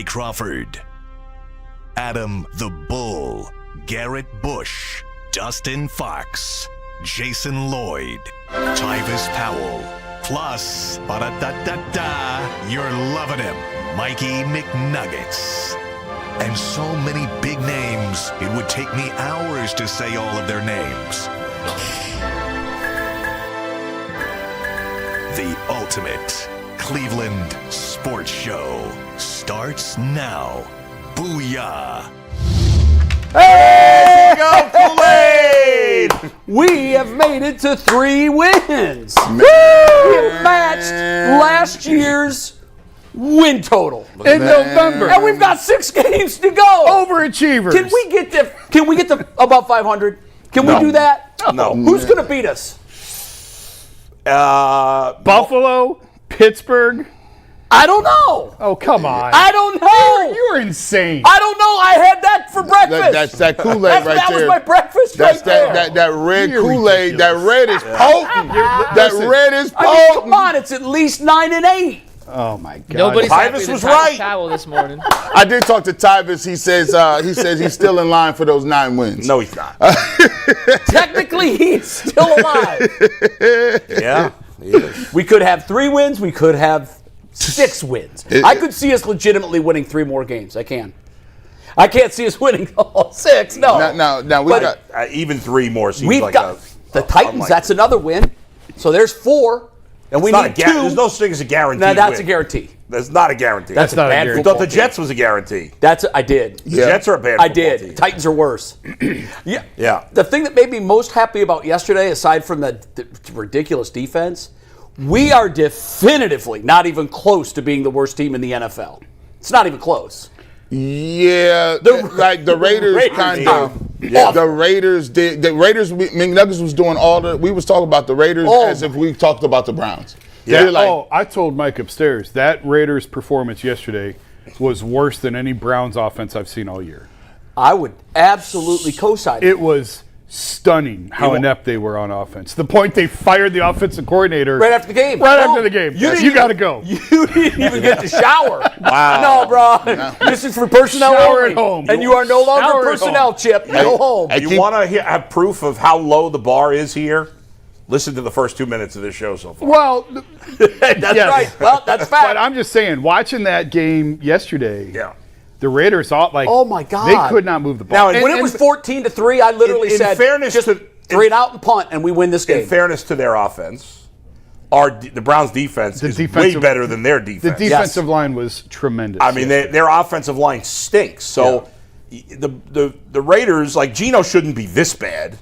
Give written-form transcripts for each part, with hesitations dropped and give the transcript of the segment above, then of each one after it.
Trey Crawford, Adam the Bull, Garrett Bush, Dustin Fox, Jason Lloyd, Tyvis Powell, plus, ba-da-da-da-da, you're loving him, Mikey McNuggets. And so many big names, it would take me hours to say all of their names. The ultimate Cleveland sports show starts now. Booyah! Hey! Go Kool-Aid! We have made it to 3 wins. We have matched last year's win total in November, and we've got 6 games to go. Overachievers. Can we get to above 500? Can we do that? No. Who's going to beat us? Buffalo, Pittsburgh. I don't know. Oh, come on. I don't know. You're insane. I don't know. I had that for breakfast. That's that Kool-Aid right there. That was my breakfast That's right there. that red You're Kool-Aid. ridiculous. That red is potent. That red is I mean, potent. come on. It's at least 9 and 8. Oh, my God. Nobody's happy Tyvis with was Tyvis right. Powell this morning. I did talk to Tyvis. He says he's still in line for those 9 wins. No, he's not. Technically, he's still alive. Yeah, he is. We could have 3 wins. We could have 6 wins. I could see us legitimately winning 3 more games. I can't see us winning all 6. No. Now we got Even 3 more seems We've like got the Titans. unlikely. That's another win. So there's 4, and we It's not need a 2. There's no such thing as a guarantee. No, that's a guarantee. That's not a guarantee. That's not a bad guarantee. I football thought the team. Jets was a guarantee. I did. The Jets are a bad football I did. team. Titans are worse. Yeah. Yeah. The thing that made me most happy about yesterday, aside from the ridiculous defense, we are definitively not even close to being the worst team in the NFL. It's not even close. Yeah, like the Raiders kind of. Yeah. The Raiders did. The Raiders. McNuggets was doing all the. We was talking about the Raiders as if we talked about the Browns. Yeah. They're like, I told Mike upstairs that Raiders' performance yesterday was worse than any Browns offense I've seen all year. I would absolutely co-sign It was stunning how inept they were on offense. The point they fired the offensive coordinator right after the game. Right No, after the game. You got to go. You didn't even get to shower. Wow. No, bro. This is for personnel Shower only. at home. And you are no Shower longer at personnel, home. Chip. Go home. You want to have proof of how low the bar is here? Listen to the first 2 minutes of this show so far. Well, That's right. Well, that's fact. but I'm just saying, watching that game yesterday, Yeah. the Raiders all Oh, my God. they could not move the ball. Now, when it was 14-3, I literally in said, fairness just to- 3 and out and punt, and we win this game. In fairness to their offense, the Browns' defense is way defensive- better than their the defense. defensive line was tremendous. I mean, their offensive line stinks. So the Raiders, like Geno, shouldn't be this bad.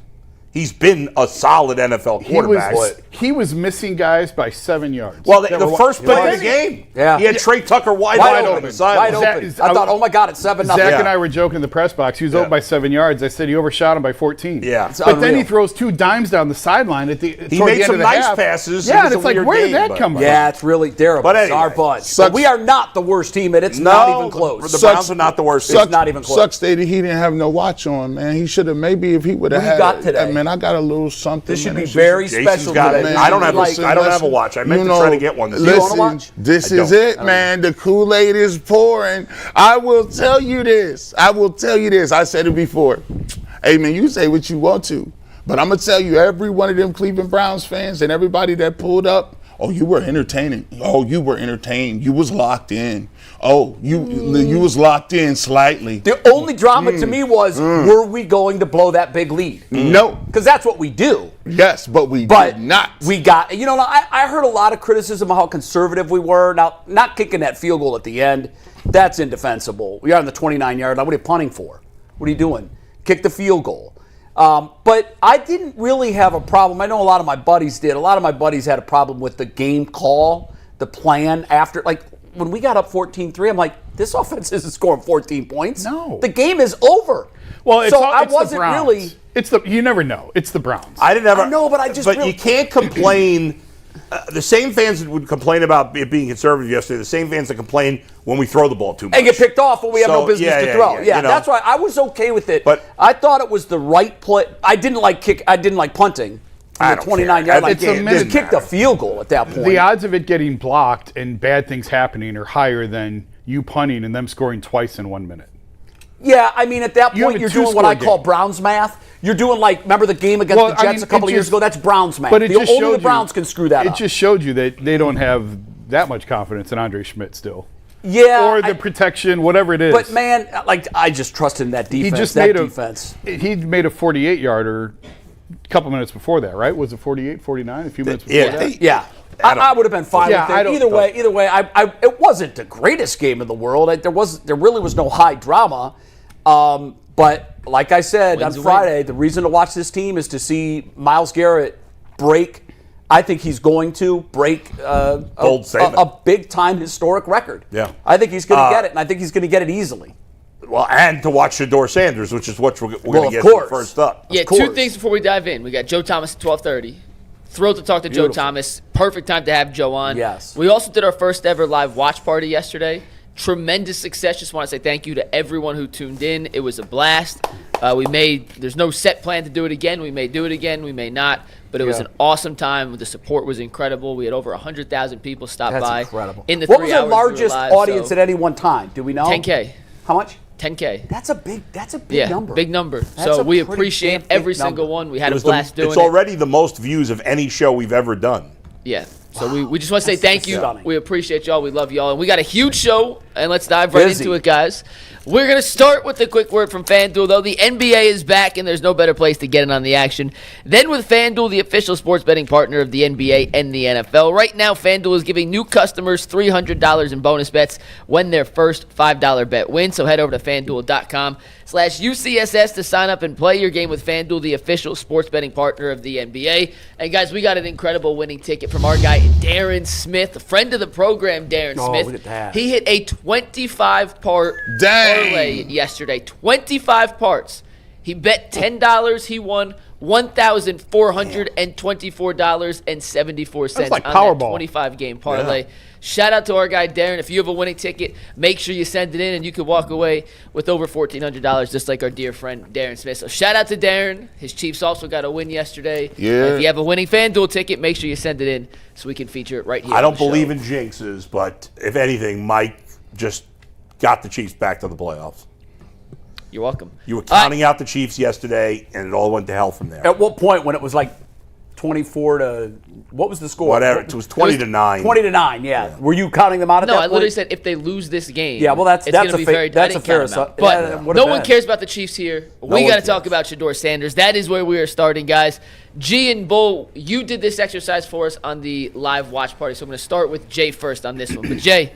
He's been a solid NFL quarterback. he was missing guys by 7 yards. Well, the first play of the game, Yeah. he had Trey Tucker wide open. open. the sideline. Wide open. I thought, oh, my God, it's 7-0. Zach Yeah. and I were joking in the press box. He was open by 7 yards. I said he overshot him by 14. Yeah. It's But then he unreal. throws 2 dimes down the sideline at the. He toward made the end some of the nice half. passes. It Yeah, was and a it's like, weird where did game, that but- come from? Yeah, it's really terrible. But It's our anyway, butt. sucks- But we are not the worst team, and it's not even close. The Browns are not the worst. It's not even close. Sucks that he didn't have no watch on, man. He should have maybe if he would have What do had. you got today? Man, I got a little something. This should man. be It's very just- Jason's special got it. today. I don't have. Like- I don't have a watch. I meant to try to get one this You year. want to watch? This I is don't. it, man. The Kool-Aid is pouring. I will tell you this. I said it before. Hey, man, you say what you want to, but I'm going to tell you, every one of them Cleveland Browns fans and everybody that pulled up, oh, you were entertaining. Oh, you were entertained. You was locked in. Oh, you was locked in slightly. The only drama to me was, were we going to blow that big lead? No. Because that's what we do. Yes, but we But did not. we got, I heard a lot of criticism of how conservative we were. Now, not kicking that field goal at the end, that's indefensible. We are on the 29-yard line. What are you punting for? What are you doing? Kick the field goal. But I didn't really have a problem. I know a lot of my buddies did. A lot of my buddies had a problem with the game call, the plan after. Like, when we got up 14-3, I'm like, this offense isn't scoring 14 points. No. The game is over. Well, it's so all, I it's wasn't the Browns. really. You never know. It's the Browns. I didn't ever. I know, but I just But really- you can't complain. The same fans that would complain about it being conservative yesterday, the same fans that complain when we throw the ball too much. And get picked off when we have So, no business yeah, to yeah, throw. yeah, Yeah, you know. that's why I was okay with it. But- I thought it was the right play. I didn't like punting. I The don't 29 care. yard line. It's a minute. Just kick the field goal at that point. The odds of it getting blocked and bad things happening are higher than you punting and them scoring twice in 1 minute. Yeah, I mean, at that You have point, a you're doing what I two-score call game. Browns math. You're doing like, remember the game against the Jets a couple of years ago? That's Browns math. But it just Only showed the Browns can screw that It up. just showed you that they don't have that much confidence in Andre Schmidt still. Yeah. Or the protection, whatever it is. But, man, like, I just trust in that defense. he just that made defense. He made a 48-yarder a couple minutes before that, right? Was it 48, 49, a few minutes before that? Yeah. I would have been fine Yeah, I with it. don't- Either way, it wasn't the greatest game in the world. There really was no high drama. But like I said on Friday, the reason to watch this team is to see Myles Garrett break. I think he's going to break a big-time historic record. Yeah. I think he's going to get it, and I think he's going to get it easily. Well, and to watch Shedeur Sanders, which is what we're going to get course. to first up. Yeah, course. 2 things before we dive in. We got Joe Thomas at 12:30. Thrilled to talk to Joe Thomas. Perfect time to have Joe on. Yes. We also did our first ever live watch party yesterday. Tremendous success. Just want to say thank you to everyone who tuned in. It was a blast. There's no set plan to do it again. We may do it again. We may not. But it was an awesome time. The support was incredible. We had over 100,000 people stop That's by. incredible. In the what 3 was the hours we were largest live, audience so at any one time? Do we know? 10K. How much? 10K. That's a big number. Big number. That's So a we pretty appreciate damn big every single number. one. We had a blast doing it. It's already the most views of any show we've ever done. Yeah. So we just want to say thank you. stunning. We appreciate y'all. We love y'all. And we got a huge show, and let's dive right Busy. into it, guys. We're going to start with a quick word from FanDuel, though. The NBA is back, and there's no better place to get in on the action than with FanDuel, the official sports betting partner of the NBA and the NFL. Right now, FanDuel is giving new customers $300 in bonus bets when their first $5 bet wins. So head over to FanDuel.com/UCSS to sign up and play your game with FanDuel, the official sports betting partner of the NBA. And, guys, we got an incredible winning ticket from our guy, Darren Smith, a friend of the program, Darren Smith. Look at that. He hit a 25-part Dang. parlay yesterday. 25 parts. He bet $10. He won $1,424.74 That's like on Powerball. that 25-game parlay. Shout out to our guy, Darren. If you have a winning ticket, make sure you send it in, and you can walk away with over $1,400, just like our dear friend, Darren Smith. So shout out to Darren. His Chiefs also got a win yesterday. Yeah. If you have a winning FanDuel ticket, make sure you send it in so we can feature it right here. I on don't the show. believe in jinxes, but if anything, Mike just got the Chiefs back to the playoffs. You're welcome. You were counting out the Chiefs yesterday, and it all went to hell from there. At what point when it was like 24 to what was the score? Whatever. It was 20 to 9. 20 to 9. Yeah. Were you counting them out at No, that I point? literally said if they lose this game, Yeah, well, that's gonna a be fa- very. that's I a didn't fair count them out. assu- yeah, But what no a one bet. cares about the Chiefs here. We one got to talk cares. about Shedeur Sanders. That is where we are starting, guys. G and Bull, you did this exercise for us on the live watch party, so I'm going to start with Jay first on this one. But Jay,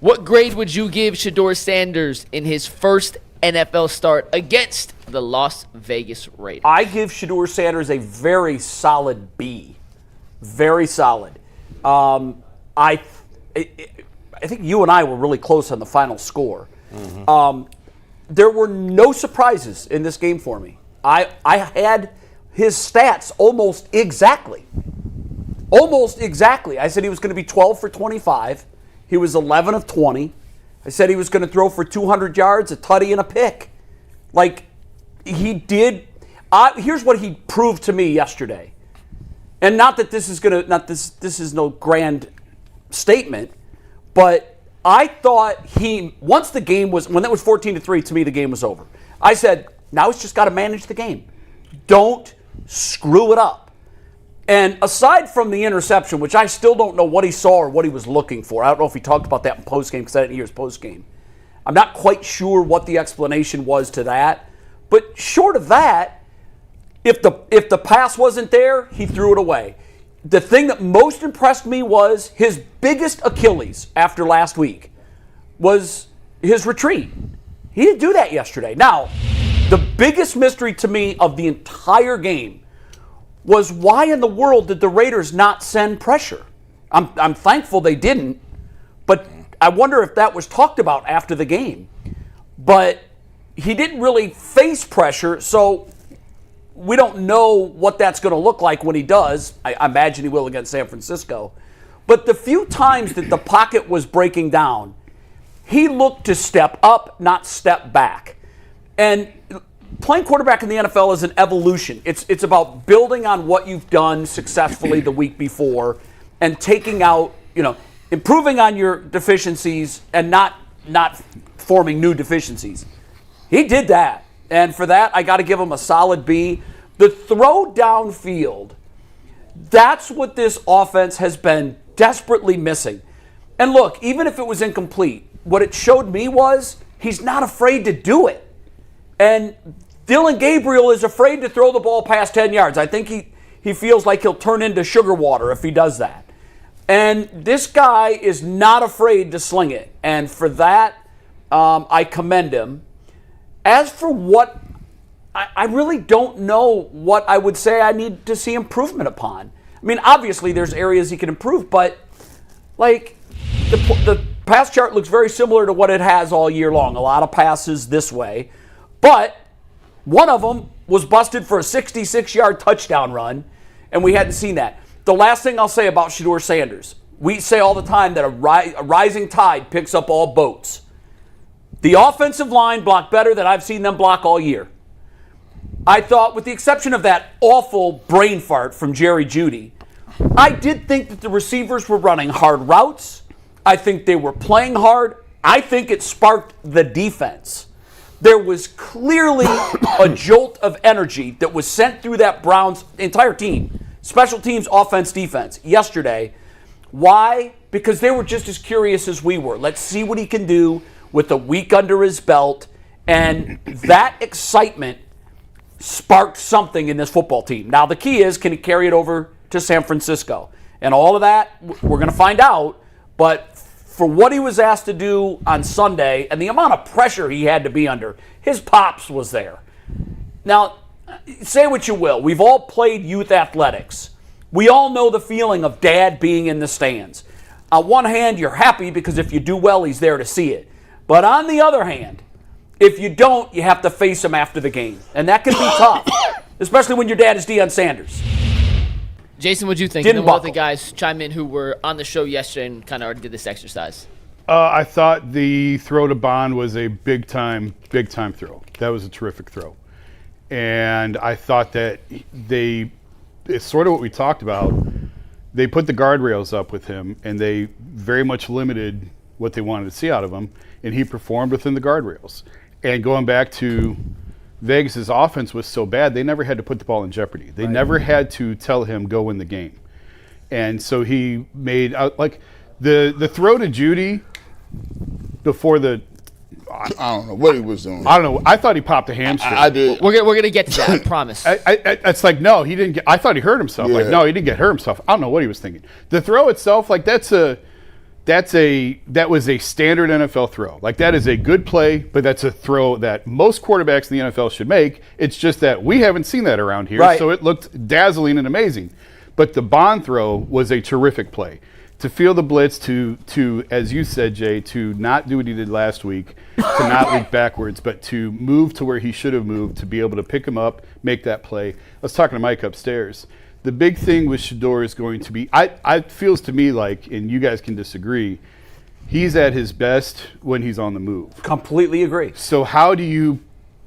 what grade would you give Shedeur Sanders in his first NFL start against the Las Vegas Raiders? I give Shedeur Sanders a very solid B. Very solid. I think you and I were really close on the final score. There were no surprises in this game for me. I had his stats almost exactly. Almost exactly. I said he was going to be 12 for 25. He was 11 of 20. I said he was going to throw for 200 yards, a tutty, and a pick. Like, he did. Here's what he proved to me yesterday. And not that this is this is no grand statement, but I thought once the game was, when that was 14-3, to me the game was over. I said, now he's just got to manage the game. Don't screw it up. And aside from the interception, which I still don't know what he saw or what he was looking for. I don't know if he talked about that in postgame because I didn't hear his postgame. I'm not quite sure what the explanation was to that. But short of that, if the pass wasn't there, he threw it away. The thing that most impressed me was his biggest Achilles after last week was his retreat. He didn't do that yesterday. Now, the biggest mystery to me of the entire game was why in the world did the Raiders not send pressure? I'm thankful they didn't, but I wonder if that was talked about after the game. But he didn't really face pressure, so we don't know what that's going to look like when he does. I imagine he will against San Francisco. But the few times that the pocket was breaking down, he looked to step up, not step back. And playing quarterback in the NFL is an evolution. It's about building on what you've done successfully the week before and taking out, improving on your deficiencies and not not forming new deficiencies. He did that. And for that, I got to give him a solid B. The throw downfield, that's what this offense has been desperately missing. And look, even if it was incomplete, what it showed me was he's not afraid to do it. And Dylan Gabriel is afraid to throw the ball past 10 yards. I think he feels like he'll turn into sugar water if he does that. And this guy is not afraid to sling it. And for that, I commend him. As for what, I really don't know what I would say I need to see improvement upon. I mean, obviously there's areas he can improve, but like the pass chart looks very similar to what it has all year long. A lot of passes this way. But one of them was busted for a 66-yard touchdown run, and we hadn't seen that. The last thing I'll say about Shedeur Sanders, we say all the time that a rising tide picks up all boats. The offensive line blocked better than I've seen them block all year. I thought, with the exception of that awful brain fart from Jerry Judy, I did think that the receivers were running hard routes. I think they were playing hard. I think it sparked the defense. There was clearly a jolt of energy that was sent through that Browns entire team, special teams, offense, defense, yesterday. Why? Because they were just as curious as we were. Let's see what he can do with a week under his belt. And that excitement sparked something in this football team. Now, the key is, can he carry it over to San Francisco? And all of that, we're going to find out. But for what he was asked to do on Sunday and the amount of pressure he had to be under, his pops was there. Now, say what you will. We've all played youth athletics. We all know the feeling of dad being in the stands. On one hand, you're happy because if you do well, he's there to see it. But on the other hand, if you don't, you have to face him after the game. And that can be tough, especially when your dad is Deion Sanders. Jason, what'd you think? And then we'll let the guys chime in who were on the show yesterday and kind of already did this exercise. I thought the throw to Bond was a big time throw. That was a terrific throw. And I thought that it's sort of what we talked about. They put the guardrails up with him, and they very much limited what they wanted to see out of him, and he performed within the guardrails. And going back to Vegas' offense was so bad, they never had to put the ball in jeopardy. They never had to tell him, go win the game. And so he made, like, the throw to Judy before the... I don't know what he was doing. I don't know. I thought he popped a hamstring. I did. We're going to get to that, I promise. It's like, no, he didn't get... I thought he hurt himself. Yeah. Like, no, he didn't get hurt himself. I don't know what he was thinking. The throw itself, like, that was a standard NFL throw. Like, that is a good play, but that's a throw that most quarterbacks in the NFL should make. It's just that we haven't seen that around here, right. So it looked dazzling and amazing. But the Bond throw was a terrific play. To feel the blitz, to as you said, Jay, to not do what he did last week, to not leak backwards, but to move to where he should have moved, to be able to pick him up, make that play. I was talking to Mike upstairs. The big thing with Shedeur is going to be, it feels to me like, and you guys can disagree, he's at his best when he's on the move. Completely agree. So how do you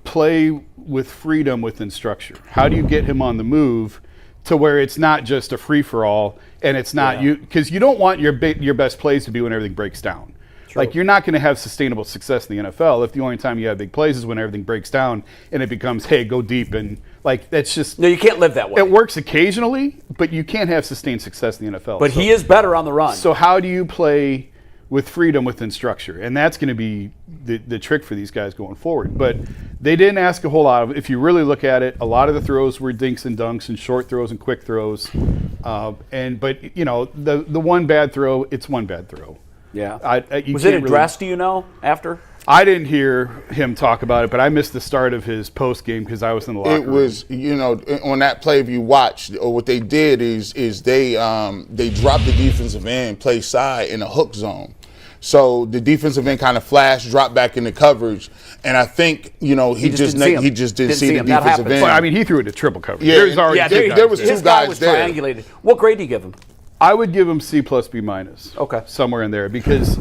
play with freedom within structure? How do you get him on the move to where it's not just a free-for-all and it's not you, because you don't want your best plays to be when everything breaks down. True. Like, you're not going to have sustainable success in the NFL if the only time you have big plays is when everything breaks down and it becomes, hey, go deep, and like, that's just... No, you can't live that way. It works occasionally, but you can't have sustained success in the NFL. But he is better on the run. So how do you play with freedom within structure? And that's going to be the trick for these guys going forward. But they didn't ask a whole lot of, if you really look at it, a lot of the throws were dinks and dunks and short throws and quick throws. But you know, the one bad throw, it's one bad throw. Yeah. Was it addressed, do you know, after? I didn't hear him talk about it, but I missed the start of his post game because I was in the locker room. It was, you know, on that play, if you watched, or what they did is they dropped the defensive end, play side in a hook zone. So the defensive end kind of flashed, dropped back into coverage, and I think, you know, he just didn't see the defensive end. Well, I mean, he threw it to triple coverage. Yeah, there was two guys there. Triangulated. What grade do you give him? I would give him C plus B minus. Okay, somewhere in there, because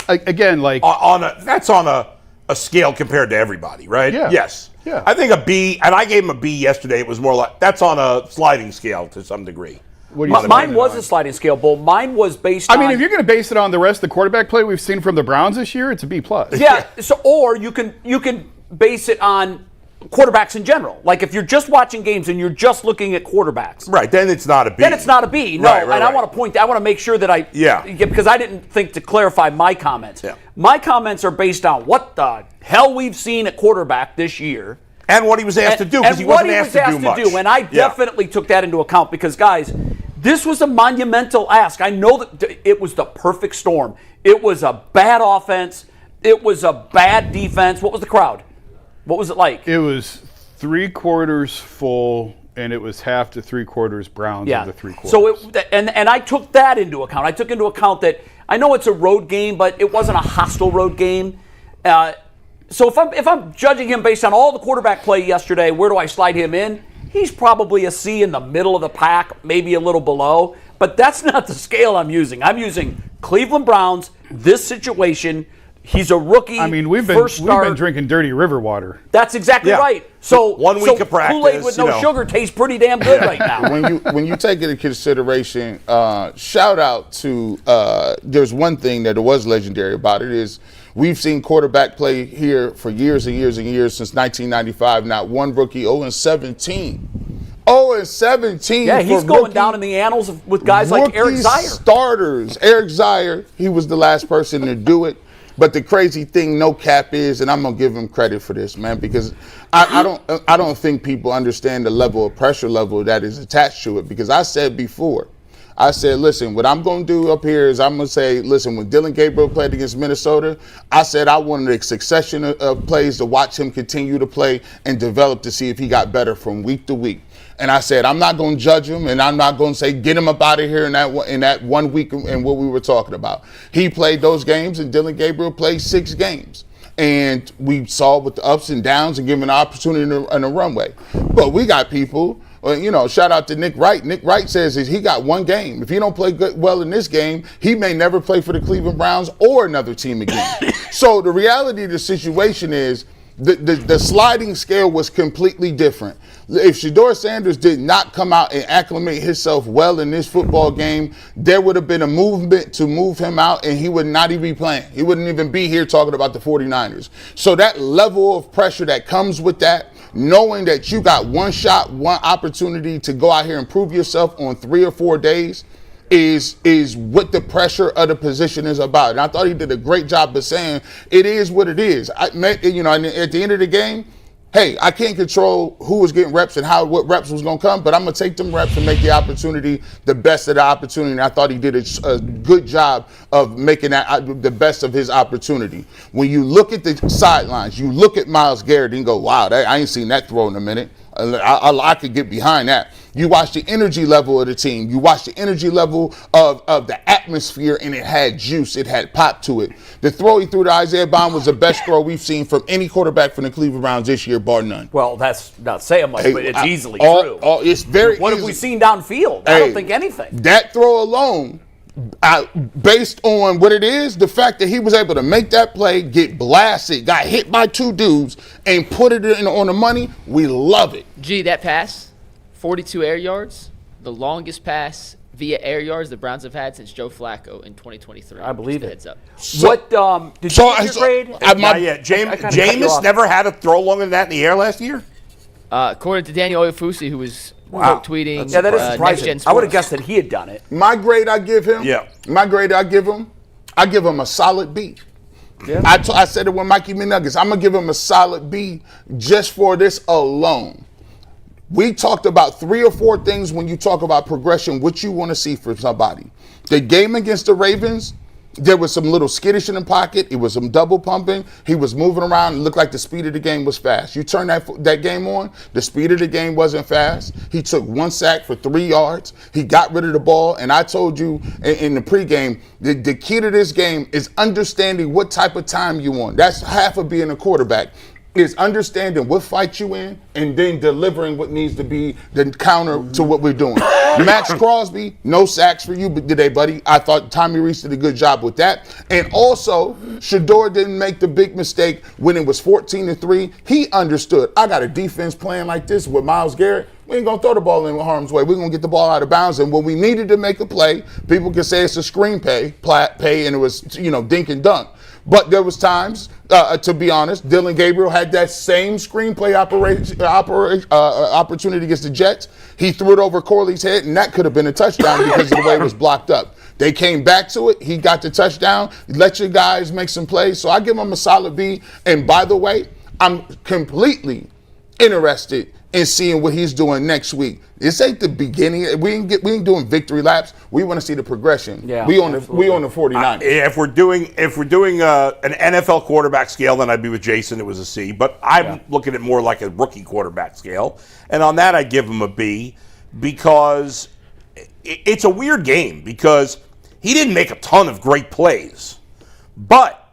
again, like that's on a scale compared to everybody, right? Yeah. Yes. Yeah. I think a B, and I gave him a B yesterday. It was more like that's on a sliding scale to some degree. What do you Mine was a sliding scale, Bull. Mine was based on... I mean, if you're going to base it on the rest of the quarterback play we've seen from the Browns this year, it's a B+. Yeah, so or you can base it on quarterbacks in general. Like if you're just watching games and you're just looking at quarterbacks. Right, then it's not a B. Then it's not a B. No, Right, and I want to make sure that because I didn't think to clarify my comments. Yeah. My comments are based on what the hell we've seen at quarterback this year. And what he was asked to do, because he wasn't asked to do much. And I definitely took that into account because, guys, this was a monumental ask. I know that it was the perfect storm. It was a bad offense. It was a bad defense. What was the crowd? What was it like? It was 3/4 full, and it was half to 3/4 Browns of the 3/4. So and I took that into account. I took into account that I know it's a road game, but it wasn't a hostile road game. So if I'm judging him based on all the quarterback play yesterday, where do I slide him in? He's probably a C in the middle of the pack, maybe a little below. But that's not the scale I'm using. I'm using Cleveland Browns, this situation. He's a rookie. I mean, we've been drinking dirty river water. That's exactly right. So 1 week of practice, Kool-Aid with no sugar tastes pretty damn good right now. When you take it into consideration, shout out to there's one thing that was legendary about it is we've seen quarterback play here for years and years and years since 1995. Not one rookie 0-17. 0-17. Yeah, he's going down in the annals with guys like Eric Zier. Starters. Eric Zier, he was the last person to do it. But the crazy thing, no cap is, and I'm gonna give him credit for this, man, because I don't think people understand the level of pressure level that is attached to it. Because I said before, listen, what I'm gonna do up here is I'm gonna say, listen, when Dillon Gabriel played against Minnesota, I said I wanted a succession of plays to watch him continue to play and develop to see if he got better from week to week. And I said, I'm not going to judge him, and I'm not going to say, get him up out of here in that 1 week and what we were talking about. He played those games, and Dillon Gabriel played 6 games. And we saw with the ups and downs and giving an opportunity and a runway. But we got people, shout out to Nick Wright. Nick Wright says he got 1 game. If he don't play well in this game, he may never play for the Cleveland Browns or another team again. So the reality of the situation is, the sliding scale was completely different. If Shedeur Sanders did not come out and acclimate himself well in this football game, there would have been a movement to move him out, and he would not even be playing. He wouldn't even be here talking about the 49ers. So that level of pressure that comes with that, knowing that you got one shot, one opportunity to go out here and prove yourself on 3 or 4 days, is what the pressure of the position is about. And I thought he did a great job of saying it is what it is. And at the end of the game, hey, I can't control who was getting reps and what reps was going to come, but I'm going to take them reps and make the opportunity the best of the opportunity. And I thought he did a good job of making that the best of his opportunity. When you look at the sidelines, you look at Myles Garrett and go, wow, I ain't seen that throw in a minute. I could get behind that. You watch the energy level of the team. You watch the energy level of the atmosphere, and it had juice. It had pop to it. The throw he threw to Isaiah Bond was the best throw we've seen from any quarterback from the Cleveland Browns this year, bar none. Well, that's not saying much, but it's easily true. It's very What easy. have we seen downfield? I don't think anything. That throw alone, based on what it is, the fact that he was able to make that play, get blasted, got hit by 2 dudes, and put it on the money, we love it. Gee, that pass, 42 air yards, the longest pass via air yards the Browns have had since Joe Flacco in 2023. I believe it. Heads up. What did you get your grade? Not yet. Jameis never had a throw longer than that in the air last year? According to Daniel Oyefusi, who was tweeting. Yeah, that is surprising. Next Gen I would have Sports. guessed that he had done it. My grade I give him. Yeah. My grade I give him a solid B. Yeah. I said it with Mikey McNuggets. I'm going to give him a solid B just for this alone. We talked about 3 or 4 things when you talk about progression, what you want to see from somebody. The game against the Ravens, there was some little skittish in the pocket. It was some double pumping. He was moving around. It looked like the speed of the game was fast. You turn that game on, the speed of the game wasn't fast. He took 1 sack for 3 yards. He got rid of the ball. And I told you in the pregame, the key to this game is understanding what type of time you want. That's half of being a quarterback. Is understanding what fight you in and then delivering what needs to be the counter to what we're doing. Max Crosby, no sacks for you today, buddy. I thought Tommy Reese did a good job with that. And also, Shedeur didn't make the big mistake when it was 14-3. He understood, I got a defense playing like this with Myles Garrett. We ain't going to throw the ball in harm's way. We're going to get the ball out of bounds. And when we needed to make a play, people can say it's a screen pay, and it was, dink and dunk. But there was times, to be honest, Dillon Gabriel had that same screenplay opportunity against the Jets. He threw it over Corley's head, and that could have been a touchdown because of the way it was blocked up. They came back to it. He got the touchdown. Let your guys make some plays. So I give him a solid B. And by the way, I'm completely interested in seeing what he's doing next week. This ain't the beginning. We ain't doing victory laps. We want to see the progression. Yeah, we on the 49ers. If we're doing an NFL quarterback scale, then I'd be with Jason. It was a C. But I'm looking at more like a rookie quarterback scale, and on that I give him a B because it's a weird game because he didn't make a ton of great plays, but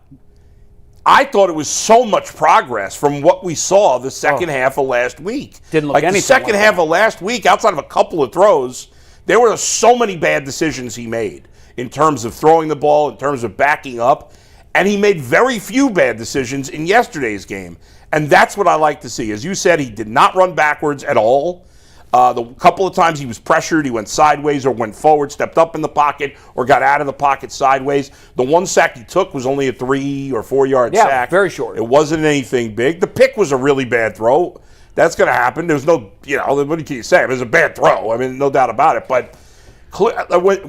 I thought it was so much progress from what we saw the second half of last week. Didn't look anything the second half of last week, outside of a couple of throws, there were so many bad decisions he made in terms of throwing the ball, in terms of backing up, and he made very few bad decisions in yesterday's game. And that's what I like to see. As you said, he did not run backwards at all. The couple of times he was pressured, he went sideways or went forward, stepped up in the pocket, or got out of the pocket sideways. The one sack he took was only a 3 or 4 yard sack. Yeah, very short. It wasn't anything big. The pick was a really bad throw. That's going to happen. There's no, what can you say? It was a bad throw. I mean, no doubt about it. But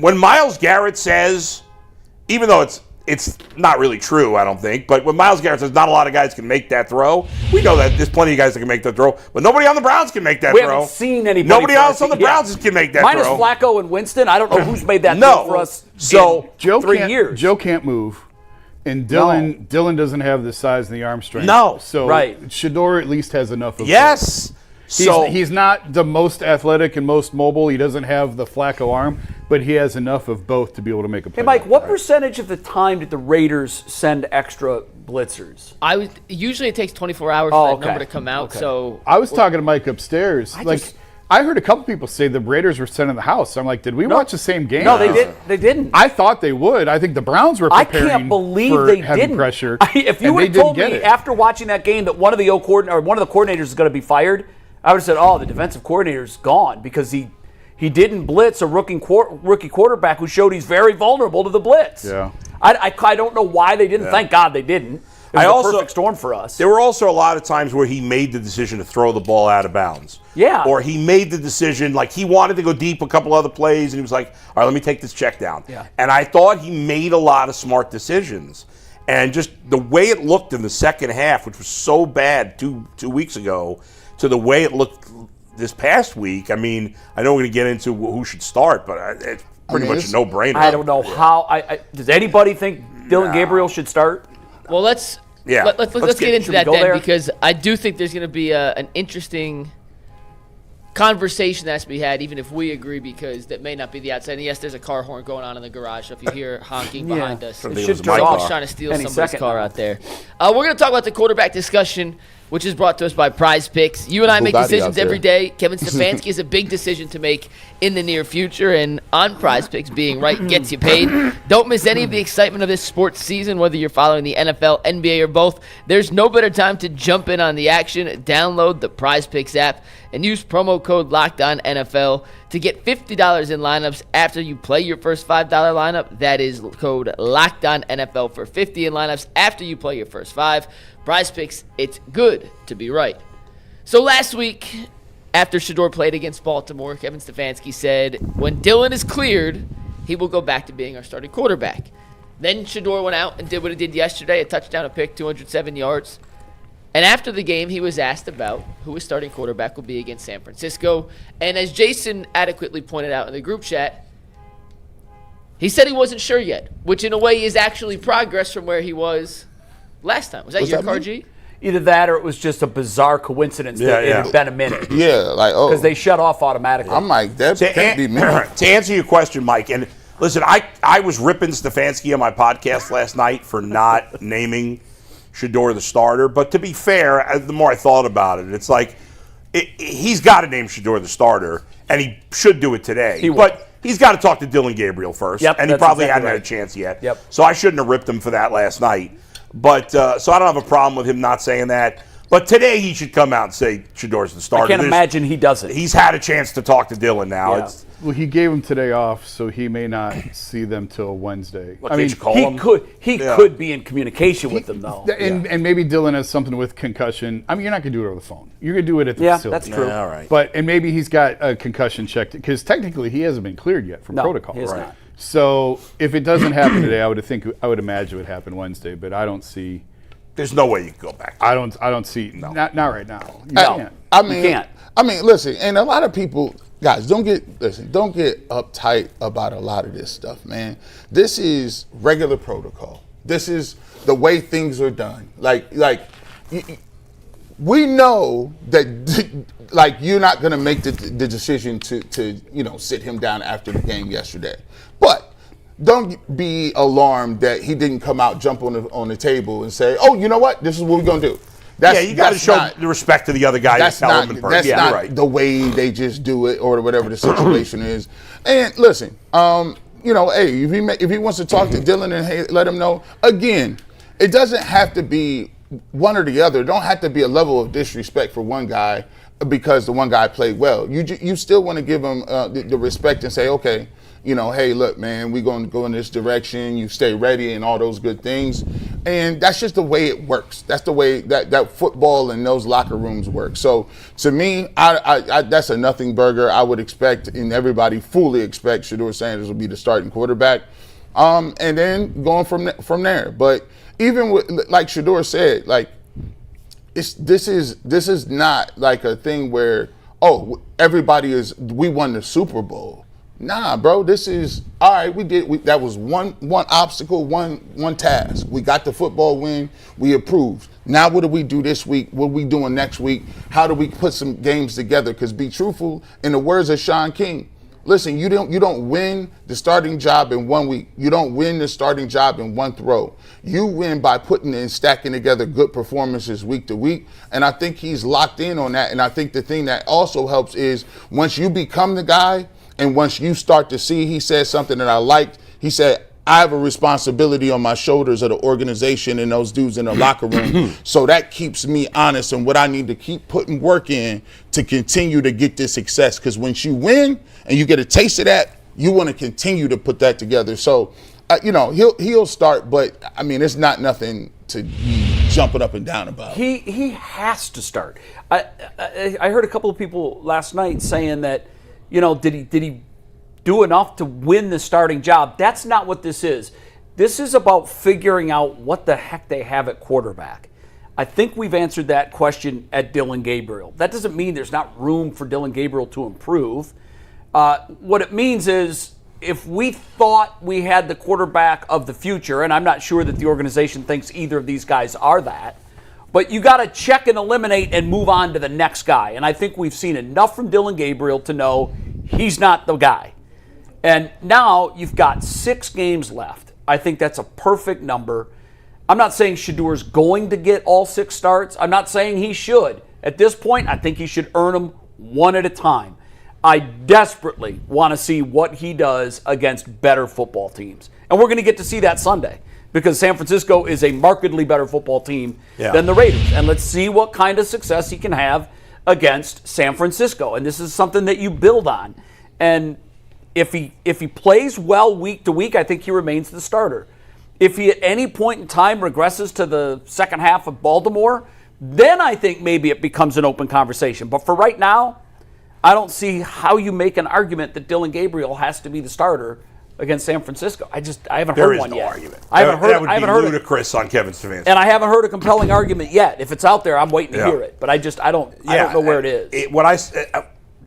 when Myles Garrett says, even though it's not really true, I don't think. But when Myles Garrett says not a lot of guys can make that throw, we know that there's plenty of guys that can make that throw. But nobody on the Browns can make that throw. We haven't seen anybody. Nobody else on the Browns can make that Minus throw. Minus Flacco and Winston, I don't know who's made that throw for us in 3 years. Joe can't move. And Dillon doesn't have the size and the arm strength. No. So Shedeur at least has enough of Yes. He's not the most athletic and most mobile. He doesn't have the Flacco arm, but he has enough of both to be able to make a play. Hey, Mike, what percentage of the time did the Raiders send extra blitzers? Usually it takes 24 hours for that number to come out. Okay. So I was talking to Mike upstairs. I heard a couple people say the Raiders were sending the house. I'm like, did we watch the same game? No, they didn't. I thought they would. I think the Browns were preparing I can't believe for they heavy didn't. pressure. If you would have told me after watching that game that one of the coordinators is going to be fired, I would have said, the defensive coordinator's gone because he didn't blitz a rookie quarterback who showed he's very vulnerable to the blitz. Yeah. I don't know why they didn't. Thank God they didn't. It was a perfect storm for us. There were also a lot of times where he made the decision to throw the ball out of bounds. Yeah. Or he made the decision, like he wanted to go deep a couple other plays, and he was like, all right, let me take this check down. Yeah. And I thought he made a lot of smart decisions. And just the way it looked in the second half, which was so bad two weeks ago, to the way it looked this past week, I mean, I know we're going to get into who should start, but it's pretty much a no-brainer. I don't know how. Does anybody think Dillon Gabriel should start? Well, let's get into that then, because I do think there's going to be an interesting conversation that has to be had, even if we agree, because that may not be the outside. And yes, there's a car horn going on in the garage, so if you hear honking behind us, someone's trying to steal somebody's car out there. We're going to talk about the quarterback discussion, which is brought to us by Prize Picks. You and I make decisions every day. Kevin Stefanski has a big decision to make in the near future, and on Prize Picks, being right gets you paid. Don't miss any of the excitement of this sports season, whether you're following the NFL, NBA, or both. There's no better time to jump in on the action. Download the Prize Picks app and use promo code LOCKEDONNFL to get $50 in lineups after you play your first $5 lineup. That is code LOCKEDONNFL for $50 in lineups after you play your first 5. Prize Picks, it's good to be right. So last week, after Shedeur played against Baltimore, Kevin Stefanski said, when Dillon is cleared, he will go back to being our starting quarterback. Then Shedeur went out and did what he did yesterday, a touchdown, a pick, 207 yards. And after the game, he was asked about who his starting quarterback will be against San Francisco. And as Jason adequately pointed out in the group chat, he said he wasn't sure yet, which in a way is actually progress from where he was last time. Was that your car, G? Either that or it was just a bizarre coincidence that it had been a minute. Yeah, because they shut off automatically. I'm like, that can't be me. To answer your question, Mike, and listen, I was ripping Stefanski on my podcast last night for not naming Shedeur the starter. But to be fair, the more I thought about it, it's like he's got to name Shedeur the starter. and he should do it today. He will. But he's got to talk to Dylan Gabriel first, Yep, and he that's probably exactly hadn't right. had a chance yet. Yep. So I shouldn't have ripped him for that last night. But so I don't have a problem with him not saying that. But today he should come out and say Shedeur's the starter. I can't imagine he doesn't. He's had a chance to talk to Dylan now. Yeah. Well, he gave him today off, so he may not see them till Wednesday. I mean, He could be in communication with them, though. And maybe Dylan has something with concussion. I mean, you're not going to do it over the phone. You're going to do it at the Yeah, facility. that's true. All right. And maybe he's got a concussion checked because technically he hasn't been cleared yet from No, protocol. he has not. So if it doesn't happen today, I would imagine it would happen Wednesday. But I don't see. There's no way you can go back. I don't see. No. Not right now. You No. can't. I mean, You can't. I mean, listen, and a lot of people, guys, don't get uptight about a lot of this stuff, man. This is regular protocol. This is the way things are done. We know that, like, you're not going to make the decision to sit him down after the game yesterday, but don't be alarmed that he didn't come out, jump on the table, and say, "Oh, you know what? This is what we're going to do." You got to show the respect to the other guy. That's tell him in person. that's Yeah, not right. the way they just do it or whatever the situation is. And listen, hey, if he wants to talk to Dylan and hey, let him know. Again, it doesn't have to be one or the other. It don't have to be a level of disrespect for one guy because the one guy played well. You still want to give him the respect and say, okay, hey, look, man, we're going to go in this direction. You stay ready and all those good things. And that's just the way it works. That's the way that football and those locker rooms work. So to me, I that's a nothing burger. I would expect, and everybody fully expects, Shedeur Sanders will be the starting quarterback. And then going from there. But even with, like Shedeur said, like this is not like a thing where, oh, we won the Super Bowl. Nah, bro, this is all right. That was one obstacle, one task. We got the football win. We approved. Now, what do we do this week? What are we doing next week? How do we put some games together? Because be truthful, in the words of Sean King, listen, you don't win the starting job in 1 week. You don't win the starting job in one throw. You win by putting and stacking together good performances week to week. And I think he's locked in on that. And I think the thing that also helps is once you become the guy. And once you start to see, he said something that I liked. He said, I have a responsibility on my shoulders of the organization and those dudes in the locker room. So that keeps me honest in what I need to keep putting work in to continue to get this success. Because once you win and you get a taste of that, you want to continue to put that together. So, he'll start, but, I mean, it's not nothing to be jumping up and down about. He has to start. I heard a couple of people last night saying that, did he do enough to win the starting job? That's not what this is. This is about figuring out what the heck they have at quarterback. I think we've answered that question at Dylan Gabriel. That doesn't mean there's not room for Dylan Gabriel to improve. What it means is if we thought we had the quarterback of the future, and I'm not sure that the organization thinks either of these guys are that, but you got to check and eliminate and move on to the next guy. And I think we've seen enough from Dylan Gabriel to know he's not the guy. And now you've got 6 games left. I think that's a perfect number. I'm not saying Shedeur's going to get all 6 starts. I'm not saying he should. At this point, I think he should earn them one at a time. I desperately want to see what he does against better football teams. And we're going to get to see that Sunday, because San Francisco is a markedly better football team than the Raiders. And let's see what kind of success he can have against San Francisco. And this is something that you build on. And if he plays well week to week, I think he remains the starter. If he at any point in time regresses to the second half of Baltimore, then I think maybe it becomes an open conversation. But for right now, I don't see how you make an argument that Dylan Gabriel has to be the starter against San Francisco. I haven't heard one yet. There is no argument. I haven't heard ludicrous on Kevin Stefanski. And I haven't heard a compelling argument yet. If it's out there, I'm waiting to hear it. But I don't know where it is.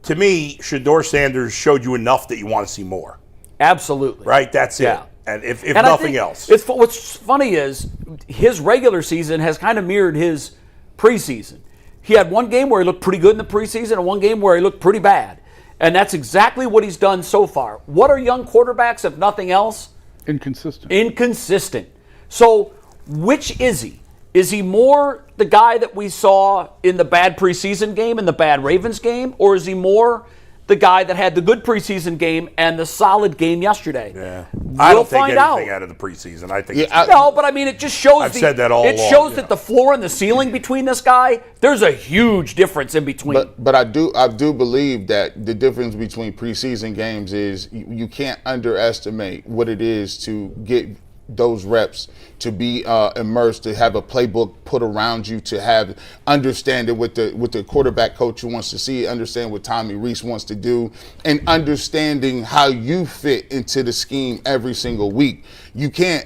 To me, Shedeur Sanders showed you enough that you want to see more. Absolutely. Right? That's it. And if nothing else. What's funny is his regular season has kind of mirrored his preseason. He had one game where he looked pretty good in the preseason and one game where he looked pretty bad. And that's exactly what he's done so far. What are young quarterbacks, if nothing else? Inconsistent. So which is he? Is he more the guy that we saw in the bad preseason game, in the bad Ravens game? Or is he more the guy that had the good preseason game and the solid game yesterday? Yeah. We'll I don't think find anything out. out of the preseason. I think No, but I mean, it just shows. I've said that all It along, shows yeah. that the floor and the ceiling between this guy, there's a huge difference in between. But I do believe that the difference between preseason games is you can't underestimate what it is to get those reps, to be immersed, to have a playbook put around you, to have understanding what the quarterback coach wants to see, understand what Tommy Rees wants to do, and understanding how you fit into the scheme every single week. You can't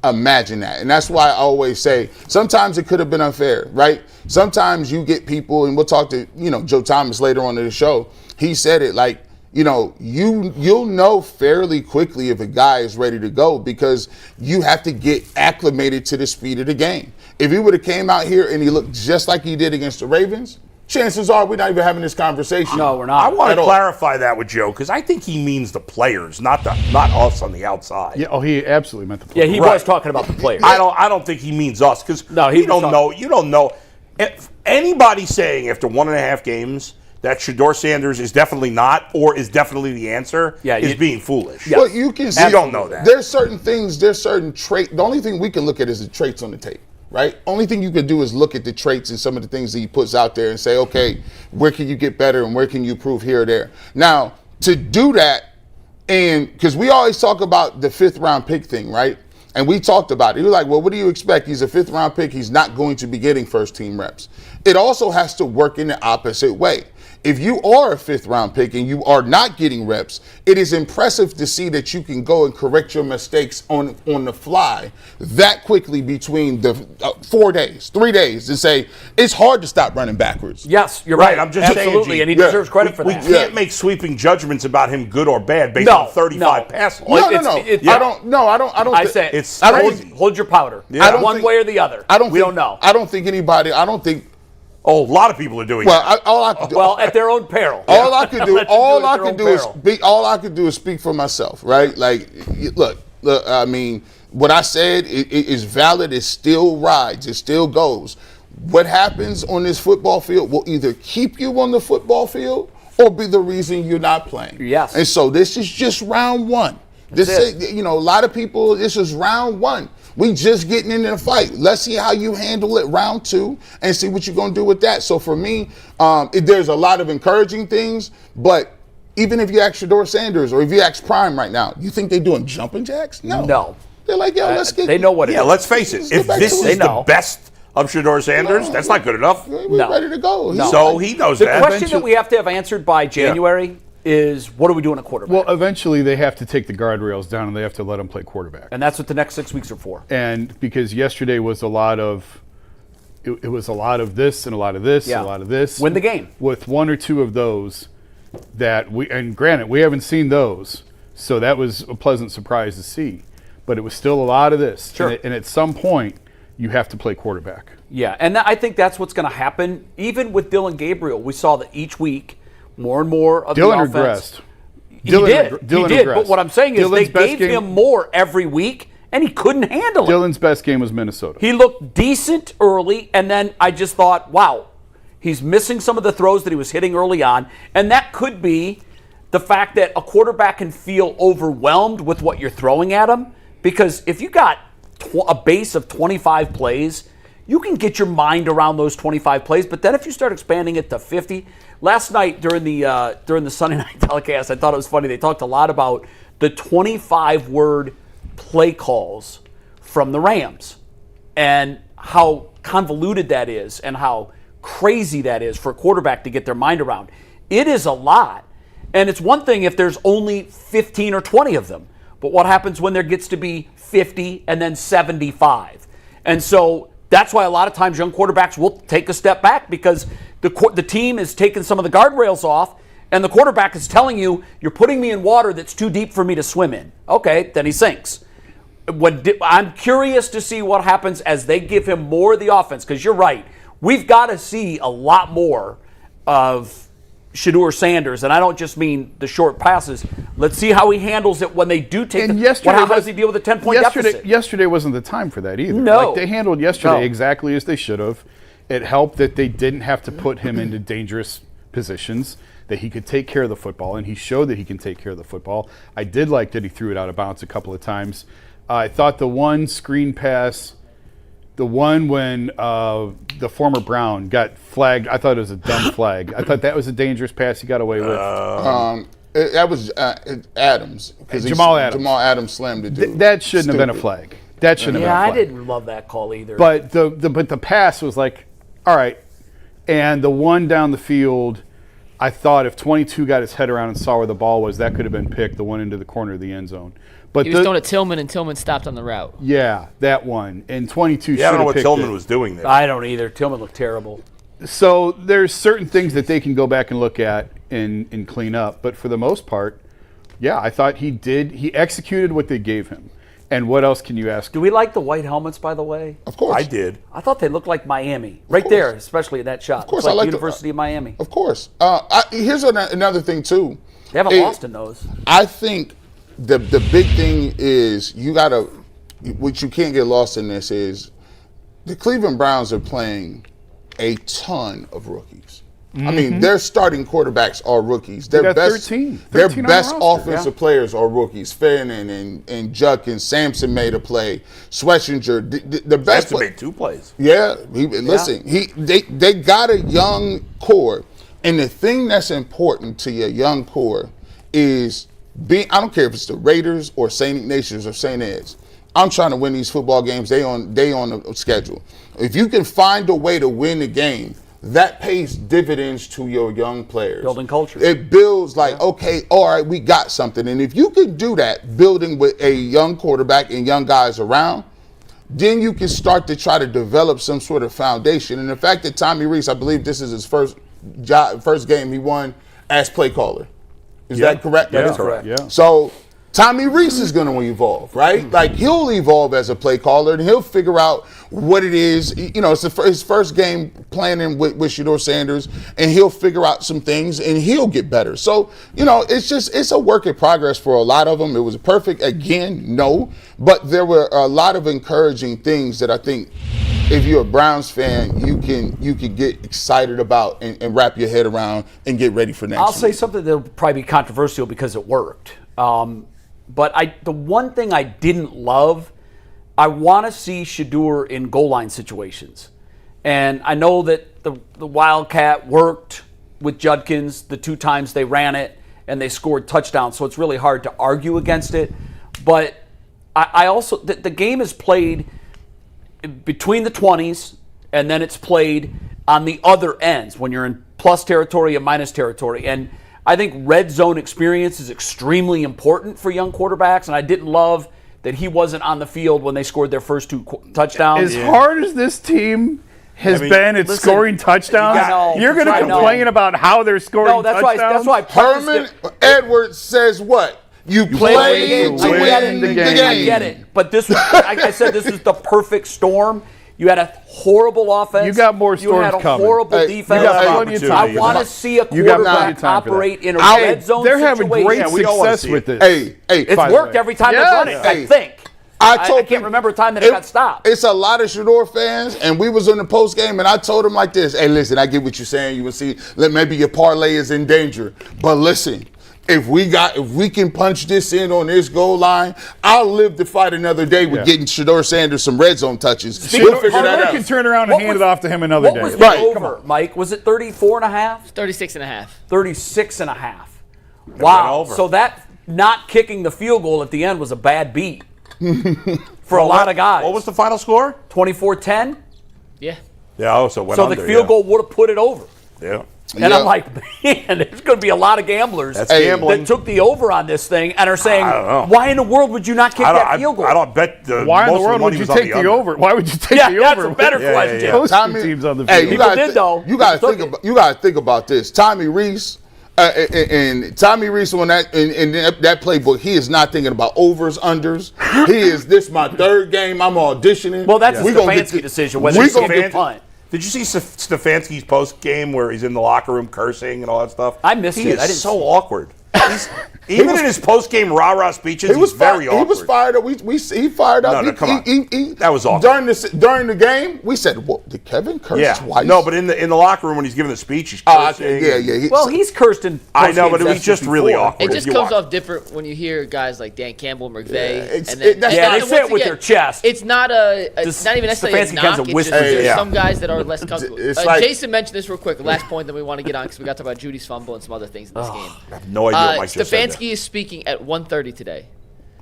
imagine that. And that's why I always say sometimes it could have been unfair, right? Sometimes you get people, and we'll talk to Joe Thomas later on in the show. He said it like, you'll know fairly quickly if a guy is ready to go because you have to get acclimated to the speed of the game. If he would have came out here and he looked just like he did against the Ravens, chances are we're not even having this conversation. No, we're not. I want to clarify that with Joe because I think he means the players, not us on the outside. Yeah, he absolutely meant the yeah, players. he was talking about the players. I don't think he means us because you don't know. If anybody saying after 1.5 games that Shedeur Sanders is definitely not or is definitely the answer is being foolish. Well, you can see. You don't know that. There's certain things, there's certain traits. The only thing we can look at is the traits on the tape, right? Only thing you can do is look at the traits and some of the things that he puts out there and say, okay, where can you get better and where can you improve here or there? Now, to do that, and because we always talk about the 5th round pick thing, right? And we talked about it. He was like, well, what do you expect? He's a 5th round pick. He's not going to be getting first team reps. It also has to work in the opposite way. If you are a 5th round pick and you are not getting reps, it is impressive to see that you can go and correct your mistakes on the fly that quickly between the 3 days and say, it's hard to stop running backwards. Yes, you're right. I'm just saying, absolutely, and he deserves credit for that. We can't make sweeping judgments about him good or bad based on 35 passes. No. I don't. I say it's hold your powder. Yeah. One way or the other. We don't know. I don't think anybody. I don't think. Oh, a lot of people are doing that. All I could do. Well, at their own peril. All I could do. All I could do is speak for myself, right? Like, look. I mean, what I said is valid. It still rides. It still goes. What happens on this football field will either keep you on the football field or be the reason you're not playing. Yes. And so this is just round one. A lot of people. This is round one. We just getting into the fight. Let's see how you handle it round 2 and see what you're going to do with that. So for me, there's a lot of encouraging things, but even if you ask Shedeur Sanders or if you ask Prime right now, you think they're doing jumping jacks? No. They're like, yo, let's get. They know what it is. Yeah, let's face it. If this is the best of Shedeur Sanders, that's not good enough. We're ready to go. So he knows The that. question that we have to have answered by January is, what are we doing at quarterback? Well, eventually they have to take the guardrails down and they have to let him play quarterback. And that's what the next 6 weeks are for. And because yesterday was a lot of, it was a lot of this and a lot of this and a lot of this. Win the game. With 1 or 2 of those that and granted, we haven't seen those, so that was a pleasant surprise to see. But it was still a lot of this. Sure. And at some point, you have to play quarterback. Yeah, and I think that's what's going to happen. Even with Dylan Gabriel, we saw that each week, more and more of Dylan the offense. regressed. He did. Regressed. But what I'm saying is Dylan's they gave him more every week, and he couldn't handle it. Dylan's best game was Minnesota. He looked decent early, and then I just thought, wow, he's missing some of the throws that he was hitting early on. And that could be the fact that a quarterback can feel overwhelmed with what you're throwing at him. Because if you got a base of 25 plays, you can get your mind around those 25 plays. But then if you start expanding it to 50, last night during the Sunday night telecast, I thought it was funny. They talked a lot about the 25-word play calls from the Rams and how convoluted that is and how crazy that is for a quarterback to get their mind around. It is a lot. And it's one thing if there's only 15 or 20 of them. But what happens when there gets to be 50 and then 75? And so that's why a lot of times young quarterbacks will take a step back because the team is taking some of the guardrails off and the quarterback is telling you, you're putting me in water that's too deep for me to swim in. Okay, then he sinks. I'm curious to see what happens as they give him more of the offense because you're right. We've got to see a lot more of Shedeur Sanders, and I don't just mean the short passes. Let's see how he handles it when they do take how does he deal with a 10-point deficit? Yesterday wasn't the time for that either. No. Like they handled yesterday exactly as they should have. It helped that they didn't have to put him into dangerous positions. that he could take care of the football, and he showed that he can take care of the football. I did like that he threw it out of bounds a couple of times. I thought the one screen pass, the one when the former Brown got flagged, I thought it was a dumb flag. I thought that was a dangerous pass he got away with. That was Adams. Jamal Adams. Jamal Adams slammed the dude. That shouldn't have been a flag. That shouldn't have been a Yeah, flag. I didn't love that call either. But the pass was like, all right. And the one down the field, I thought if 22 got his head around and saw where the ball was, that could have been picked, the one into the corner of the end zone. But He was throwing at Tillman, and Tillman stopped on the route. Yeah, that one. And 22 Yeah, I don't know what picked Tillman it. was doing there. I don't either. Tillman looked terrible. So there's certain things that they can go back and look at and clean up. But for the most part, yeah, I thought he executed what they gave him. And what else can you ask? Do we like the white helmets, by the way? Of course. I did. I thought they looked like Miami. Right there, especially in that shot. Of course, like I like University of Miami. Of course. Here's another thing, too. They haven't lost in those. I think the big thing is what you can't get lost in this is the Cleveland Browns are playing a ton of rookies. I mean, their starting quarterbacks are rookies. Their got best, 13 their on the best roster, offensive players are rookies. Fannin and Judkins. Sampson made a play. Schlesinger. The best Sampson made 2 plays. Yeah, they got a young core, and the thing that's important to your young core is I don't care if it's the Raiders or St. Ignatius or St. Ed's. I'm trying to win these football games. They on the schedule. If you can find a way to win the game, that pays dividends to your young players. Building culture. It builds okay, all right, we got something. And if you can do that, building with a young quarterback and young guys around, then you can start to try to develop some sort of foundation. And the fact that Tommy Rees, I believe this is his first game he won as play caller. Is that correct? That is correct. Yeah. So Tommy Rees is going to evolve, right? Like he'll evolve as a play caller, and he'll figure out what it is. It's his first game planning with Shedeur Sanders, and he'll figure out some things, and he'll get better. So it's a work in progress for a lot of them. It was perfect again, no, but there were a lot of encouraging things that I think if you're a Browns fan, you can get excited about and wrap your head around and get ready for next. I'll say something that'll probably be controversial because it worked. But the one thing I didn't love, I want to see Shedeur in goal line situations. And I know that the Wildcat worked with Judkins the 2 times they ran it and they scored touchdowns, so it's really hard to argue against it. But I also, the game is played between the 20s and then it's played on the other ends when you're in plus territory and minus territory. And I think red zone experience is extremely important for young quarterbacks, and I didn't love that he wasn't on the field when they scored their first 2 touchdowns. As hard as this team has been at scoring touchdowns, you're going to complain about how they're scoring touchdowns? That's why Herman Edwards says what? You play to win the game. I get it. But this was, like I said, this is the perfect storm. You had a horrible offense. You got more storms coming. You had a horrible defense. You got plenty of time. I want to see a quarterback operate in a red zone They're situation. having great success with this. It's worked every time they've run it, I think. I can't remember a time that it got stopped. It's a lot of Shedeur fans, and we was in the post game, and I told them like this: hey, listen, I get what you're saying. You will see, maybe your parlay is in danger, but listen. If we can punch this in on this goal line, I'll live to fight another day with getting Shedeur Sanders some red zone touches. We'll figure that out. Can turn around and hand it off to him another day. What was the over, Mike? Was it 34.5? 36.5. 36.5. Wow. So that not kicking the field goal at the end was a bad beat for a lot of guys. What was the final score? 24-10? Yeah. Yeah, so it went So under, the field goal would have put it over. Yeah. And I'm like, man, there's going to be a lot of gamblers that took the over on this thing and are saying, why in the world would you not kick that field goal? I don't bet why in the world would you take the over? Why would you take the over? That's a better question. Most teams on the field. You got to think about this. Tommy Rees and Tommy Rees on that in that playbook, he is not thinking about overs, unders. He is this my 3rd game. I'm auditioning. Well, that's a Stefanski decision. Whether he's going to punt. Did you see Stefanski's post game where he's in the locker room cursing and all that stuff? I missed it. He is so awkward. Even in his post-game rah-rah speeches, he's very awkward. He was fired up. He fired up. No, come on. That was awkward. During the game, we said, "Well, did Kevin curse twice?" No, but in the locker room when he's giving the speech, he's cursing. Well, he's cursed in. I know, but it was just really awkward. It just comes off different when you hear guys like Dan Campbell, McVay, they say it with their chest. It's not not even necessarily a knock. It's just there's some guys that are less comfortable. Jason mentioned this real quick. Last point that we want to get on because we got to talk about Judy's fumble and some other things in this game. I have no idea what Mike just said. Stefanski is speaking at 1:30 today.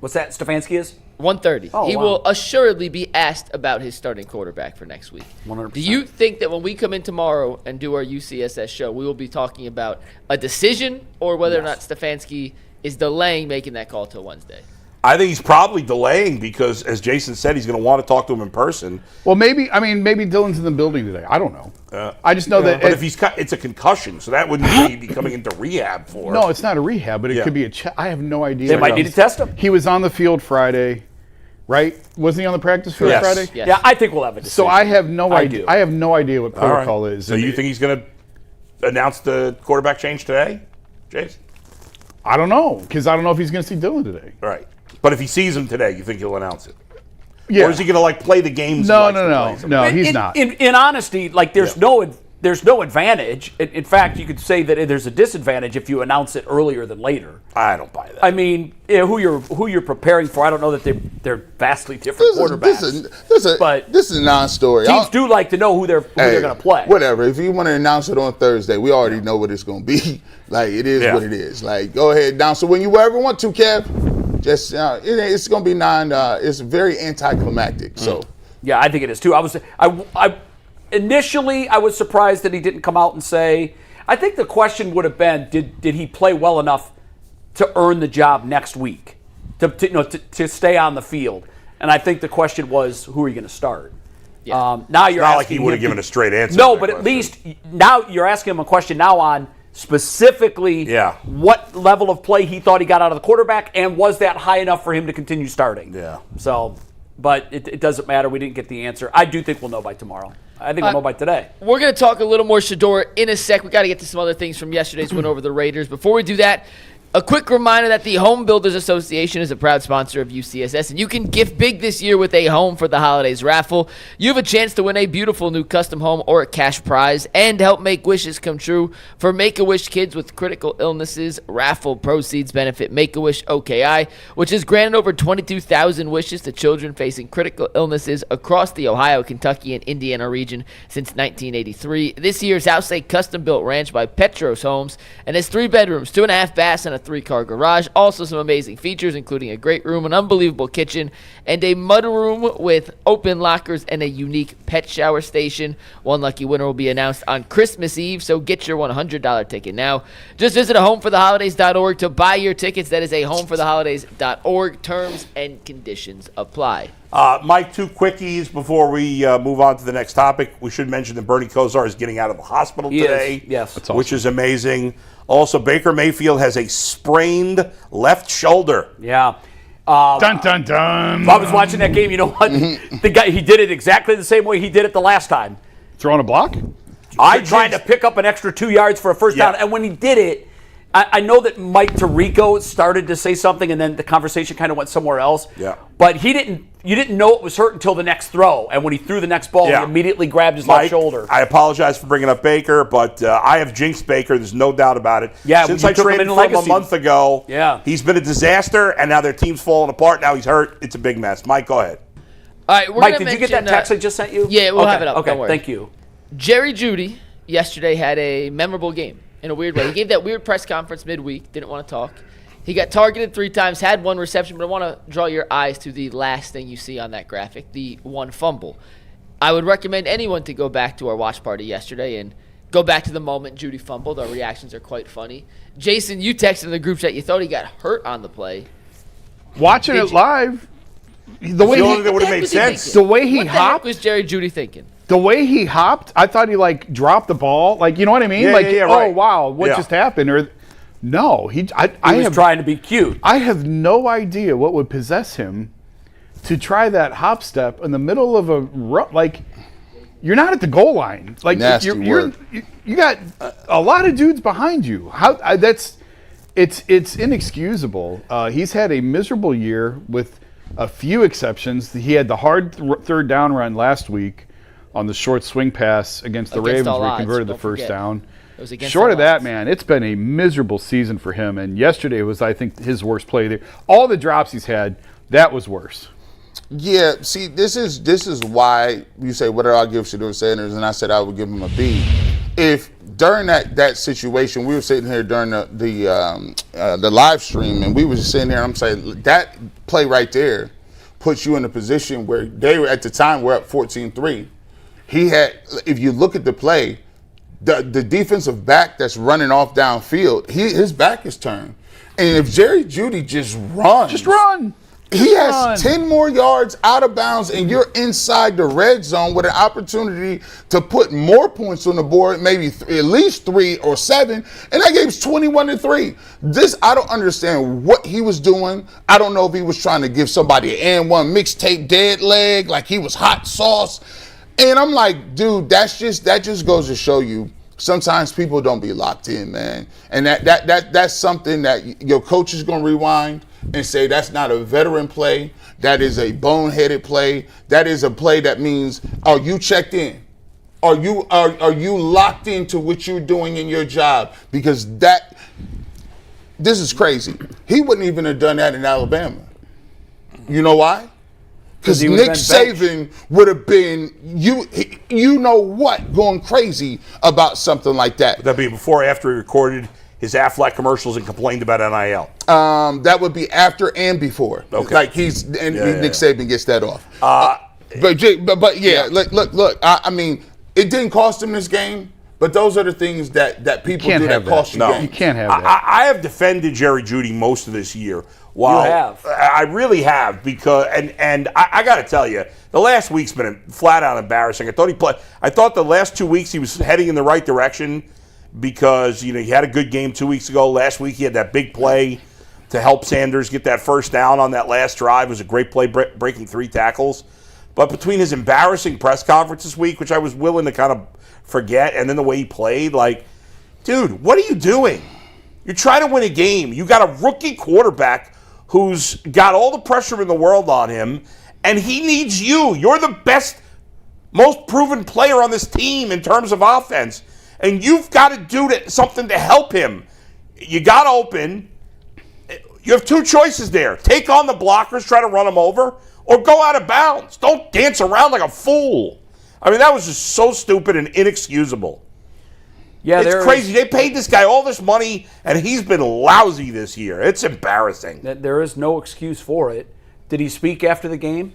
What's that? Stefanski is 1:30. Oh, he will assuredly be asked about his starting quarterback for next week. 100%. Do you think that when we come in tomorrow and do our UCSS show, we will be talking about a decision or whether or not Stefanski is delaying making that call till Wednesday? I think he's probably delaying because, as Jason said, he's going to want to talk to him in person. Well, maybe Dylan's in the building today. I don't know. I just know that. But if it's a concussion, so that wouldn't be coming into rehab for. No, it's not a rehab, but it could be a I have no idea. They might need to test him. He was on the field Friday, right? Wasn't he on the practice field Friday? Yes. Yeah, I think we'll have a decision. So I have no idea. I have no idea what protocol is. So you think he's going to announce the quarterback change today, Jason? I don't know because I don't know if he's going to see Dylan today. Right. But if he sees him today, you think he'll announce it? Yeah. Or is he going to play the games? No, he's not. In honesty, there's no advantage. In fact, you could say that there's a disadvantage if you announce it earlier than later. I don't buy that. I mean, who you're preparing for, I don't know that they're vastly different quarterbacks. This is a non-story. Teams do like to know who they're going to play. Whatever. If you want to announce it on Thursday, we already know what it's going to be. It is what it is. Go ahead, announce it when you ever want to, Kev. Just it's going to be it's very anticlimactic. So yeah, I think it is too. Initially I was surprised that he didn't come out and say. I think the question would have been, did he play well enough to earn the job next week, to stay on the field? And I think the question was, who are you going to start? Yeah. Now you're not asking like he would have given a straight answer. No, but at least now you're asking him a question now on specifically what level of play he thought he got out of the quarterback, and was that high enough for him to continue starting? Yeah. So, but it doesn't matter. We didn't get the answer. I do think we'll know by tomorrow. I think we'll know by today. We're going to talk a little more Shedeur in a sec. We got to get to some other things from yesterday's win over the Raiders. Before we do that, a quick reminder that the Home Builders Association is a proud sponsor of UCSS, and you can gift big this year with a Home for the Holidays raffle. You have a chance to win a beautiful new custom home or a cash prize and help make wishes come true for Make-A-Wish kids with critical illnesses. Raffle proceeds benefit Make-A-Wish OKI, which has granted over 22,000 wishes to children facing critical illnesses across the Ohio, Kentucky, and Indiana region since 1983. This year's house, a custom-built ranch by Petros Homes, and has 3 bedrooms, 2.5 baths, and a 3-car garage. Also some amazing features, including a great room, an unbelievable kitchen, and a mud room with open lockers and a unique pet shower station. One lucky winner will be announced on Christmas Eve, so get your $100 ticket now. Just visit homefortheholidays.org to buy your tickets. That is homefortheholidays.org. Terms and conditions apply. Mike, 2 quickies before we move on to the next topic. We should mention that Bernie Kosar is getting out of the hospital today, yes, that's awesome, which is amazing. Also, Baker Mayfield has a sprained left shoulder. Yeah. Dun, dun, dun. If I was watching that game, you know what? The guy, he did it exactly the same way he did it the last time. Throwing a block? I tried to pick up an extra 2 yards for a first down, and when he did it, I know that Mike Tirico started to say something, and then the conversation kind of went somewhere else. Yeah. But you didn't know it was hurt until the next throw, and when he threw the next ball, he immediately grabbed his left shoulder. I apologize for bringing up Baker, but I have jinxed Baker. There's no doubt about it. Yeah, since I traded him a month ago, he's been a disaster, and now their team's falling apart. Now he's hurt. It's a big mess. Mike, go ahead. All right, Mike, did you get that text I just sent you? Yeah, we'll have it up. Okay, don't worry. thank you. Jerry Judy yesterday had a memorable game in a weird way. He gave that weird press conference midweek, didn't want to talk. He got targeted 3 times, had 1 reception, but I want to draw your eyes to the last thing you see on that graphic, the 1 fumble. I would recommend anyone to go back to our watch party yesterday and go back to the moment Judy fumbled. Our reactions are quite funny. Jason, you texted in the group chat you thought he got hurt on the play. Watching it live, the way that would have made sense. The way he what hopped. What was Jerry Judy thinking? The way he hopped, I thought he dropped the ball. You know what I mean? Right. Oh wow, what just happened? Or no, he was trying to be cute. I have no idea what would possess him to try that hop step in the middle of a you're not at the goal line. Nasty work. You got a lot of dudes behind you. It's inexcusable. He's had a miserable year with a few exceptions. He had the hard third down run last week on the short swing pass against the Ravens where he converted the first down. It was against Short of that, odds. man, it's been a miserable season for him. And yesterday was, I think, his worst play there. All the drops he's had, that was worse. Yeah, see, this is why you say, what did I give Shedeur Sanders? And I said I would give him a B. If during that situation, we were sitting here during the live stream, and we were just sitting there, and I'm saying, that play right there puts you in a position where they were, at the time, we're up 14-3. He had, if you look at the play, the defensive back that's running off downfield, his back is turned. And if Jerry Judy just runs. Just run. He has 10 more yards out of bounds, and you're inside the red zone with an opportunity to put more points on the board, maybe at least 3 or 7, and that game's 21-3. I don't understand what he was doing. I don't know if he was trying to give somebody an and one mixtape dead leg, like he was hot sauce. And I'm like, dude, that just goes to show you sometimes people don't be locked in, man. And that's something that your coach is going to rewind and say that's not a veteran play. That is a boneheaded play. That is a play that means, are you checked in? Are you locked into what you're doing in your job? Because this is crazy. He wouldn't even have done that in Alabama. You know why? Because Nick Saban would have been, you know what, going crazy about something like that. Would that be before or after he recorded his Aflac commercials and complained about NIL? That would be after and before. Okay. Like Nick Saban gets that off. But yeah, look. I mean, it didn't cost him this game, but those are the things that people do that cost you games. You can't have that. I have defended Jerry Judy most of this year. Well, you have. I really have, because and I got to tell you, the last week's been flat out embarrassing. I thought the last 2 weeks he was heading in the right direction, because he had a good game 2 weeks ago. Last week he had that big play to help Sanders get that first down on that last drive. It was a great play, breaking 3 tackles. But between his embarrassing press conference this week, which I was willing to kind of forget, and then the way he played, like, dude, what are you doing? You're trying to win a game. You got a rookie quarterback who's got all the pressure in the world on him, and he needs you. You're the best, most proven player on this team in terms of offense, and you've got to do something to help him. You got open. You have 2 choices there. Take on the blockers, try to run them over, or go out of bounds. Don't dance around like a fool. I mean, that was just so stupid and inexcusable. Yeah, it's crazy. They paid this guy all this money, and he's been lousy this year. It's embarrassing. There is no excuse for it. Did he speak after the game?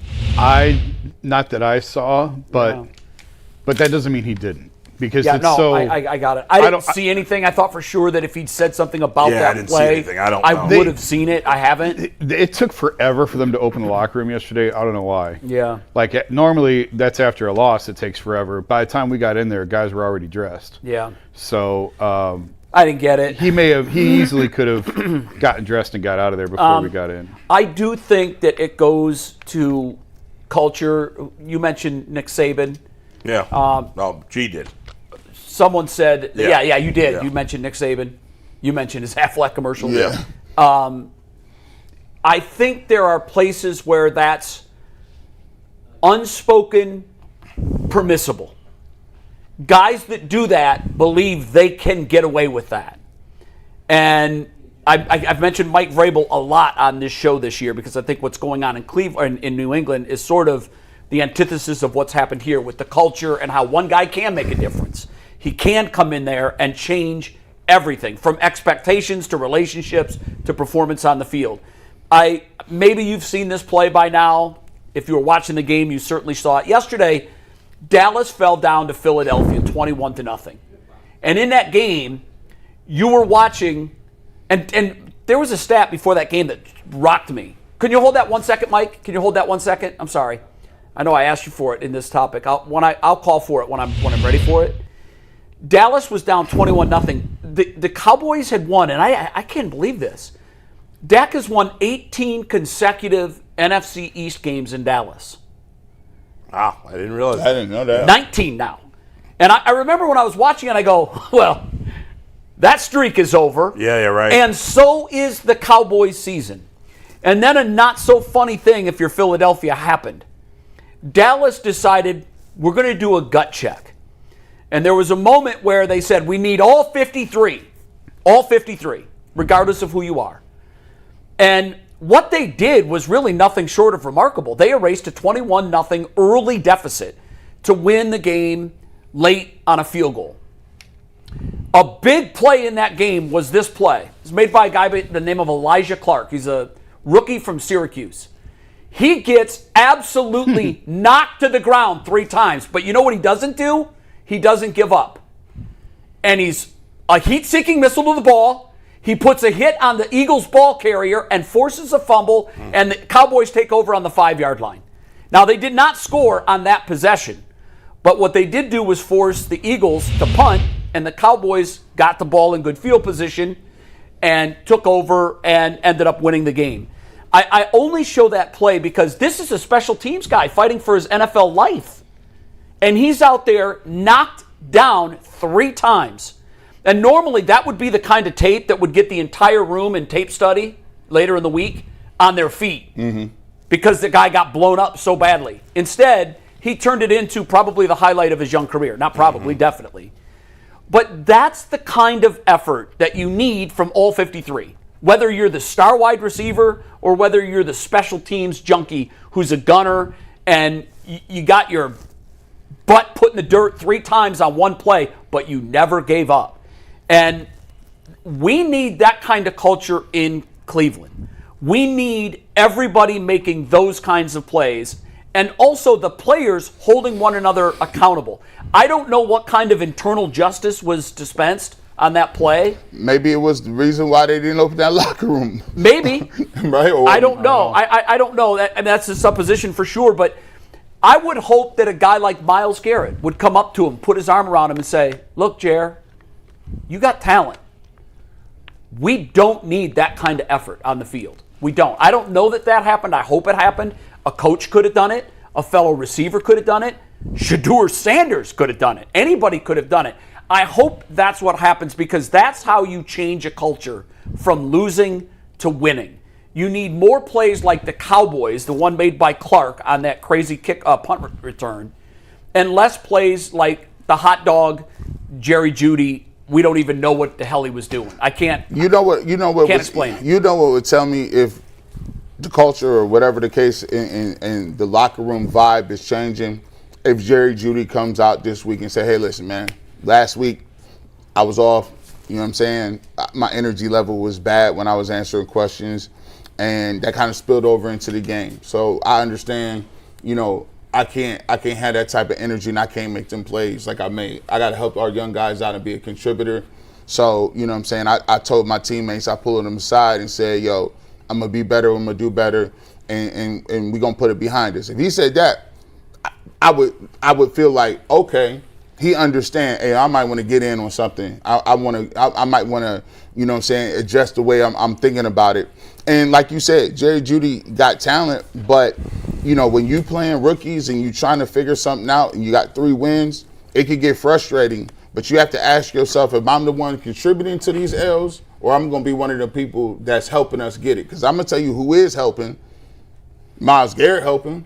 Not that I saw, but that doesn't mean he didn't. Because I got it. I didn't see anything. I thought for sure that if he'd said something about that I didn't play, see anything. I don't know. I would have seen it. I haven't. It took forever for them to open the locker room yesterday. I don't know why. Yeah. Like, normally that's after a loss. It takes forever. By the time we got in there, guys were already dressed. Yeah. So I didn't get it. He easily could have gotten dressed and got out of there before we got in. I do think that it goes to culture. You mentioned Nick Saban. Yeah. No, G did. Someone said, yeah, you did. Yeah. You mentioned Nick Saban. You mentioned his Aflac commercial. Yeah. I think there are places where that's unspoken permissible. Guys that do that believe they can get away with that. And I've mentioned Mike Vrabel a lot on this show this year, because I think what's going on in Cleveland, in New England, is sort of the antithesis of what's happened here with the culture and how one guy can make a difference. He can come in there and change everything, from expectations to relationships to performance on the field. Maybe you've seen this play by now. If you were watching the game, you certainly saw it. Yesterday, Dallas fell down to Philadelphia 21-0. And in that game, you were watching, and there was a stat before that game that rocked me. Can you hold that 1 second, Mike? Can you hold that 1 second? I'm sorry. I know I asked you for it in this topic. I'll call for it when I'm ready for it. Dallas was down 21-0. The Cowboys had won, and I can't believe this. Dak has won 18 consecutive NFC East games in Dallas. Wow, I didn't realize that. I didn't know that. 19 now. And I remember when I was watching it, I go, well, That streak is over. Yeah, right. And so is the Cowboys season. And then a not so funny thing, if you're Philadelphia, happened. Dallas decided we're going to do a gut check. And there was a moment where they said, we need all 53, regardless of who you are. And what they did was really nothing short of remarkable. They erased a 21-0 early deficit to win the game late on a field goal. A big play in that game was this play. It was made by a guy by the name of Elijah Clark. He's a rookie from Syracuse. He gets absolutely knocked to the ground 3 times. But you know what he doesn't do? He doesn't give up. And he's a heat-seeking missile to the ball. He puts a hit on the Eagles' ball carrier and forces a fumble, and the Cowboys take over on the 5-yard line. Now, they did not score on that possession, but what they did do was force the Eagles to punt, and the Cowboys got the ball in good field position and took over and ended up winning the game. I only show that play because this is a special teams guy fighting for his NFL life. And he's out there knocked down 3 times. And normally that would be the kind of tape that would get the entire room in tape study later in the week on their feet. Because the guy got blown up so badly. Instead, he turned it into probably the highlight of his young career. Not probably, definitely. But that's the kind of effort that you need from all 53. Whether you're the star wide receiver or whether you're the special teams junkie who's a gunner and you got your butt put in the dirt 3 times on one play, but you never gave up. And we need that kind of culture in Cleveland. We need everybody making those kinds of plays and also the players holding one another accountable. I don't know what kind of internal justice was dispensed on that play. Maybe it was the reason why they didn't open that locker room. Maybe. Right? Or, I don't know. I don't know. That's a supposition for sure. But I would hope that a guy like Myles Garrett would come up to him, put his arm around him and say, look, Jer, you got talent. We don't need that kind of effort on the field. We don't. I don't know that happened. I hope it happened. A coach could have done it. A fellow receiver could have done it. Shedeur Sanders could have done it. Anybody could have done it. I hope that's what happens because that's how you change a culture from losing to winning. You need more plays like the Cowboys, the one made by Clark on that crazy punt return, and less plays like the hot dog, Jerry Judy. We don't even know what the hell he was doing. I can't. You know what? Can't explain it. You know what would tell me if the culture or whatever the case in the locker room vibe is changing? If Jerry Judy comes out this week and say, "Hey, listen, man. Last week, I was off, you know what I'm saying? My energy level was bad when I was answering questions, and that kind of spilled over into the game. So I understand, you know, I can't have that type of energy, and I can't make them plays like I made. I got to help our young guys out and be a contributor. So, you know what I'm saying? I told my teammates, I pulled them aside and said, yo, I'm going to be better, I'm going to do better, and we're going to put it behind us. If he said that, I would feel like, okay, he understand, hey, I might want to get in on something. I might want to, you know what I'm saying, adjust the way I'm thinking about it. And like you said, Jerry Judy got talent, but, you know, when you playing rookies and you trying to figure something out and you got 3 wins, it could get frustrating. But you have to ask yourself, if I'm the one contributing to these L's, or I'm going to be one of the people that's helping us get it. Because I'm going to tell you who is helping. Myles Garrett helping.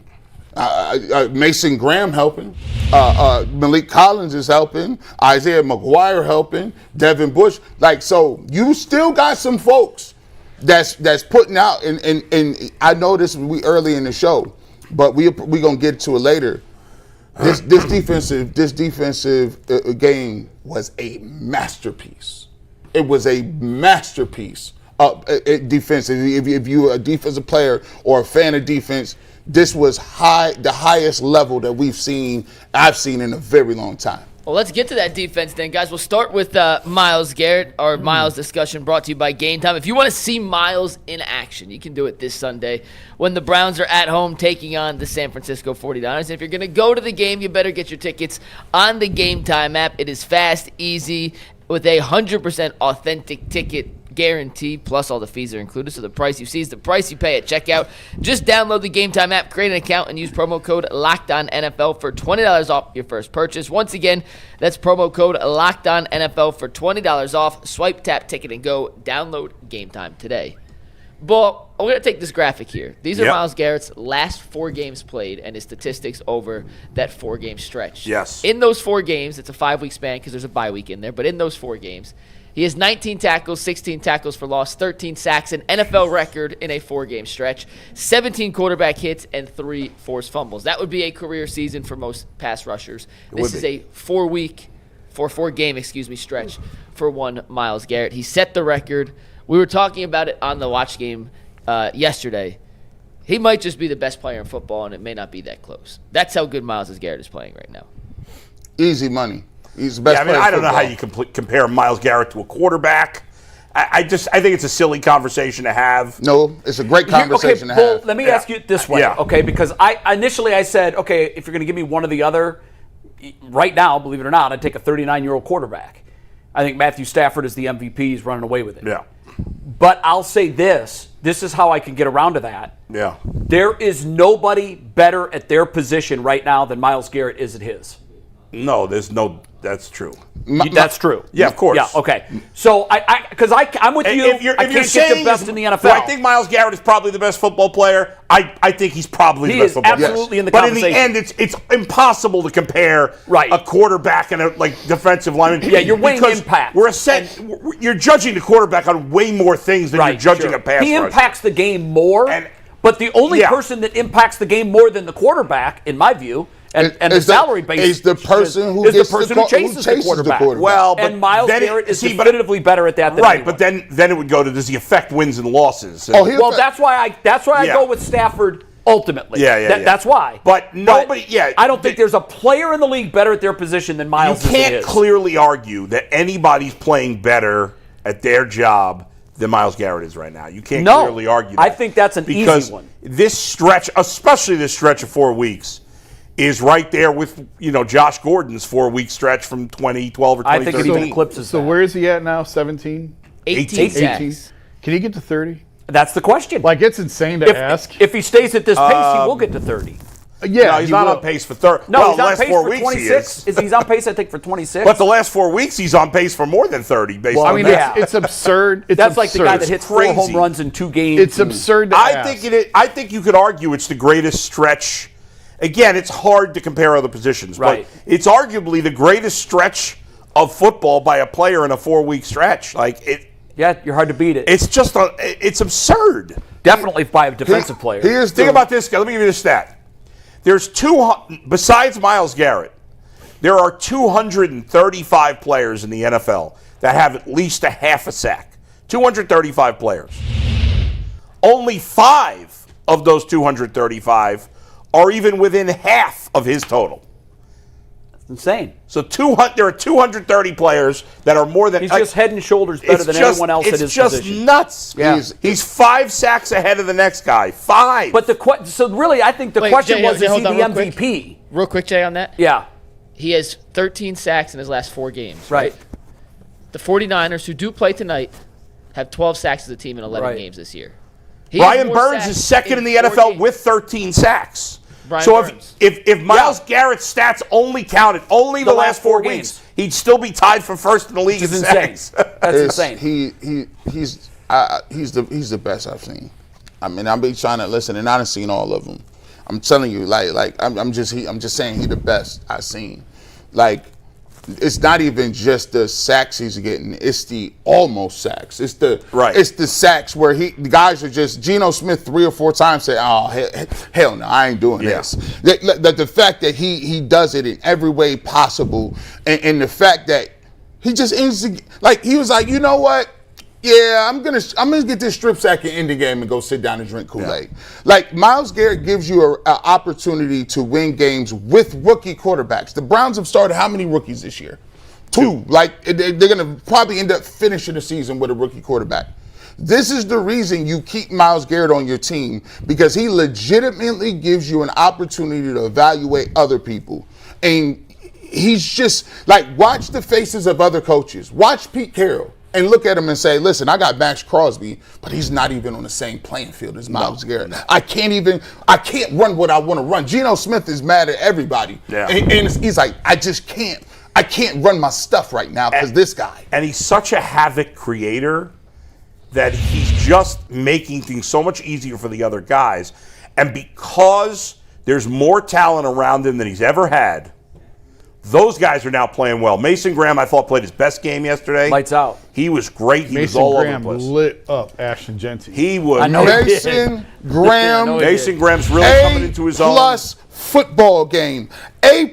Mason Graham helping, Malik Collins is helping, Isaiah McGuire helping, Devin Bush. Like, so you still got some folks that's putting out, and I know this we early in the show, but we gonna get to it later. This defensive game was a masterpiece. It was a masterpiece. Defensively, if you're a defensive player or a fan of defense, this was the highest level that I've seen in a very long time. Well, let's get to that defense then, guys. We'll start with Myles Garrett. Our Myles discussion brought to you by Game Time. If you want to see Myles in action, you can do it this Sunday when the Browns are at home taking on the San Francisco 49ers. And if you're going to go to the game, you better get your tickets on the Game Time app. It is fast, easy, with a 100% authentic ticket guaranteed, plus all the fees are included. So the price you see is the price you pay at checkout. Just download the Game Time app, create an account, and use promo code LOCKEDONNFL for $20 off your first purchase. Once again, that's promo code LOCKEDONNFL for $20 off. Swipe, tap, ticket, and go. Download Game Time today. But I'm going to take this graphic here. These are Myles Garrett's last 4 games played and his statistics over that 4-game stretch. Yes. In those 4 games, it's a 5-week span because there's a bye week in there, but in those 4 games, he has 19 tackles, 16 tackles for loss, 13 sacks, an NFL record in a 4-game stretch, 17 quarterback hits, and 3 forced fumbles. That would be a career season for most pass rushers. This is a 4-game stretch for one Myles Garrett. He set the record. We were talking about it on the watch game yesterday. He might just be the best player in football, and it may not be that close. That's how good Myles Garrett is playing right now. Easy money. He's the best player in I don't know how football. you compare Myles Garrett to a quarterback. I think it's a silly conversation to have. No, it's a great conversation to Bull, have. let me ask you it this way, okay? Because initially I said, okay, if you're going to give me one or the other, right now, believe it or not, I'd take a 39-year-old quarterback. I think Matthew Stafford is the MVP. He's running away with it. Yeah. But I'll say this is how I can get around to that. Yeah. There is nobody better at their position right now than Myles Garrett is at his. No, that's true. That's true. Yeah, of course. Yeah, okay. So, I'm with you. If you're get the best in the NFL. Do I think Myles Garrett is probably the best football player? I think he's probably the best football player. He is absolutely in the But conversation. in the end, it's impossible to compare a quarterback and a defensive lineman. Yeah, you're weighing impact. You're judging the quarterback on way more things than you're judging a pass He rusher. impacts the game more, but the only person that impacts the game more than the quarterback, in my view, and the salary base is the person who chases the quarterback. Well, but and Myles Garrett is definitively better at that than anyone. But then it would go to, does he affect wins and losses? Well, that's why I go with Stafford ultimately. That's why. But nobody. I don't think there's a player in the league better at their position than Myles. You can't clearly argue that anybody's playing better at their job than Myles Garrett is right now. You can't clearly argue that. I think that's an easy one. This stretch, especially this stretch of 4 weeks, is right there with Josh Gordon's 4-week stretch from 2012 or 2013. I think it even eclipses So where is he at now? 17? 18 sacks. Can he get to 30? That's the question. Like, it's insane to ask. If he stays at this pace, he will get to 30. Yeah, no, he's not on pace for 30. No, well, he's on last pace 4 for weeks 26. He's on pace, I think, for 26. But the last 4 weeks, he's on pace for more than 30. Based on that. It's absurd. That's like the guy that hits 4 home runs in 2 games. It's absurd to ask. I think you could argue it's the greatest stretch. Again, it's hard to compare other positions, but it's arguably the greatest stretch of football by a player in a 4-week stretch. Yeah, you're hard to beat it. It's just it's absurd. Definitely by a defensive player. Think about this guy. Let me give you the stat. There's besides Myles Garrett, there are 235 players in the NFL that have at least a half a sack. 235 players. Only 5 of those 235 are even within half of his total. That's insane. So there are 230 players that are more than... He's just head and shoulders better than anyone else at his position. It's just nuts. Yeah. He's 5 sacks ahead of the next guy. 5. But so really, I think the question Jay, was, is he the real MVP? Real quick, Jay, on that. Yeah. He has 13 sacks in his last 4 games. Right. The 49ers, who do play tonight, have 12 sacks as a team in 11 games this year. Brian Burns is second in the NFL with 13 sacks. If Myles Garrett's stats only counted the last 4 weeks, he'd still be tied for first in the league in sacks. That's insane. He's the best I've seen. I mean, I've been trying to listen, and I haven't seen all of them. I'm telling you, I'm just saying he's the best I've seen. It's not even just the sacks he's getting; it's the almost sacks. It's the sacks where the guys are just Geno Smith 3 or 4 times said, "Oh hell no, I ain't doing this." The fact that he does it in every way possible, and the fact that he just he was like, you know what? Yeah, I'm gonna get this strip sack and end the game and go sit down and drink Kool-Aid. Myles Garrett gives you an opportunity to win games with rookie quarterbacks. The Browns have started how many rookies this year? 2. They're gonna probably end up finishing the season with a rookie quarterback. This is the reason you keep Myles Garrett on your team, because he legitimately gives you an opportunity to evaluate other people. And he's just watch the faces of other coaches. Watch Pete Carroll. and look at him and say, listen, I got Max Crosby, but he's not even on the same playing field as Myles Garrett. I can't run what I want to run. Geno Smith is mad at everybody. Yeah. And he's like, I can't run my stuff right now because this guy. And he's such a havoc creator that he's just making things so much easier for the other guys. And because there's more talent around him than he's ever had, those guys are now playing well. Mason Graham, I thought, played his best game yesterday. Lights out. He was great. He was Mason all Graham over the place. lit up Ashton Genty. He was. I know he Mason Graham, Mason Graham's really coming into his own. A+ football game. A+.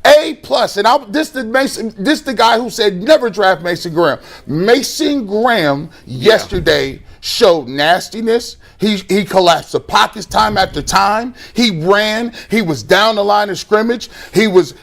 And this the guy who said never draft Mason Graham. Mason Graham yesterday showed nastiness. He collapsed the pockets time after time. He ran. He was down the line of scrimmage. He was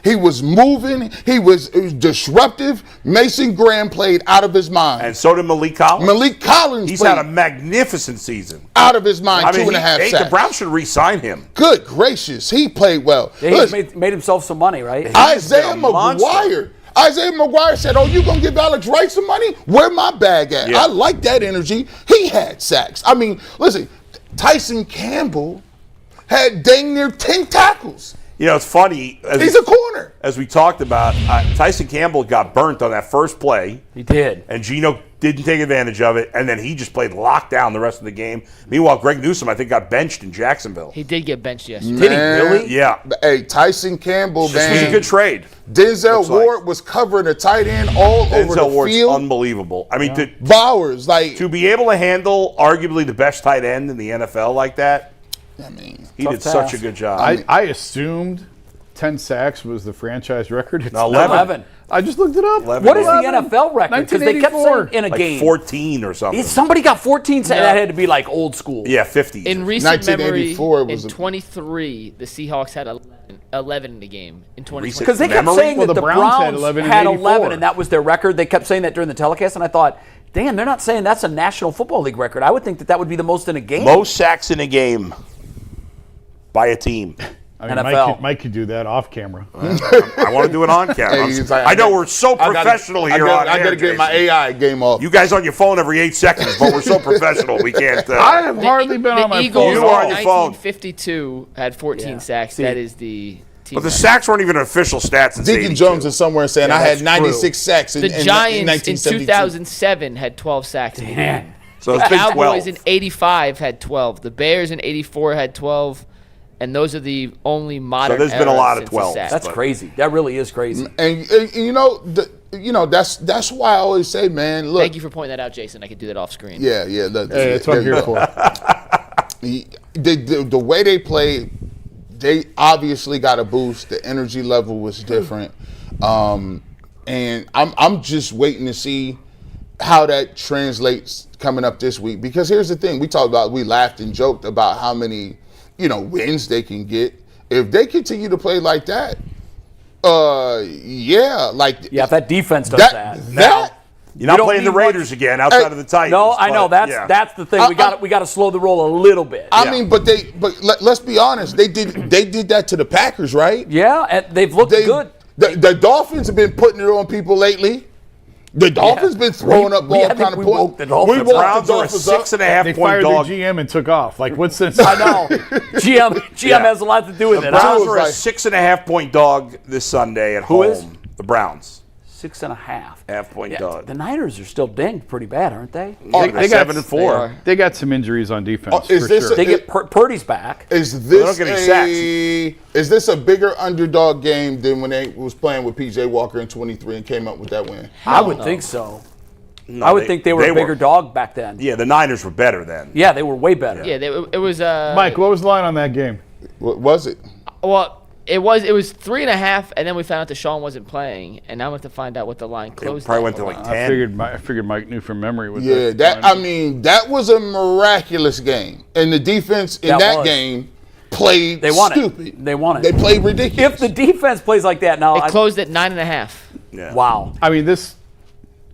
moving. It was disruptive. Mason Graham played out of his mind. And so did Malik Collins. Malik Collins He's played had a magnificent season. out of his mind. I mean, 2.5 sacks. the Browns should re-sign him. Good gracious, he played well. Yeah, Listen, he made himself some money, right? Isaiah been a monster. McGuire. Isaiah McGuire said, oh, you going to give Alex Wright some money? Where my bag at? Yeah. I like that energy. He had sacks. I mean, listen, Tyson Campbell had dang near 10 tackles. You know, it's funny. He's a corner. As we talked about, Tyson Campbell got burnt on that first play. He did. And Geno didn't take advantage of it, and then he just played lockdown the rest of the game. Meanwhile, Greg Newsome, I think, got benched in Jacksonville. He did get benched yesterday. Did he really? Yeah. Hey, Tyson Campbell, This was a man. good trade. Denzel Looks like. Ward was covering a tight end all over Denzel the Ward's field. unbelievable. I mean, Bowers, like, to be able to handle arguably the best tight end in the NFL like that, I mean, he did Tough such a task. good job. I assumed 10 sacks was the franchise record. It's No, 11. I just looked it up. 11. What is the 11. NFL record? Because they kept saying 1984. in a like game. 14 or something. Somebody got 14 sacks. That had to be like old school. Yeah, 50. In recent memory, 1984 in was 23, the Seahawks had 11 in the game in 2020. Because they kept Memory? saying Well, that the the Browns Browns had 11 in had 84. 11, and that was their record. They kept saying that during the telecast, and I thought, damn, they're not saying that's a National Football League record. I would think that would be the most in a game. Most sacks in a game by a team. I mean, NFL. Mike could do that off camera. I want to do it on camera. Hey, he's like, I know we're so I gotta- professional here on I air, got to get my Jason. AI game off. You guys on your phone every 8 seconds, but we're so professional we can't. I have hardly been on my Eagles phone. You in are on your phone. 1952 had 14 sacks. See. That is the team But the record. sacks weren't even official stats in Deacon 82. Jones is somewhere saying I had that's 96 sacks in, The Giants in 1972. 2007 had 12 sacks. in the game. So The it's been Cowboys 12. in 85 had 12. The Bears in 84 had 12. And those are the only modern. there's been a eras lot of since the 12s. sacks. That's crazy. That really is crazy. And you know, that's why I always say, man, look. Thank you for pointing that out, Jason. I could do that off screen. Yeah. Hey, that's what I'm here for. The way they played, they obviously got a boost. The energy level was different, and I'm just waiting to see how that translates coming up this week. Because here's the thing: we laughed and joked about how many wins they can get if they continue to play like that. If that defense does that. You're not don't playing the need much- Raiders again outside of the Titans. No, I know. but, That's the thing. We got to slow the roll a little bit. I mean, but let's be honest. They did that to the Packers, right? Yeah, and they've looked good. The Dolphins have been putting it on people lately. The Dolphins been throwing up all kind of we points. woke the Dolphins We woke Browns the are a Dolphins up. 6.5 They point fired dog. their GM and took off. Like, what's this? I know. GM has a lot to do with it. Browns was are a like- 6.5 point dog this Sunday at Who home. is? The Browns. 6.5. Half-point dog. The Niners are still dinged pretty bad, aren't they? They're they got- 7-4. They got some injuries on defense, Is for this sure. They get Purdy's back. Is They don't this get any is this a bigger underdog game than when they was playing with PJ Walker in 23 and came up with that win? I would think so. No, I would think they were a bigger dog back then. Yeah, the Niners were better then. Yeah, they were way better. Yeah, it was. Mike, what was the line on that game? What was it? Well, it was 3.5, and then we found out that Sean wasn't playing, and now we have to find out what the line closed. probably at. went to like Hold 10. on. I figured Mike knew from memory. What Yeah, that was a miraculous game, and the defense in That that was. game played They won stupid. it. They won it. They played ridiculous. If the defense plays like that now, It closed at 9.5. Yeah. wow. I mean, this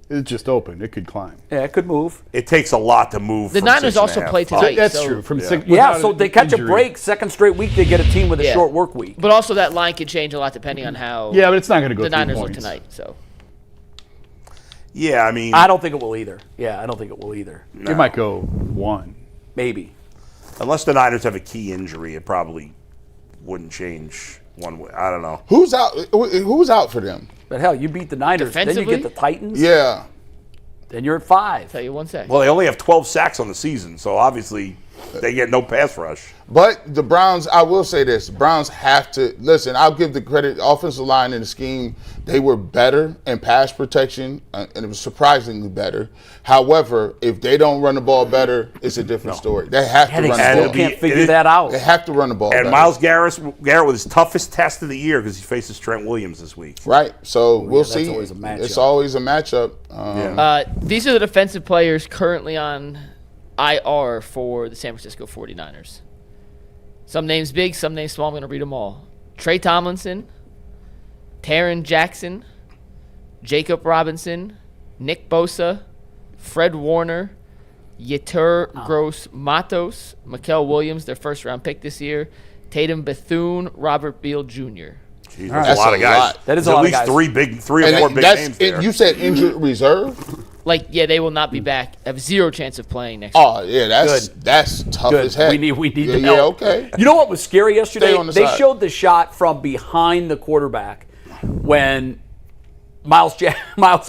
is just open. It could climb. Yeah, it could move. It takes a lot to move. The from Niners 6.5 also play up. tonight. That's so- true. From six, Yeah, without so an they catch a injury. break. Second straight week, they get a team with a Yeah. short work week. But also that line could change a lot depending on how Yeah, but it's not going to go the through Niners look points. tonight. So Yeah, I mean, I don't think it will either. Yeah, I don't think it will either. It might go 1. Maybe. unless the Niners have a key injury, it probably wouldn't change one way. I don't know. Who's out? Who's out for them? But hell, you beat the Niners, then you Defensively? get the Titans, Yeah. then you're at 5. Tell you one sec. Well, they only have 12 sacks on the season, so obviously they get no pass rush. But the Browns, I will say this, Browns have to, listen, I'll give the credit, offensive line and the scheme, they were better in pass protection, and it was surprisingly better. However, if they don't run the ball better, it's a different story. They have to run the Still ball. can't figure that out. They have to run the ball And better. Myles Garrett with his toughest test of the year because he faces Trent Williams this week. Right, so we'll that's see. always a matchup. It's always a matchup. These are the defensive players currently on IR for the San Francisco 49ers. Some names big, some names small. I'm going to read them all. Trey Tomlinson, Taron Jackson, Jacob Robinson, Nick Bosa, Fred Warner, Yetur Gross-Matos, Mikael Williams, their first-round pick this year, Tatum Bethune, Robert Beal Jr. Jeez, that's That's a lot of a guys. lot. That is There's a lot at of least guys. three or four big names there. You said injured reserve? Like, yeah, they will not be back. Have zero chance of playing next year. Oh, yeah, that's tough Good. as heck. We need yeah, to yeah, know. okay. You know what was scary yesterday? Stay on the They side. showed the shot from behind the quarterback when Myles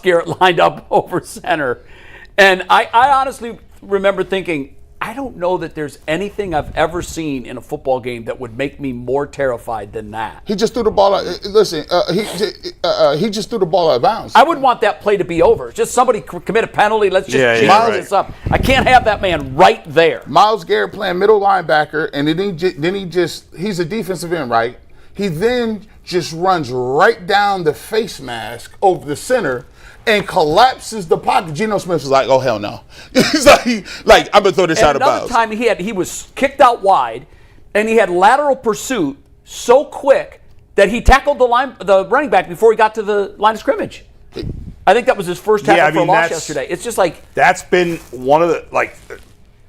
Garrett lined up over center. And I honestly remember thinking, I don't know that there's anything I've ever seen in a football game that would make me more terrified than that. He just threw the ball out. Listen, he just threw the ball out of bounds. I wouldn't want that play to be over. Just somebody commit a penalty. Let's just Yeah, change yeah, right. this up. I can't have that man right there. Myles Garrett playing middle linebacker, and he's a defensive end, right? He then just runs right down the face mask over the center and collapses the pocket. Geno Smith was like, "Oh hell no!" He's like, "I'm gonna throw this out And of another bounds." time he was kicked out wide, and he had lateral pursuit so quick that he tackled the running back before he got to the line of scrimmage. I think that was his first tackle Yeah, I for a mean, loss that's- yesterday. It's just like That's been one of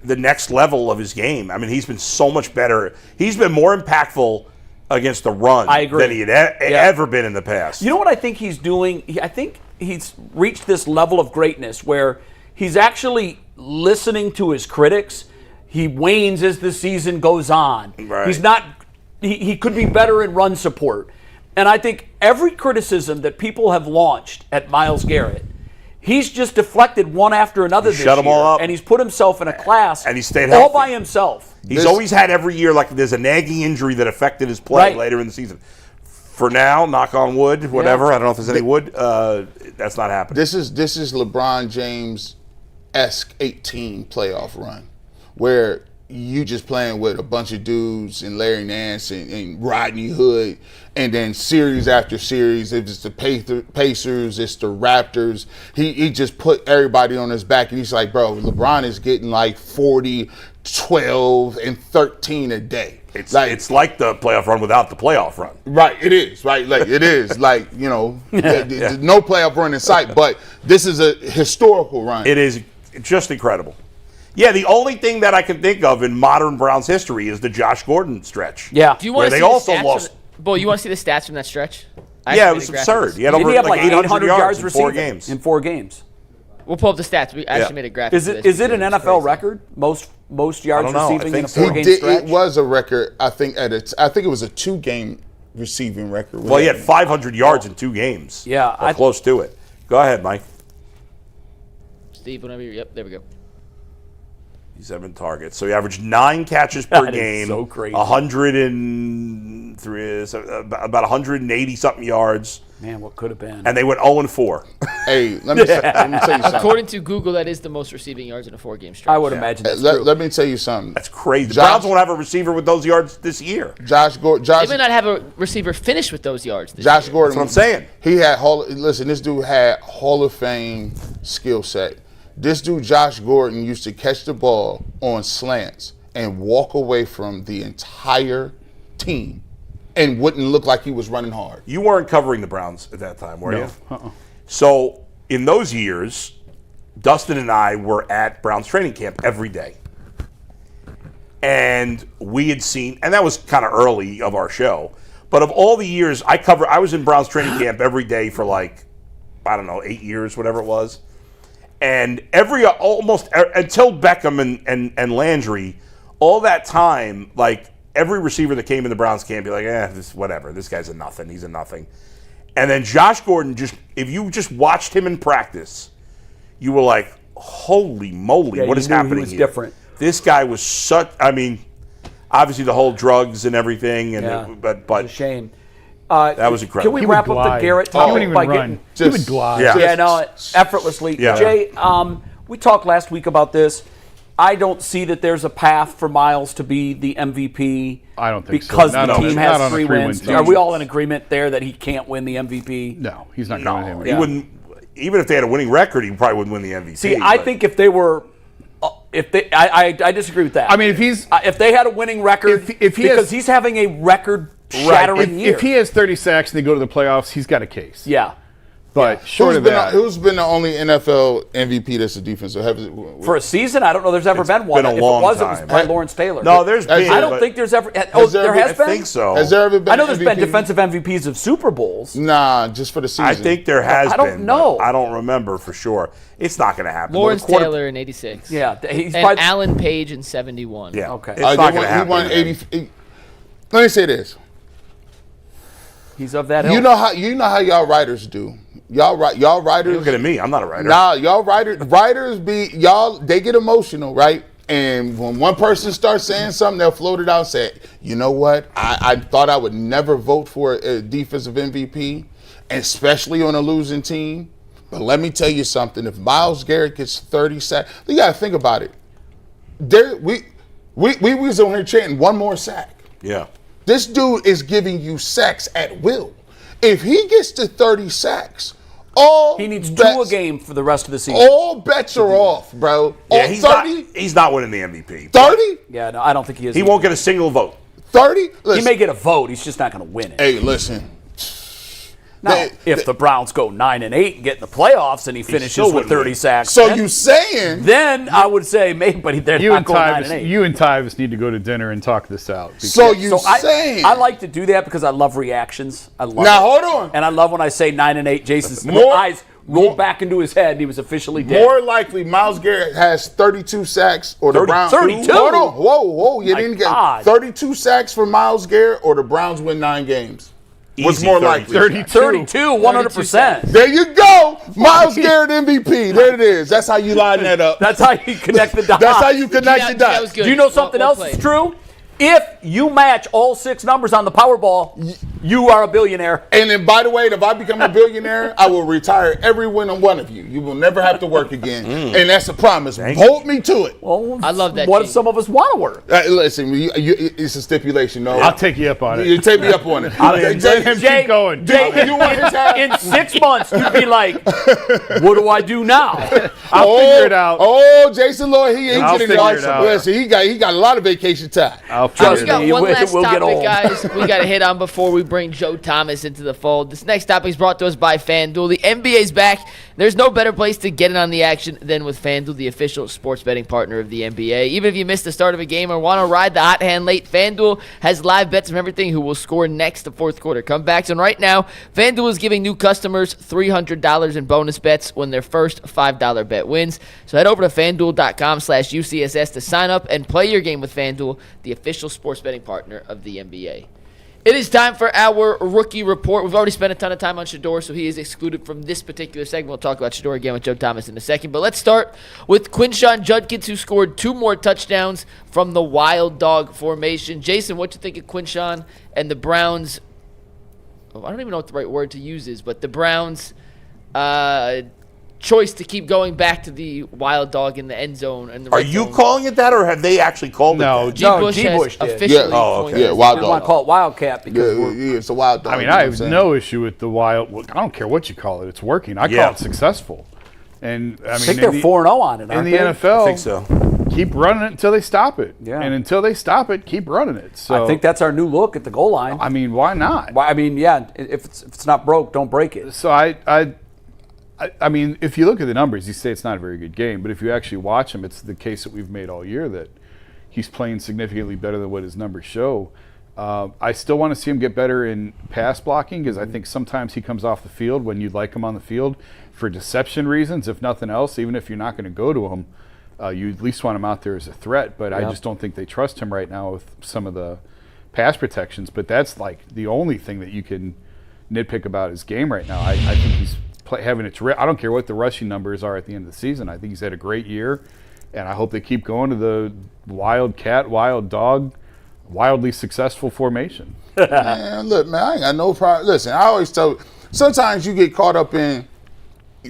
the next level of his game. I mean, he's been so much better. He's been more impactful against the run I agree. than he had ever been in the past. You know what I think he's doing? I think he's reached this level of greatness where he's actually listening to his critics. He wanes as the season goes on. Right. He's not. He could be better in run support. And I think every criticism that people have launched at Myles Garrett, he's just deflected one after another this shut 'em year, all up. and he's put himself in a class And he stayed all healthy. by himself. He's always had every year like there's a nagging injury that affected his play Right. later in the season. For now, knock on wood, whatever. I don't know if there's any wood. That's not happening. This is LeBron James-esque 18 playoff run, where you just playing with a bunch of dudes and Larry Nance and Rodney Hood, and then series after series, if it's the Pacers, it's the Raptors. He just put everybody on his back, and he's like, bro, LeBron is getting like 40, 12, and 13 a day. It's like the playoff run without the playoff run. Right, it is, right? Like, it is. Like, there's no playoff run in sight, but this is a historical run. It is just incredible. Yeah, the only thing that I can think of in modern Browns history is the Josh Gordon stretch. Yeah. Do you Where want to they see also the stats lost. Bull, you want to see the stats from that stretch? I Yeah, actually it was made a graphic absurd. of He had Didn't over he have like 800 yards in receiving 4 games. in 4 games? We'll pull up the stats. We actually made a graphic. Is of it this is it an because it's NFL crazy. record? Most yards I don't know. I receiving in think a so. 4-game stretch? It was a record, I think, I think it was a 2-game receiving record. Well, he had 500 yards in 2 games. Yeah, Or close to it. Go ahead, Mike. Steve, whenever you're. Yep, there we go. 7 targets. So he averaged 9 catches per That is game. so crazy. 103, about 180 something yards, Man, what could have been? and they went 0-4. Hey, let me tell you something. According to Google, that is the most receiving yards in a 4-game stretch. I would imagine that's true. Let me tell you something. That's crazy. The Josh- Browns won't have a receiver with those yards this year. Josh Gordon. They may not have a receiver finish with those yards. This Josh year. Gordon. That's what I'm saying. He had listen, this dude had Hall of Fame skill set. This dude, Josh Gordon, used to catch the ball on slants and walk away from the entire team and wouldn't look like he was running hard. You weren't covering the Browns at that time, were you? Uh-uh. So in those years, Dustin and I were at Browns training camp every day. And we had seen, and that was kind of early of our show, but of all the years I was in Browns training camp every day for like I don't know, 8 years, whatever it was. And until Beckham and Landry, all that time, like every receiver that came in the Browns camp, be like, this guy's a nothing. He's a nothing. And then Josh Gordon, if you just watched him in practice, you were like, holy moly, what is happening he was here? Different. This guy was obviously the whole drugs and everything, but it's a shame. That was incredible. Can we wrap up the Garrett talk? He wouldn't even run. He would glide. Effortlessly. Yeah. Jay, we talked last week about this. I don't see that there's a path for Myles to be the MVP. I don't think so. Because Not the on team a- has not on a 3 3-win wins. team. Are we all in agreement there that he can't win the MVP? No, he's not going to win. He wouldn't. Even if they had a winning record, he probably wouldn't win the MVP. See, I think if they were, I disagree with that. I mean, if they had a winning record, because he's having a record-shattering year. If he has 30 sacks and they go to the playoffs, he's got a case. Yeah. But short of that, Who's been the only NFL MVP that's a defensive? For a season, I don't know there's ever been one. been a If long it was time. by Lawrence Taylor. No, there's been. I don't think there's ever. Oh, there has been? I think so. Has there ever been? I know there's been MVP? defensive MVPs of Super Bowls. Nah, just for the season. I think there has been. I don't know. I don't remember for sure. It's not going to happen. Lawrence Taylor in 86. Yeah, he's And probably. Alan Page in 71. Yeah. Okay. It's not going to happen. He won 80. Let me say this. He's of that. You know how y'all writers do. Y'all writers. You're looking at me. I'm not a writer. Nah, y'all writers they get emotional, right? And when one person starts saying something, they'll float it out and say, you know what? I thought I would never vote for a defensive MVP, especially on a losing team. But let me tell you something. If Myles Garrett gets 30 sacks, you got to think about it. We was on here chanting one more sack. Yeah. This dude is giving you sacks at will. If he gets to 30 sacks, he needs 2 a game for the rest of the season. all bets are off, bro. Yeah, all he's not winning the MVP. 30? Yeah, no, I don't think he is. He won't get a single vote. 30? He may get a vote. He's just not going to win it. Hey, listen. Now, if the Browns go 9-8 and get in the playoffs and he finishes still with wouldn't 30 win. sacks, So then, you saying then I would say maybe, but they're you not and going Tyvus, 9-8. you and Tyvus need to go to dinner and talk this out. so you saying I like to do that because I love reactions. I love Now it. hold on. And I love when I say 9-8. Jason's More- eyes rolled back into his head and he was officially dead. More likely Myles Garrett has 32 sacks or the 30 Browns 32? Hold on. Whoa, you My didn't get God. 32 sacks for Myles Garrett or the Browns win 9 games. What's Easy more 32. likely? 32, 100%. There you go. Myles Garrett MVP. There it is. That's how you line that up. That's how you connect the dots. That's how you connect the That was dots. good. Do you know something Well else played. is true? If you match all 6 numbers on the Powerball, you are a billionaire. And then, by the way, if I become a billionaire, I will retire every one of you. You will never have to work again. And that's a promise. Hold me to it. Well, I love that What team. if some of us want to work? Listen, it's a stipulation. No, I'll take you up on it. You take me up on it. Let him keep going. Jay, You want his hat? in 6 months, you'd be like, what do I do now? I'll figure it out. Oh, Jason Lloyd, he ain't I'll getting figure it out. Listen, he got a lot of vacation time. I'll Trust We figure it got out. me, one last we'll get topic, old. guys. We got to hit on before we bring Joe Thomas into the fold. This next topic is brought to us by FanDuel. The NBA's back. There's no better place to get in on the action than with FanDuel, the official sports betting partner of the NBA. Even if you missed the start of a game or want to ride the hot hand late, FanDuel has live bets from everything who will score next to fourth quarter comebacks. And right now, FanDuel is giving new customers $300 in bonus bets when their first $5 bet wins. So head over to FanDuel.com/UCSS to sign up and play your game with FanDuel, the official sports betting partner of the NBA. It is time for our rookie report. We've already spent a ton of time on Shedeur, so he is excluded from this particular segment. We'll talk about Shedeur again with Joe Thomas in a second. But let's start with Quinshon Judkins, who scored 2 more touchdowns from the Wild Dog formation. Jason, what you think of Quinshon and the Browns? I don't even know what the right word to use is, but the Browns' choice to keep going back to the Wild Dog in the end zone. And the Are red you zone. calling it that, or have they actually called No, it that? GBush GBush has did. officially Oh, okay. coined it. Wild We want dog. to call it Wildcat because we're Yeah, it's a wild dog. I mean, you know I what I'm have saying? no issue with the Wild. I don't care what you call it. It's working. I Yeah. call it successful. And I mean, I think they're 4-0 on it, in aren't the they? NFL. I think so. Keep running it until they stop it. Yeah. And until they stop it, keep running it. So I think that's our new look at the goal line. I mean, why not? Why- I mean, yeah, if it's not broke, don't break it. So I mean, if you look at the numbers, you say it's not a very good game, but if you actually watch him, it's the case that we've made all year that he's playing significantly better than what his numbers show. I still want to see him get better in pass blocking because I think sometimes he comes off the field when you'd like him on the field for deception reasons, if nothing else. Even if you're not going to go to him, you at least want him out there as a threat. But I just don't think they trust him right now with some of the pass protections. But that's like the only thing that you can nitpick about his game right now. I think he's having a I don't care what the rushing numbers are at the end of the season. I think he's had a great year, and I hope they keep going to the wild cat, wild dog, wildly successful formation. Man, look, man, I ain't got no problem. Listen, I always tell. Sometimes you get caught up in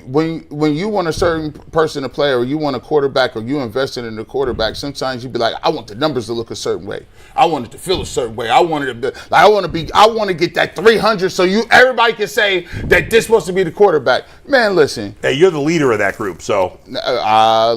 when you want a certain person to play, or you want a quarterback, or you invested in the quarterback. Sometimes you be like, I want the numbers to look a certain way. I want it to feel a certain way. I want it to be, I want to get that 300, so everybody can say that this supposed to be the quarterback. Man, listen. Hey, you're the leader of that group, so.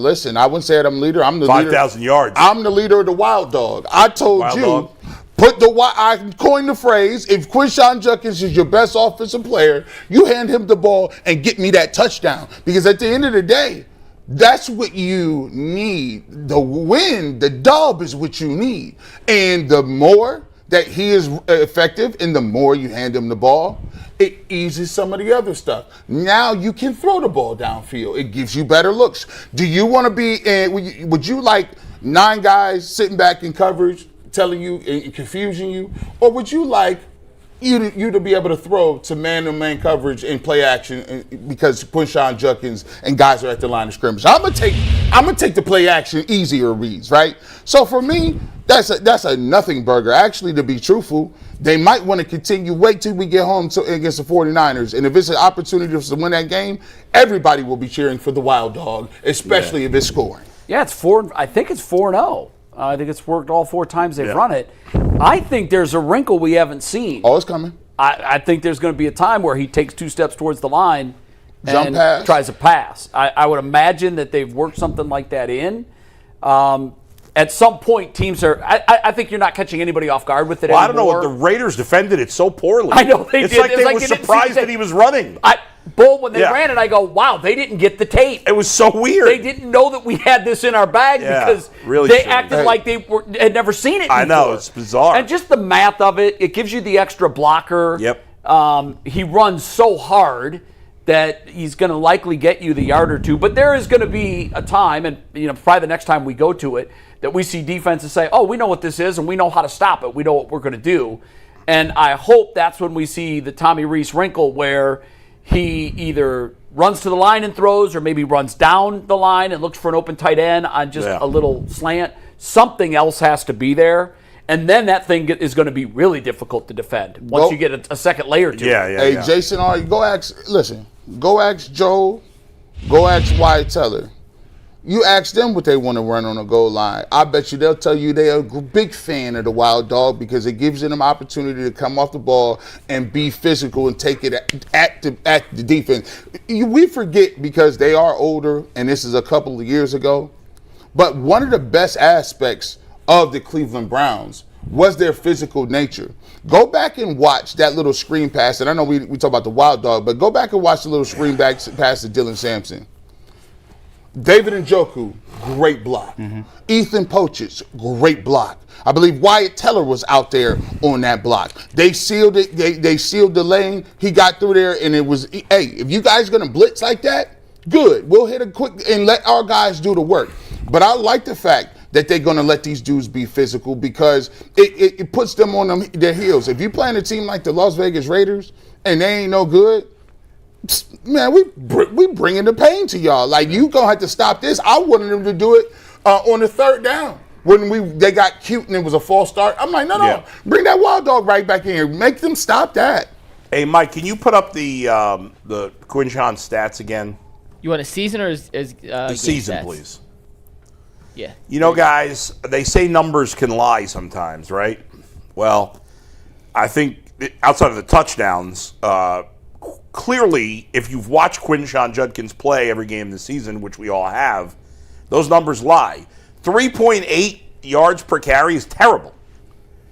Listen, I wouldn't say that I'm the leader. I'm the 5,000 yards. I'm the leader of the wild dog. I told Wild you. dog. I coined the phrase, if Quinshon Judkins is your best offensive player, you hand him the ball and get me that touchdown. Because at the end of the day, that's what you need. The win, the dub is what you need. And the more that he is effective and the more you hand him the ball, it eases some of the other stuff. Now you can throw the ball downfield. It gives you better looks. Do you want to be, would you like 9 guys sitting back in coverage telling you and confusing you, or would you like you to be able to throw to man-to-man coverage and play action because Quinshon Judkins and guys are at the line of scrimmage? I'm gonna take the play action easier reads, right? So for me, that's a nothing burger. Actually, to be truthful, they might want to continue. Wait till we get home against the 49ers, and if it's an opportunity to win that game, everybody will be cheering for the Wild Dog, especially if it's scoring. Yeah, it's 4. I think it's 4-0. I think it's worked all 4 times they've run it. I think there's a wrinkle we haven't seen. Oh, it's coming. I think there's going to be a time where he takes 2 steps towards the line Jump and pass. tries to pass. I would imagine that they've worked something like that in. At some point, teams are. I think you're not catching anybody off guard with it anymore. I don't know what the Raiders defended it so poorly. I know they it's did. Like they were surprised that he was running. When they ran it, I go, wow, they didn't get the tape. It was so weird. They didn't know that we had this in our bag because really they strange. acted like they had never seen it before. I know, it's bizarre. And just the math of it, it gives you the extra blocker. Yep. He runs so hard that he's going to likely get you the yard or 2. But there is going to be a time, and probably the next time we go to it, that we see defenses say, oh, we know what this is, and we know how to stop it. We know what we're going to do. And I hope that's when we see the Tommy Rees wrinkle where he either runs to the line and throws, or maybe runs down the line and looks for an open tight end on just a little slant. Something else has to be there. And then that thing is going to be really difficult to defend once you get a second layer to it. Hey, Jason, go ask Joe, go ask Wyatt Teller. You ask them what they want to run on the goal line. I bet you they'll tell you they're a big fan of the Wild Dog because it gives them an opportunity to come off the ball and be physical and take it at the defense. We forget because they are older, and this is a couple of years ago, but one of the best aspects of the Cleveland Browns was their physical nature. Go back and watch that little screen pass, and I know we talk about the Wild Dog, but go back and watch the little screen back pass to Dylan Sampson. David Njoku, great block. Mm-hmm. Ethan Pochich, great block. I believe Wyatt Teller was out there on that block. They sealed it. They sealed the lane. He got through there, and it was, hey, if you guys are going to blitz like that, good. We'll hit a quick and let our guys do the work. But I like the fact that they're going to let these dudes be physical because it puts them on their heels. If you play in a team like the Las Vegas Raiders and they ain't no good, man, we bringing the pain to y'all. Like, you gonna have to stop this. I wanted them to do it on the 3rd down when they got cute and it was a false start. I'm like, no, bring that Wild Dog right back in here. Make them stop that. Hey, Mike, can you put up the Quinshon stats again? You want a season or the season, stats? Please. Yeah. Guys, they say numbers can lie sometimes, right? Well, I think outside of the touchdowns, clearly, if you've watched Quinshon Judkins play every game this season, which we all have, those numbers lie. 3.8 yards per carry is terrible.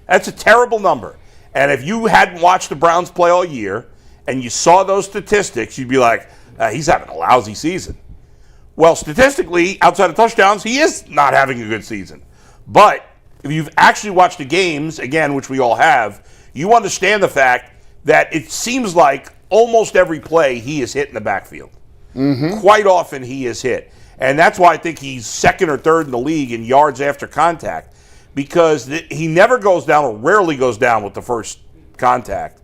That's a terrible number. And if you hadn't watched the Browns play all year and you saw those statistics, you'd be like, he's having a lousy season. Well, statistically, outside of touchdowns, he is not having a good season. But if you've actually watched the games, again, which we all have, you understand the fact that it seems like almost every play he is hit in the backfield. Quite often he is hit. And that's why I think he's second or third in the league in yards after contact, because he never goes down or rarely goes down with the first contact.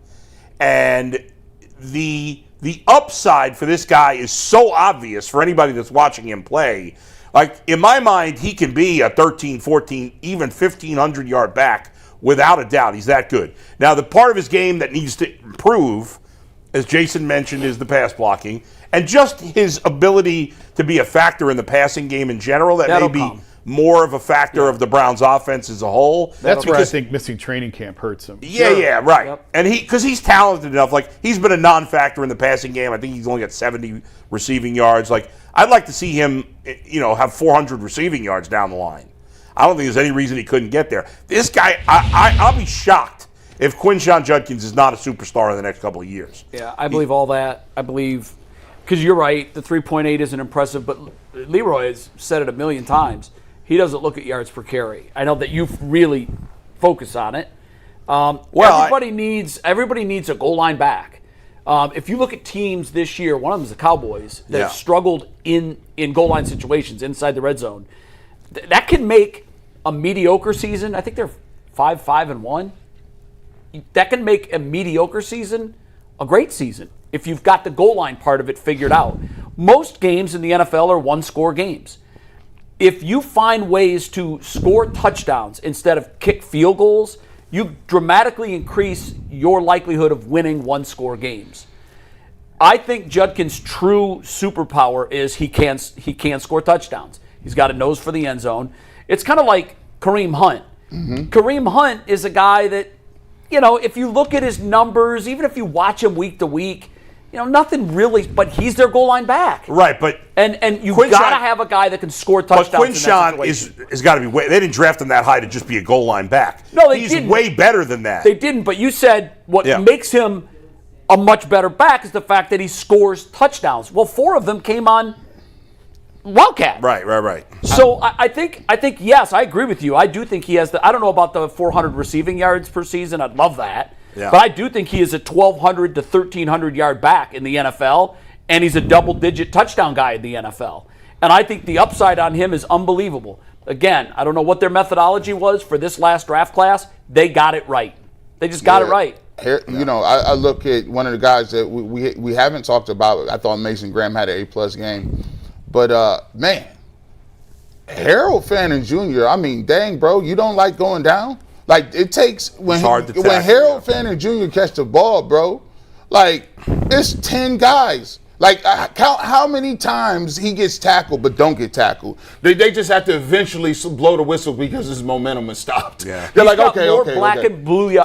And the upside for this guy is so obvious for anybody that's watching him play. Like, in my mind, he can be a 13, 14, even 1,500-yard back without a doubt. He's that good. Now, the part of his game that needs to improve, as Jason mentioned, is the pass blocking. And just his ability to be a factor in the passing game in general, that'll may be more of a factor of the Browns' offense as a whole. That's where I think missing training camp hurts him. Yeah, right. Yep. And because he's talented enough, like, he's been a non-factor in the passing game. I think he's only got 70 receiving yards. Like, I'd like to see him, have 400 receiving yards down the line. I don't think there's any reason he couldn't get there. This guy, I'll be shocked if Quinshon Judkins is not a superstar in the next couple of years. Yeah, I believe all that. I believe, because you're right, the 3.8 isn't impressive, but Leroy has said it a million times. He doesn't look at yards per carry. I know that you really focus on it. Everybody needs a goal line back. If you look at teams this year, one of them is the Cowboys that have struggled in goal line situations inside the red zone. That can make a mediocre season. I think they're 5-5-1. That can make a mediocre season a great season if you've got the goal line part of it figured out. Most games in the NFL are one-score games. If you find ways to score touchdowns instead of kick field goals, you dramatically increase your likelihood of winning one-score games. I think Judkins' true superpower is he can score touchdowns. He's got a nose for the end zone. It's kind of like Kareem Hunt. Kareem Hunt is a guy that, if you look at his numbers, even if you watch him week to week, nothing really, but he's their goal line back. Right, but and you've got to have a guy that can score touchdowns. But Quinshon has got to be way. They didn't draft him that high to just be a goal line back. No, they he's didn't. Way better than that. They didn't, but you said what makes him a much better back is the fact that he scores touchdowns. Well, 4 of them came on Wildcat. Right. So I think yes, I agree with you. I do think he has I don't know about the 400 receiving yards per season. I'd love that. Yeah. But I do think he is a 1,200 to 1,300 yard back in the NFL, and he's a double-digit touchdown guy in the NFL. And I think the upside on him is unbelievable. Again, I don't know what their methodology was for this last draft class. They got it right. They just got it right. I look at one of the guys that we haven't talked about. I thought Mason Graham had an A+ game. But, man, Harold Fannin Jr., I mean, dang, bro, you don't like going down? Like, it takes when Harold Fannin Jr. catch the ball, bro, like, it's 10 guys. Like, count how many times he gets tackled but don't get tackled. They just have to eventually blow the whistle because his momentum has stopped. Yeah. They're like, okay. More black and blue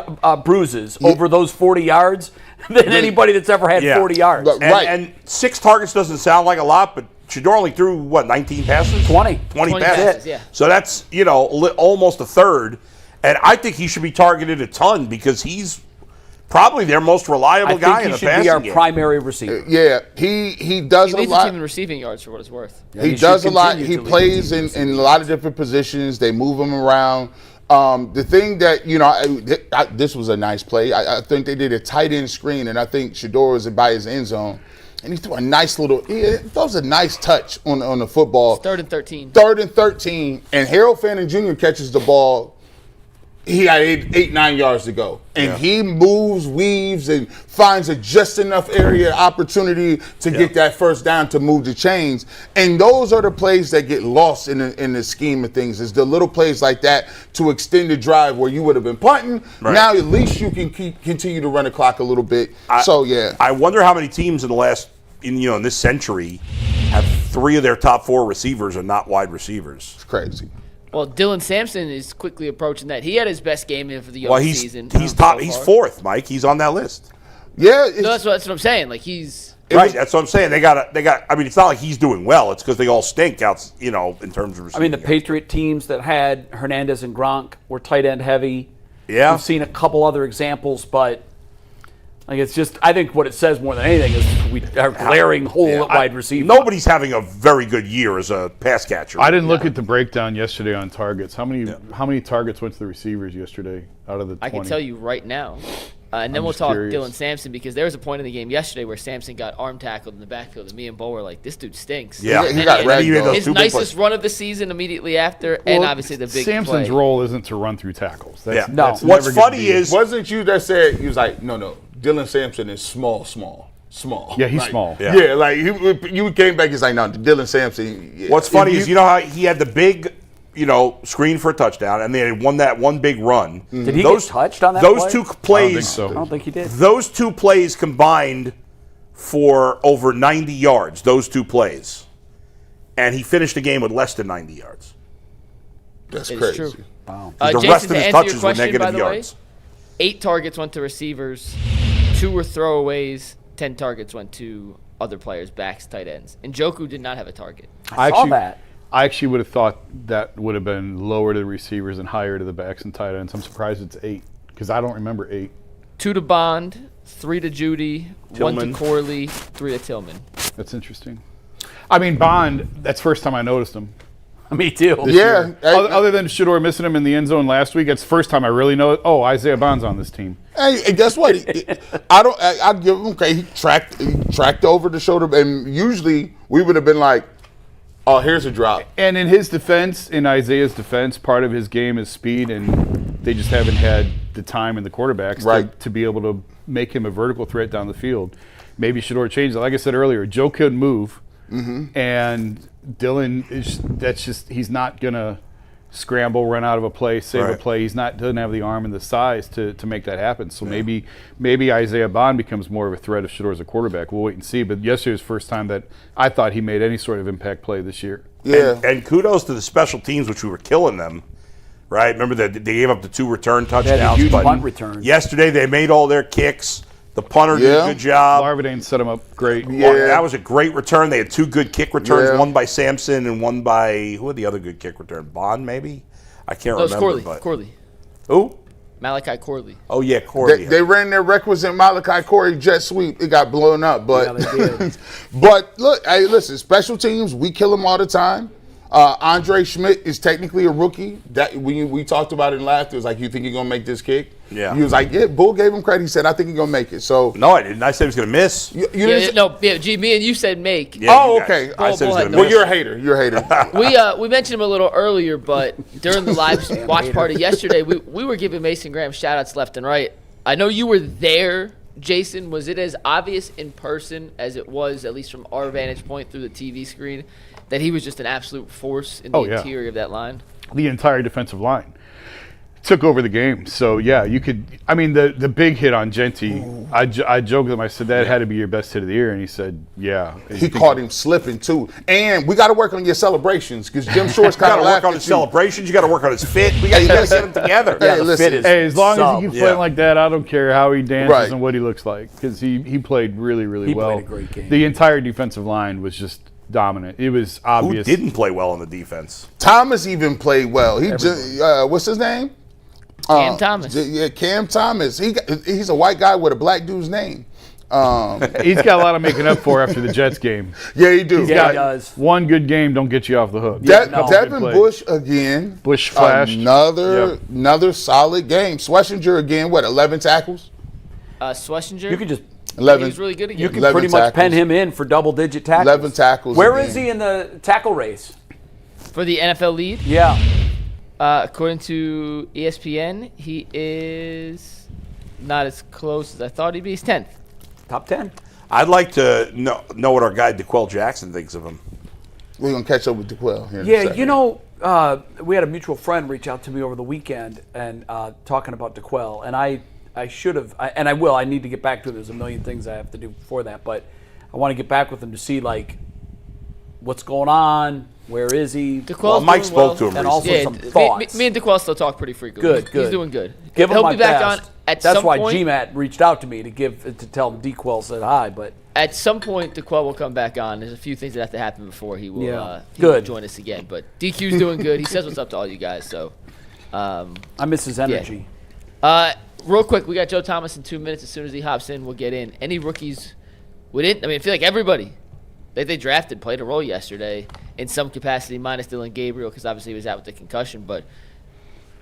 bruises over those 40 yards than anybody that's ever had 40 yards. Right. And 6 targets doesn't sound like a lot, but Shedeur only threw, 19 passes? 20 passes. Yeah. So that's, almost a third. And I think he should be targeted a ton because he's probably their most reliable guy in the passing game. He should be our primary receiver. Yeah, he does a lot. He leads the team in receiving yards for what it's worth. Yeah, he does a lot. He plays in a lot of different positions. They move him around. The thing that, this was a nice play. I think they did a tight end screen, and I think Shedeur was by his end zone. And he threw a nice that was a nice touch on the football. It's 3rd and 13. 3rd and 13. And Harold Fannin Jr. catches the ball. He had 8-9 yards to go. And he moves, weaves, and finds a just enough area opportunity to get that first down to move the chains. And those are the plays that get lost in the scheme of things. Is the little plays like that to extend the drive where you would have been punting. Right. Now at least you can continue to run the clock a little bit. I wonder how many teams in the last, in this century have 3 of their top 4 receivers are not wide receivers. It's crazy. Well, Dylan Sampson is quickly approaching that. He had his best game of the season. He's top. He's 4th, Mike. He's on that list. Yeah, that's what I'm saying. Like That's what I'm saying. They got. I mean, it's not like he's doing well. It's because they all stink out. In terms of receiving. I mean, the Patriot teams that had Hernandez and Gronk were tight end heavy. Yeah, we've seen a couple other examples, but Like it's just, I think what it says more than anything is we are glaring hole at wide receiver. Nobody's having a very good year as a pass catcher. I didn't look at the breakdown yesterday on targets. How many targets went to the receivers yesterday out of the 20? I can tell you right now. And then we'll talk curious. Dylan Sampson, because there was a point in the game yesterday where Sampson got arm tackled in the backfield, and me and Bo were like, this dude stinks. Yeah, And he got then ragdolled. his nicest run of the season immediately after, and obviously the big Samson's play. role isn't to run through tackles. That's, Yeah. No. that's What's never gonna funny be- is Wasn't you that said, he was like, no, Dylan Sampson is small. Yeah, he's Like, small. Yeah. like you came back, he's like, no, Dylan Sampson. Yeah. what's funny If is, you know how he had the big, screen for a touchdown, and they had won that one big run. Did he get touched on that Those play? two I don't think plays, so. I don't think he did. those two plays combined for over 90 yards. Those two plays, and he finished the game with less than 90 yards. That's It's crazy. true. Wow. The Jason, rest of to his answer your touches were question, by negative the way, yards. 8 targets went to receivers, 2 were throwaways, 10 targets went to other players, backs, tight ends. And Njoku did not have a target. I saw that. I actually would have thought that would have been lower to the receivers and higher to the backs and tight ends. I'm surprised it's 8 because I don't remember 8. 2 to Bond, 3 to Judy, 1 Tillman. to Corley, 3 to Tillman. That's interesting. I mean, Bond, that's the first time I noticed him. Me too. Yeah. Other than Shedeur missing him in the end zone last week, that's the first time I really know, Isaiah Bond's on this team. Hey, and guess what? I give him credit. He tracked over the shoulder, and usually we would have been like, oh, here's a drop. And in his defense, in Isaiah's defense, part of his game is speed, and they just haven't had the time and the quarterbacks to be able to make him a vertical threat down the field. Maybe Shedeur changed it. Like I said earlier, Joe couldn't move, and Dylan he's not gonna scramble, run out of a play, save a play. Doesn't have the arm and the size to make that happen. So maybe Isaiah Bond becomes more of a threat if Shedeur is a quarterback. We'll wait and see. But yesterday was the first time that I thought he made any sort of impact play this year. Yeah. And kudos to the special teams, which we were killing them. Right? Remember that they gave up the 2 return touchdowns. huge but punt return. Yesterday they made all their kicks. The punter did a good job. Larvadain set him up great. Yeah. That was a great return. They had 2 good kick returns, Yeah. one by Sampson and one by, who had the other good kick return? Bond, maybe? I can't No, it's remember. Corley. But Corley. Who? Malachi Corley. Oh, yeah, Corley. They ran their requisite Malachi Corey jet sweep. It got blown up, but Yeah, they did. but look, hey, listen, special teams, we kill them all the time. Andre Schmidt is technically a rookie. That we talked about it in laughter. It was like, you think he's gonna make this kick? Yeah. He was like, yeah. Bull gave him credit. He said, I think he's gonna make it. So No, I didn't. I said he was going to miss. you didn't say- Gee, me and you said make. Yeah, Oh, you guys. okay. I said he was Bull going to had miss. Well, you're a hater. You're a hater. We mentioned him a little earlier, but during the live watch party yesterday, we were giving Mason Graham shout-outs left and right. I know you were there, Jason. Was it as obvious in person as it was, at least from our vantage point through the TV screen, that he was just an absolute force in the interior of that line? The entire defensive line took over the game. So, yeah, you could – I mean, the big hit on Genty, I joked with him. I said, that had to be your best hit of the year. And he said, yeah. He caught him slipping too. And we got to work on your celebrations because Jim Short's You got kind to of work laughed on at his you. celebrations. You got to work on his fit. You got to get them together. Hey, listen. Hey, as long as he keeps Yeah. playing like that, I don't care how he dances Right. and what he looks like because he played really, really He well. played a great game. The entire defensive line was just dominant. It was Who obvious. didn't play well on the defense? Thomas even played well. He just, what's his name? Cam Thomas. Yeah, Cam Thomas. He's a white guy with a black dude's name. He's got a lot of making up for after the Jets game. Yeah, he do. Yeah, got he does. One good game don't get you off the hook. Devin Bush again. Bush flashed. Another solid game. Schlesinger again. What? 11 tackles. Schlesinger. You could just 11. He was really good again. you can 11 pretty much pen tackles. him in for double-digit tackles. 11 tackles. Where again. is he in the tackle race? For the NFL lead, Yeah. according to ESPN, he is not as close as I thought he'd be. He's 10th. Top 10. I'd like to know what our guy DeQuell Jackson thinks of him. We're gonna catch up with DeQuell here. in a Yeah, second. you know, we had a mutual friend reach out to me over the weekend and talking about DeQuell, and I should have, and I will. I need to get back to it. There's a million things I have to do before that, but I want to get back with him to see like what's going on, where is he? DeQuell's Well, Mike doing spoke well. to him And recently. also some thoughts. Me and DeQuell still talk pretty frequently. Good, good. He's doing good. Give him He'll my be back best. on at That's some why point. GMAT reached out to me to tell him DeQuell said hi, but At some point, DeQuell will come back on. There's a few things that have to happen before he will, Yeah. he will Good. join us again. But DQ's doing good. He says what's up to all you guys. So, I miss his energy. real quick, we got Joe Thomas in 2 minutes. As soon as he hops in, we'll get in. Any rookies we didn't? I mean, I feel like everybody that they drafted played a role yesterday in some capacity, minus Dylan Gabriel, because obviously he was out with the concussion. But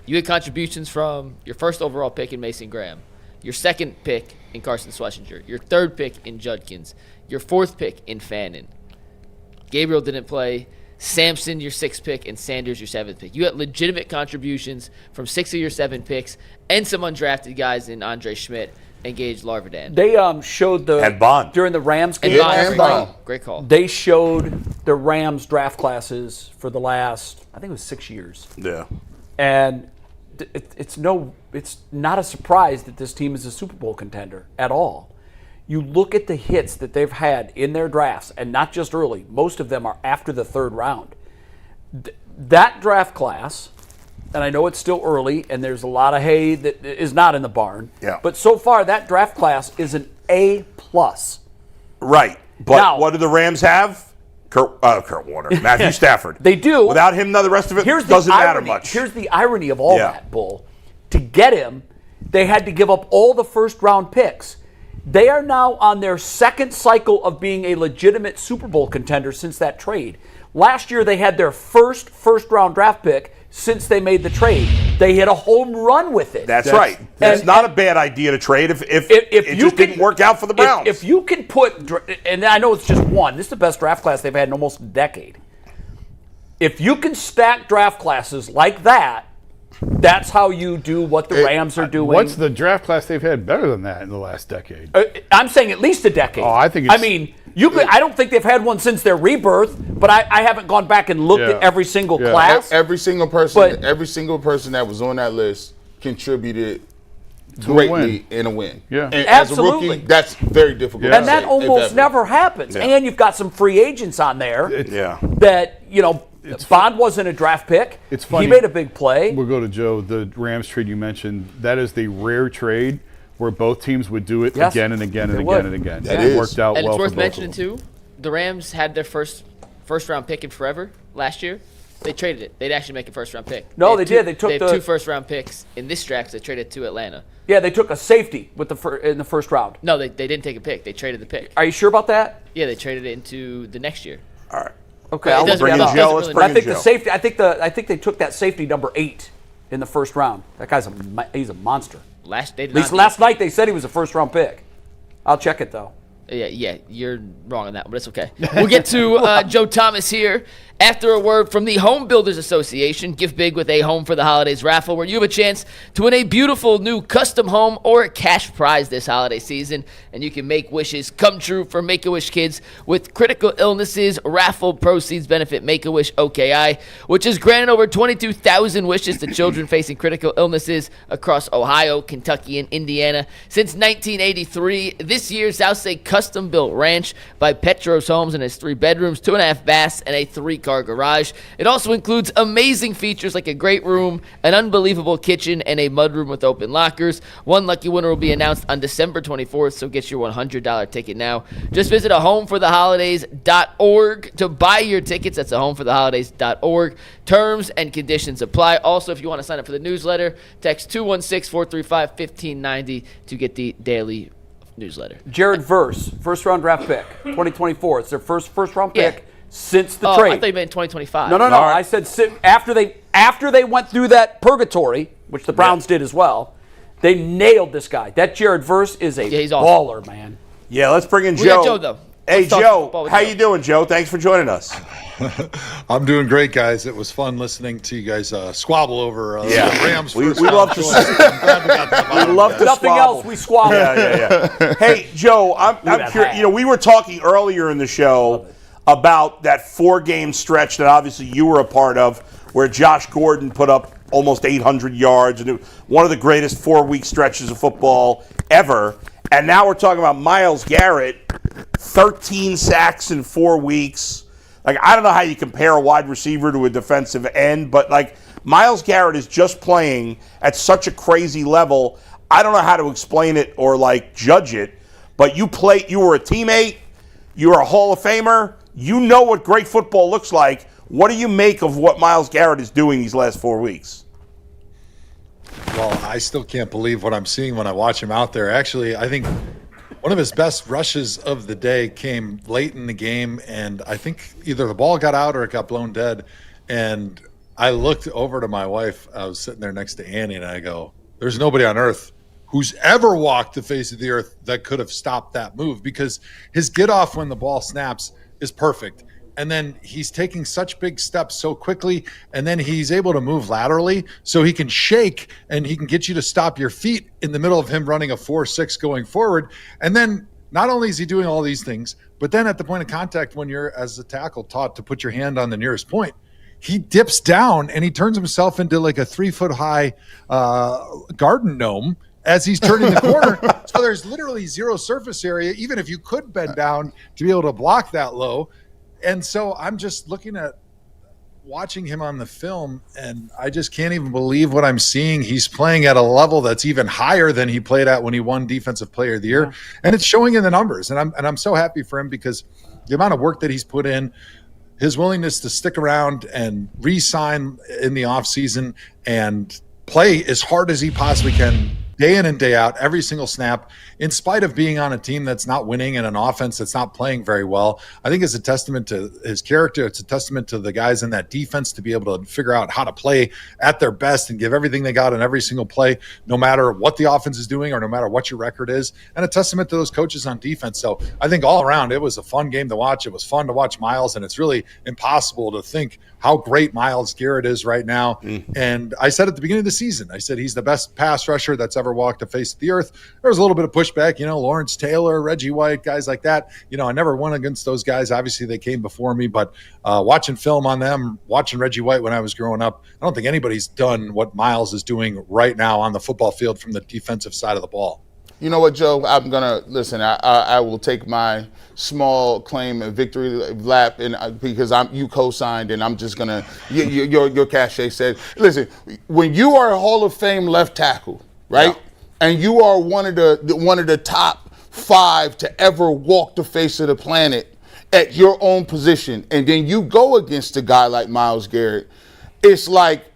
you had contributions from your first overall pick in Mason Graham, your second pick in Carson Schlesinger, your third pick in Judkins, your fourth pick in Fannin. Gabriel didn't play. Sampson, your sixth pick, and Sanders, your seventh pick. You had legitimate contributions from 6 of your 7 picks and some undrafted guys in Andre Schmidt and Gage Larvadan. They showed And Bond. during the Rams game And last Bond, night. great call. They showed the Rams draft classes for the last, I think it was 6 years. Yeah. And it's not a surprise that this team is a Super Bowl contender at all. You look at the hits that they've had in their drafts, and not just early. Most of them are after the third round. That draft class, and I know it's still early, and there's a lot of hay that is not in the barn. Yeah. But so far, that draft class is an A+. Right. But Now- what do the Rams have? Kurt Warner, Matthew Stafford. They do. Without him, the rest of it doesn't matter much. Here's the irony of all Yeah. that, Bull. To get him, they had to give up all the first-round picks. They are now on their second cycle of being a legitimate Super Bowl contender since that trade. Last year, they had their first-round draft pick since they made the trade. They hit a home run with it. That's right. That's and- not a bad idea to trade if if it you just can, didn't work out for the Browns. If you can put, and I know it's just one, this is the best draft class they've had in almost a decade. If you can stack draft classes like that, that's how you do what the Rams are doing. What's the draft class they've had better than that in the last decade? I'm saying at least a decade. Oh, I think I it's- mean, I don't think they've had one since their rebirth, but I haven't gone back and looked at every single Yeah. class. Every single person, But- every single person that was on that list contributed To a greatly win. in a win. Yeah. And as a Absolutely. rookie, that's very difficult. Yeah. to And that say, if almost ever. never happens. Yeah. And you've got some free agents on there yeah. that, Bond wasn't a draft pick. It's funny. He made a big play. We'll go to Joe. The Rams trade you mentioned, that is the rare trade where both teams would do it Yes, again and again and they again would. and again. That And is. it worked out And well it's worth for both mentioning, of them. too, the Rams had their first round pick in forever last year. They traded it. They'd actually make a first-round pick. No, They they have did. They took have the- 2 first-round picks in this draft 'cause they traded to Atlanta. Yeah, they took a safety with in the first round. No, they didn't take a pick. They traded the pick. Are you sure about that? Yeah, they traded it into the next year. All right. Okay, It I'll doesn't look Bring that in up. Joe. doesn't Let's really But bring I in think Joe. the safety. I think they took that safety number 8 in the first round. That guy's he's a monster. Last At least last night they said he was a first round pick. I'll check it though. Yeah, you're wrong on that, but it's okay. We'll get to Joe Thomas here after a word from the Home Builders Association. Give big with a Home for the Holidays raffle where you have a chance to win a beautiful new custom home or a cash prize this holiday season. And you can make wishes come true for Make-A-Wish kids with critical illnesses. Raffle proceeds benefit Make-A-Wish OKI, which has granted over 22,000 wishes to children facing critical illnesses across Ohio, Kentucky, and Indiana. Since 1983, this year's Southside custom-built ranch by Petros Homes and has 3 bedrooms, 2.5 baths, and a 3-car garage. It also includes amazing features like a great room, an unbelievable kitchen, and a mudroom with open lockers. One lucky winner will be announced on December 24th, so get your $100 ticket now. Just visit ahomefortheholidays.org to buy your tickets. That's ahomefortheholidays.org. Terms and conditions apply. Also, if you want to sign up for the newsletter, text 216-435-1590 to get the daily newsletter. Jared Verse, first round draft pick, 2024. It's their first round Yeah. pick since the Oh, trade. I thought you meant 2025. No. I said after they went through that purgatory, which the Browns did as well. They nailed this guy. That Jared Verse is a he's awesome. baller, man. Yeah, let's bring in We Joe. got Joe, though. Hey, Let's talk Joe. football with How Joe. you doing, Joe? Thanks for joining us. I'm doing great, guys. It was fun listening to you guys squabble over the Rams. We first love round to choice. I'm glad we got that We out. love to Nothing squabble. else, we squabble. Yeah. Hey, Joe, I'm that curious. hat. We were talking earlier in the show about that 4-game stretch that obviously you were a part of, where Josh Gordon put up almost 800 yards, and one of the greatest 4-week stretches of football ever. And now we're talking about Myles Garrett, 13 sacks in 4 weeks. Like, I don't know how you compare a wide receiver to a defensive end, but like Myles Garrett is just playing at such a crazy level. I don't know how to explain it or like judge it, but you were a teammate, you were a Hall of Famer, you know what great football looks like. What do you make of what Myles Garrett is doing these last 4 weeks? Well, I still can't believe what I'm seeing when I watch him out there. Actually, I think one of his best rushes of the day came late in the game, and I think either the ball got out or it got blown dead. And I looked over to my wife. I was sitting there next to Annie, and I go, there's nobody on earth who's ever walked the face of the earth that could have stopped that move, because his get off when the ball snaps is perfect. And then he's taking such big steps so quickly, and then he's able to move laterally so he can shake and he can get you to stop your feet in the middle of him running a 4-6 going forward. And then not only is he doing all these things, but then at the point of contact, when you're, as a tackle, taught to put your hand on the nearest point, he dips down and he turns himself into like a 3-foot-high garden gnome as he's turning the corner. So there's literally zero surface area, even if you could bend down to be able to block that low. And so I'm just looking at watching him on the film, and I just can't even believe what I'm seeing. He's playing at a level that's even higher than he played at when he won Defensive Player of the Year. And it's showing in the numbers. And I'm so happy for him, because the amount of work that he's put in, his willingness to stick around and re-sign in the offseason and play as hard as he possibly can, day in and day out, every single snap, in spite of being on a team that's not winning and an offense that's not playing very well, I think is a testament to his character. It's a testament to the guys in that defense to be able to figure out how to play at their best and give everything they got in every single play, no matter what the offense is doing or no matter what your record is, and a testament to those coaches on defense. So I think all around, it was a fun game to watch. It was fun to watch Myles, and it's really impossible to think how great Myles Garrett is right now. And I said at the beginning of the season, I said he's the best pass rusher that's ever walked the face of the earth. There was a little bit of pushback, Lawrence Taylor, Reggie White, guys like that. I never won against those guys. Obviously, they came before me, but watching film on them, watching Reggie White when I was growing up, I don't think anybody's done what Myles is doing right now on the football field from the defensive side of the ball. You know what, Joe? I'm gonna listen. I will take my small claim and victory lap, and because you co-signed, and I'm just gonna. Your cachet said, listen, when you are a Hall of Fame left tackle, right, and you are one of the top 5 to ever walk the face of the planet at your own position, and then you go against a guy like Myles Garrett, it's like.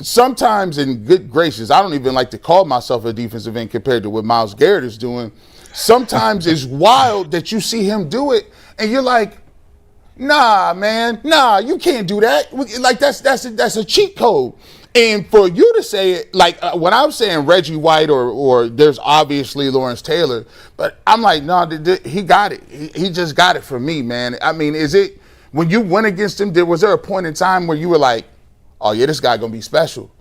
Sometimes, in good gracious, I don't even like to call myself a defensive end compared to what Myles Garrett is doing. Sometimes it's wild that you see him do it, and you're like, nah, man, nah, you can't do that. Like, that's a cheat code. And for you to say it, like when I'm saying Reggie White or there's obviously Lawrence Taylor, but I'm like, no, he got it. He just got it for me, man. I mean, is it, when you went against him, was there a point in time where you were like, oh, yeah, this guy going to be special?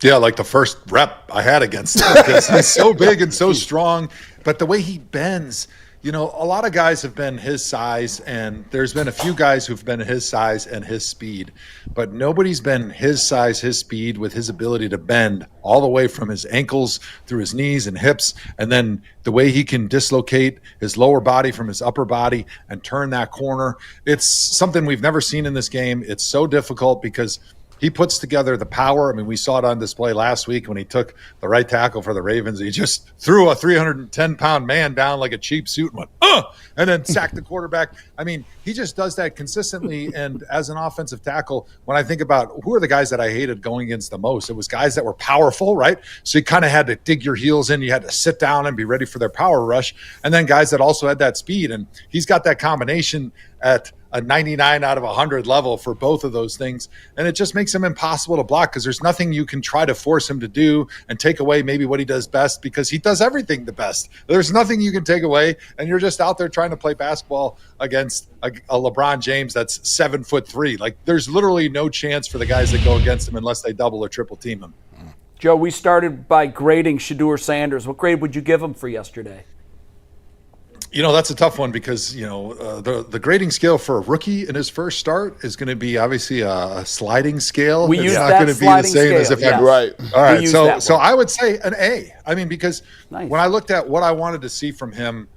Yeah, like the first rep I had against him, because he's so big and so strong. But the way he bends, a lot of guys have been his size, and there's been a few guys who've been his size and his speed. But nobody's been his size, his speed, with his ability to bend all the way from his ankles through his knees and hips, and then the way he can dislocate his lower body from his upper body and turn that corner. It's something we've never seen in this game. It's so difficult because he puts together the power. I mean, we saw it on display last week when he took the right tackle for the Ravens. He just threw a 310-pound man down like a cheap suit and went, and then sacked the quarterback. I mean, he just does that consistently. And as an offensive tackle, when I think about who are the guys that I hated going against the most, it was guys that were powerful, right? So you kind of had to dig your heels in. You had to sit down and be ready for their power rush. And then guys that also had that speed. And he's got that combination at a 99 out of 100 level for both of those things. And it just makes him impossible to block, because there's nothing you can try to force him to do and take away maybe what he does best, because he does everything the best. There's nothing you can take away, and you're just out there trying to play basketball against a LeBron James that's 7'3". Like, there's literally no chance for the guys that go against him unless they double or triple team him. Joe, we started by grading Shedeur Sanders. What grade would you give him for yesterday? That's a tough one, because, the grading scale for a rookie in his first start is going to be obviously a sliding scale. It's not that going to be the same scale, as if yes. Right. All right. So I would say an A. I mean, because nice. When I looked at what I wanted to see from him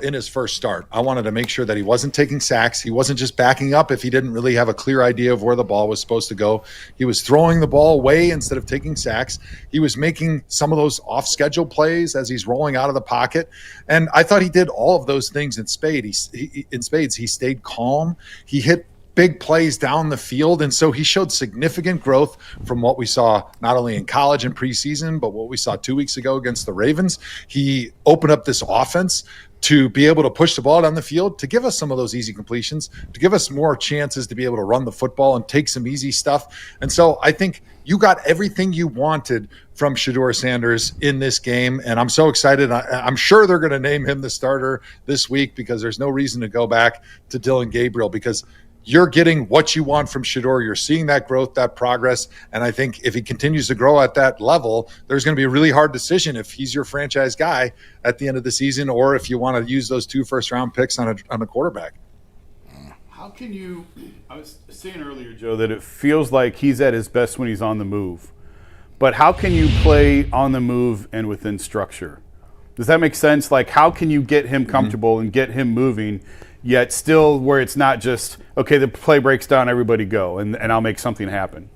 in his first start, I wanted to make sure that he wasn't taking sacks. He wasn't just backing up if he didn't really have a clear idea of where the ball was supposed to go. He was throwing the ball away instead of taking sacks. He was making some of those off-schedule plays as he's rolling out of the pocket. And I thought he did all of those things in spades. He stayed calm. He hit big plays down the field. And so he showed significant growth from what we saw not only in college and preseason, but what we saw 2 weeks ago against the Ravens. He opened up this offense to be able to push the ball down the field, to give us some of those easy completions, to give us more chances to be able to run the football and take some easy stuff. And so I think you got everything you wanted from Shedeur Sanders in this game, and I'm so excited. I'm sure they're going to name him the starter this week because there's no reason to go back to Dillon Gabriel, because you're getting what you want from Shedeur. You're seeing that growth, that progress. And I think if he continues to grow at that level, there's going to be a really hard decision if he's your franchise guy at the end of the season, or if you want to use those 2 first-round picks on a quarterback. How can you – I was saying earlier, Joe, that it feels like he's at his best when he's on the move. But how can you play on the move and within structure? Does that make sense? Like, how can you get him comfortable and get him moving, yet still where it's not just, okay, the play breaks down, everybody go, and I'll make something happen?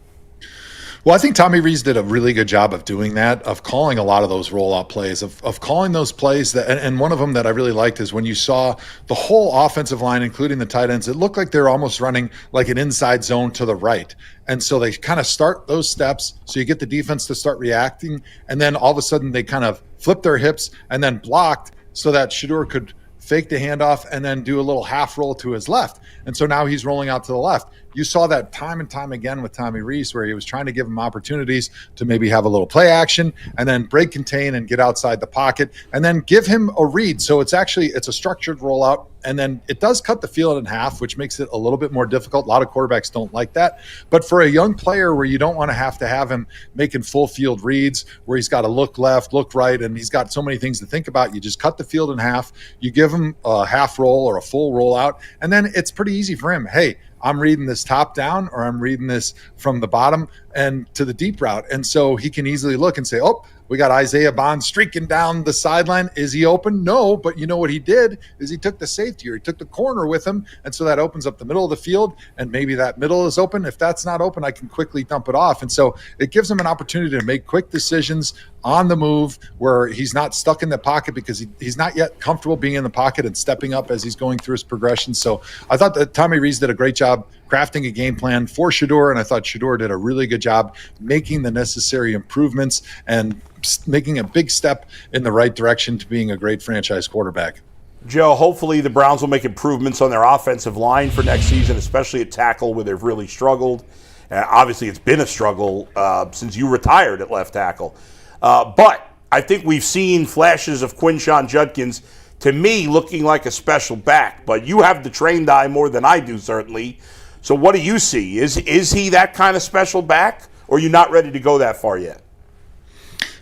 Well, I think Tommy Rees did a really good job of doing that, of calling a lot of those rollout plays, of calling those plays that, and one of them that I really liked is when you saw the whole offensive line, including the tight ends, it looked like they're almost running like an inside zone to the right. And so they kind of start those steps, so you get the defense to start reacting, and then all of a sudden they kind of flip their hips and then blocked so that Shedeur could fake the handoff and then do a little half roll to his left. And so now he's rolling out to the left. You saw that time and time again with Tommy Rees, where he was trying to give him opportunities to maybe have a little play action and then break contain and get outside the pocket and then give him a read. So it's a structured rollout. And then it does cut the field in half, which makes it a little bit more difficult. A lot of quarterbacks don't like that. But for a young player where you don't want to have him making full field reads, where he's got to look left, look right, and he's got so many things to think about, you just cut the field in half. You give him a half roll or a full rollout, and then it's pretty easy for him. Hey, I'm reading this top down, or I'm reading this from the bottom and to the deep route. And so he can easily look and say, oh, we got Isaiah Bond streaking down the sideline. Is he open? No, but you know what he did is he took the safety, or he took the corner with him. And so that opens up the middle of the field, and maybe that middle is open. If that's not open, I can quickly dump it off. And so it gives him an opportunity to make quick decisions on the move, where he's not stuck in the pocket because he's not yet comfortable being in the pocket and stepping up as he's going through his progression. So I thought that Tommy Rees did a great job crafting a game plan for Shedeur, and I thought Shedeur did a really good job making the necessary improvements and making a big step in the right direction to being a great franchise quarterback. Joe, hopefully the Browns will make improvements on their offensive line for next season, especially at tackle, where they've really struggled. Obviously, it's been a struggle since you retired at left tackle. But I think we've seen flashes of Quinshon Judkins, to me, looking like a special back. But you have the trained eye more than I do, certainly. So what do you see? Is he that kind of special back, or are you not ready to go that far yet?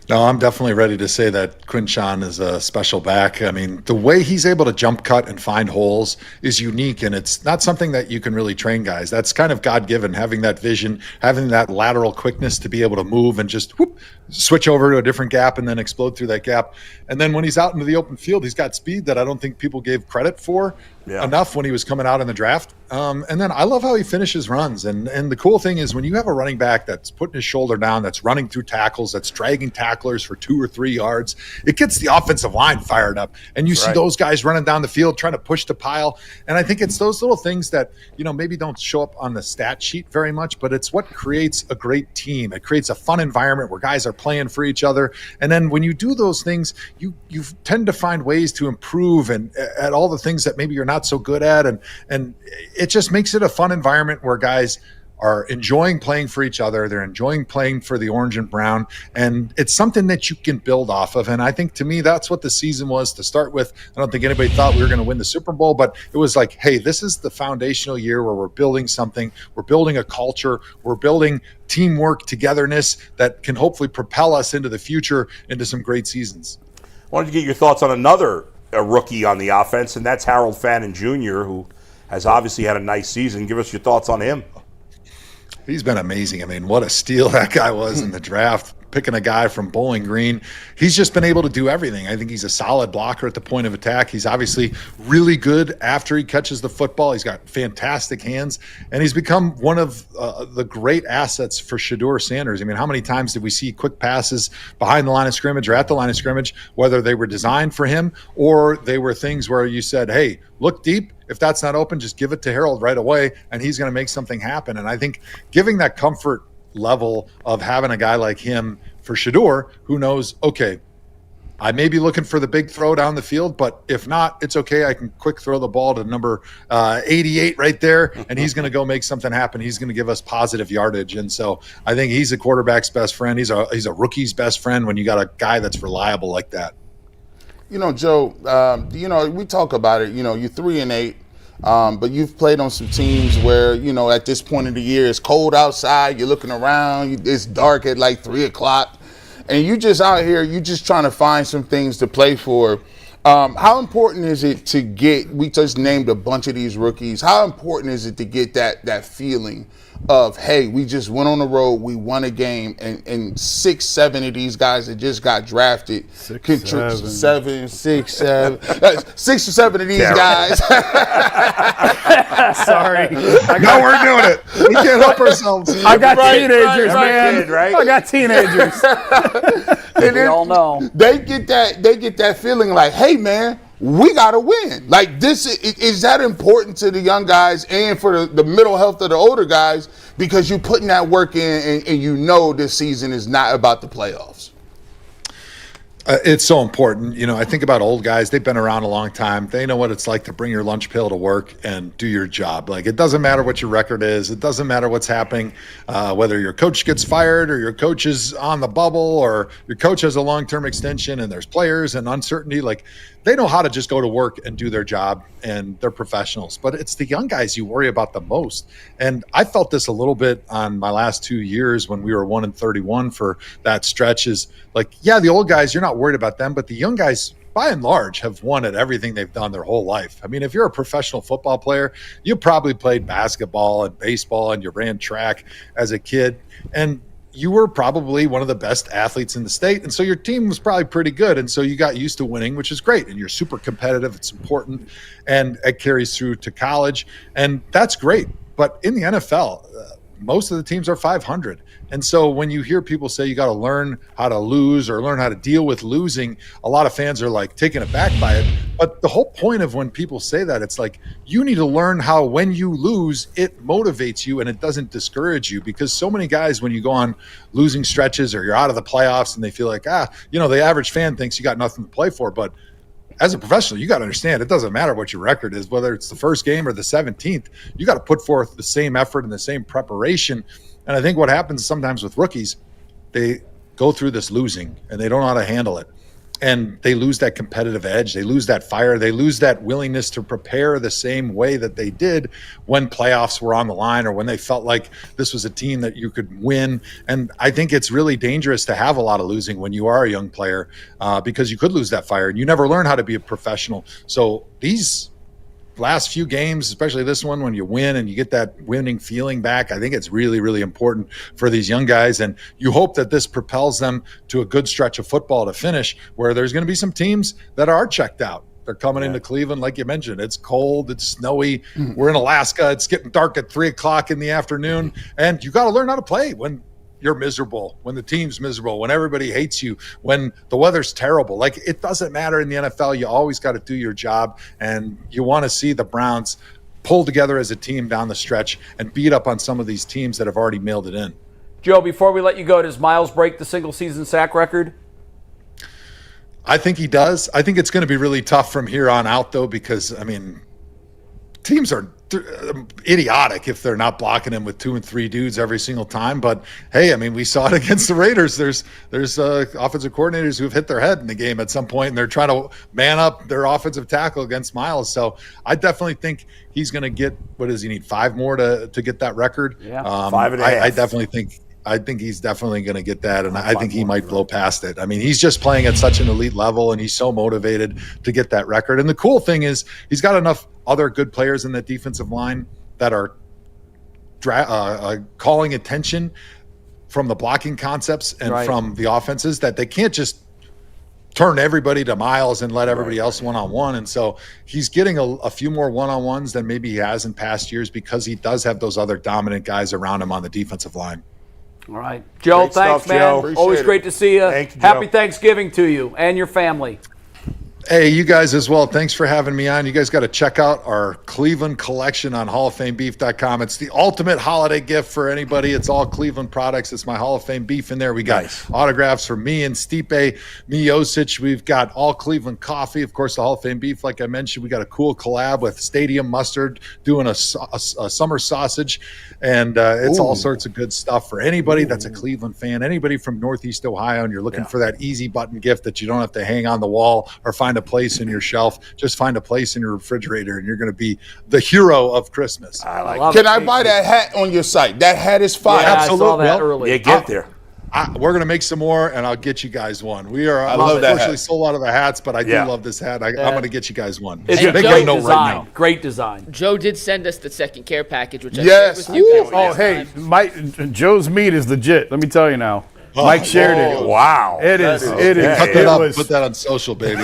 No, I'm definitely ready to say that Quinshon is a special back. I mean, the way he's able to jump cut and find holes is unique, and it's not something that you can really train guys. That's kind of God-given, having that vision, having that lateral quickness to be able to move and just switch over to a different gap and then explode through that gap. And then when he's out into the open field, he's got speed that I don't think people gave credit for enough when he was coming out in the draft. And then I love how he finishes runs. And the cool thing is when you have a running back that's putting his shoulder down, that's running through tackles, that's dragging tacklers for 2 or 3 yards, it gets the offensive line fired up. And you see those guys running down the field trying to push the pile. And I think it's those little things that, maybe don't show up on the stat sheet very much, but it's what creates a great team. It creates a fun environment where guys are playing for each other. And then when you do those things, you tend to find ways to improve and at all the things that maybe you're not so good at. And it just makes it a fun environment where guys are enjoying playing for each other. They're enjoying playing for the orange and brown. And it's something that you can build off of. And I think, to me, that's what the season was to start with. I don't think anybody thought we were going to win the Super Bowl, but it was like, hey, this is the foundational year where we're building something. We're building a culture. We're building teamwork, togetherness that can hopefully propel us into the future, into some great seasons. I wanted to get your thoughts on another rookie on the offense, and that's Harold Fannin Jr., who has obviously had a nice season. Give us your thoughts on him. He's been amazing. I mean, what a steal that guy was in the draft. picking a guy from Bowling Green. He's just been able to do everything. I think he's a solid blocker at the point of attack. He's obviously really good after he catches the football. He's got fantastic hands, and he's become one of the great assets for Shedeur Sanders. I mean, how many times did we see quick passes behind the line of scrimmage or at the line of scrimmage, whether they were designed for him or they were things where you said, hey, look deep. If that's not open, just give it to Harold right away, and he's going to make something happen. And I think giving that comfort level of having a guy like him for Shedeur, who knows, okay, I may be looking for the big throw down the field, but if not, it's okay. I can quick throw the ball to number 88 right there, and he's going to go make something happen. He's going to give us positive yardage. And so I think he's a quarterback's best friend. He's a rookie's best friend when you got a guy that's reliable like that. Joe, we talk about it. You're 3-8. But you've played on some teams where, at this point of the year, it's cold outside, you're looking around, it's dark at like 3 o'clock, and you just out here, you just trying to find some things to play for. How important is it to we just named a bunch of these rookies, how important is it to get that feeling of, hey, we just went on the road, we won a game, and 6-7 of these guys that just got drafted, 6 or 7 of these guys. Sorry. No, we're doing it. We can't help ourselves. I got teenagers, man. Right? I got teenagers. And we all know. They get that feeling like, hey, man, we got to win. Like, this is that important to the young guys and for the mental health of the older guys, because you're putting that work in and this season is not about the playoffs. It's so important. I think about old guys. They've been around a long time. They know what it's like to bring your lunch pail to work and do your job. Like, it doesn't matter what your record is. It doesn't matter what's happening, whether your coach gets fired or your coach is on the bubble or your coach has a long-term extension and there's players and uncertainty. Like, they know how to just go to work and do their job, and they're professionals. But it's the young guys you worry about the most. And I felt this a little bit on my last 2 years when we were 1-31 for that stretch. Is like, yeah, the old guys, you're not worried about them, but the young guys, by and large, have won at everything they've done their whole life. I mean, if you're a professional football player, you probably played basketball and baseball and you ran track as a kid, and you were probably one of the best athletes in the state. And so your team was probably pretty good. And so you got used to winning, which is great. And you're super competitive. It's important. And it carries through to college. And that's great. But in the NFL, most of the teams are 500. And so when you hear people say you got to learn how to lose or learn how to deal with losing, a lot of fans are like taken aback by it. But the whole point of when people say that, it's like, you need to learn how when you lose, it motivates you and it doesn't discourage you. Because so many guys, when you go on losing stretches or you're out of the playoffs and they feel like, the average fan thinks you got nothing to play for. But as a professional, you got to understand, it doesn't matter what your record is, whether it's the first game or the 17th, you got to put forth the same effort and the same preparation. And I think what happens sometimes with rookies, they go through this losing and they don't know how to handle it. And they lose that competitive edge. They lose that fire. They lose that willingness to prepare the same way that they did when playoffs were on the line or when they felt like this was a team that you could win. And I think it's really dangerous to have a lot of losing when you are a young player because you could lose that fire and you never learn how to be a professional. So these last few games, especially this one, when you win and you get that winning feeling back, I think it's really, really important for these young guys. And you hope that this propels them to a good stretch of football to finish, where there's going to be some teams that are checked out. They're coming into Cleveland, like you mentioned. It's cold, it's snowy. We're in Alaska. It's getting dark at 3 o'clock in the afternoon. And you got to learn how to play when you're miserable, when the team's miserable, when everybody hates you, when the weather's terrible. Like, it doesn't matter in the NFL. You always got to do your job, and you want to see the Browns pull together as a team down the stretch and beat up on some of these teams that have already mailed it in. Joe, before we let you go, does Myles break the single-season sack record? I think he does. I think it's going to be really tough from here on out, though, because, teams are idiotic if they're not blocking him with 2 and 3 dudes every single time. But hey, we saw it against the Raiders. There's offensive coordinators who have hit their head in the game at some point, and they're trying to man up their offensive tackle against Myles. So I definitely think he's going to get, what does he need, 5 more to get that record? Yeah, 5.5. I think he's definitely going to get that, and I think he might blow past it. He's just playing at such an elite level, and he's so motivated to get that record. And the cool thing is he's got enough other good players in that defensive line that are calling attention from the blocking concepts and Right. from the offenses that they can't just turn everybody to Myles and let everybody else one-on-one. And so he's getting a few more one-on-ones than maybe he has in past years because he does have those other dominant guys around him on the defensive line. All right. Joe, Great thanks, stuff, man. Joe. Appreciate Always it. great to see you. Thank you, Happy Joe. Thanksgiving to you and your family. Hey, you guys as well. Thanks for having me on. You guys got to check out our Cleveland collection on HallOfFameBeef.com. It's the ultimate holiday gift for anybody. It's all Cleveland products. It's my Hall of Fame beef in there. We got autographs for me and Stipe Miocic. We've got all Cleveland coffee. Of course, the Hall of Fame beef, like I mentioned. We got a cool collab with Stadium Mustard doing a summer sausage. And it's all sorts of good stuff for anybody that's a Cleveland fan, anybody from Northeast Ohio, and you're looking for that easy button gift that you don't have to hang on the wall or find a place in your shelf. Just find a place in your refrigerator, and you're going to be the hero of Christmas. Can I buy that hat on your site? That hat is fire. Yeah, I saw Absolutely. that earlier. Yeah, get there. We're going to make some more, and I'll get you guys one. We are love that unfortunately hat. sold out of the hats, but I do Yeah. love this hat. I'm going to get you guys one. It's Hey, a Joe, great note design. right now. Great design. Joe did send us the second care package, which I Yes. shared with you guys. Oh, last hey, time. Joe's meat is legit. Let me tell you now. Mike shared it. Wow. It is. It is. Cut It that up. was. Put that on social, baby.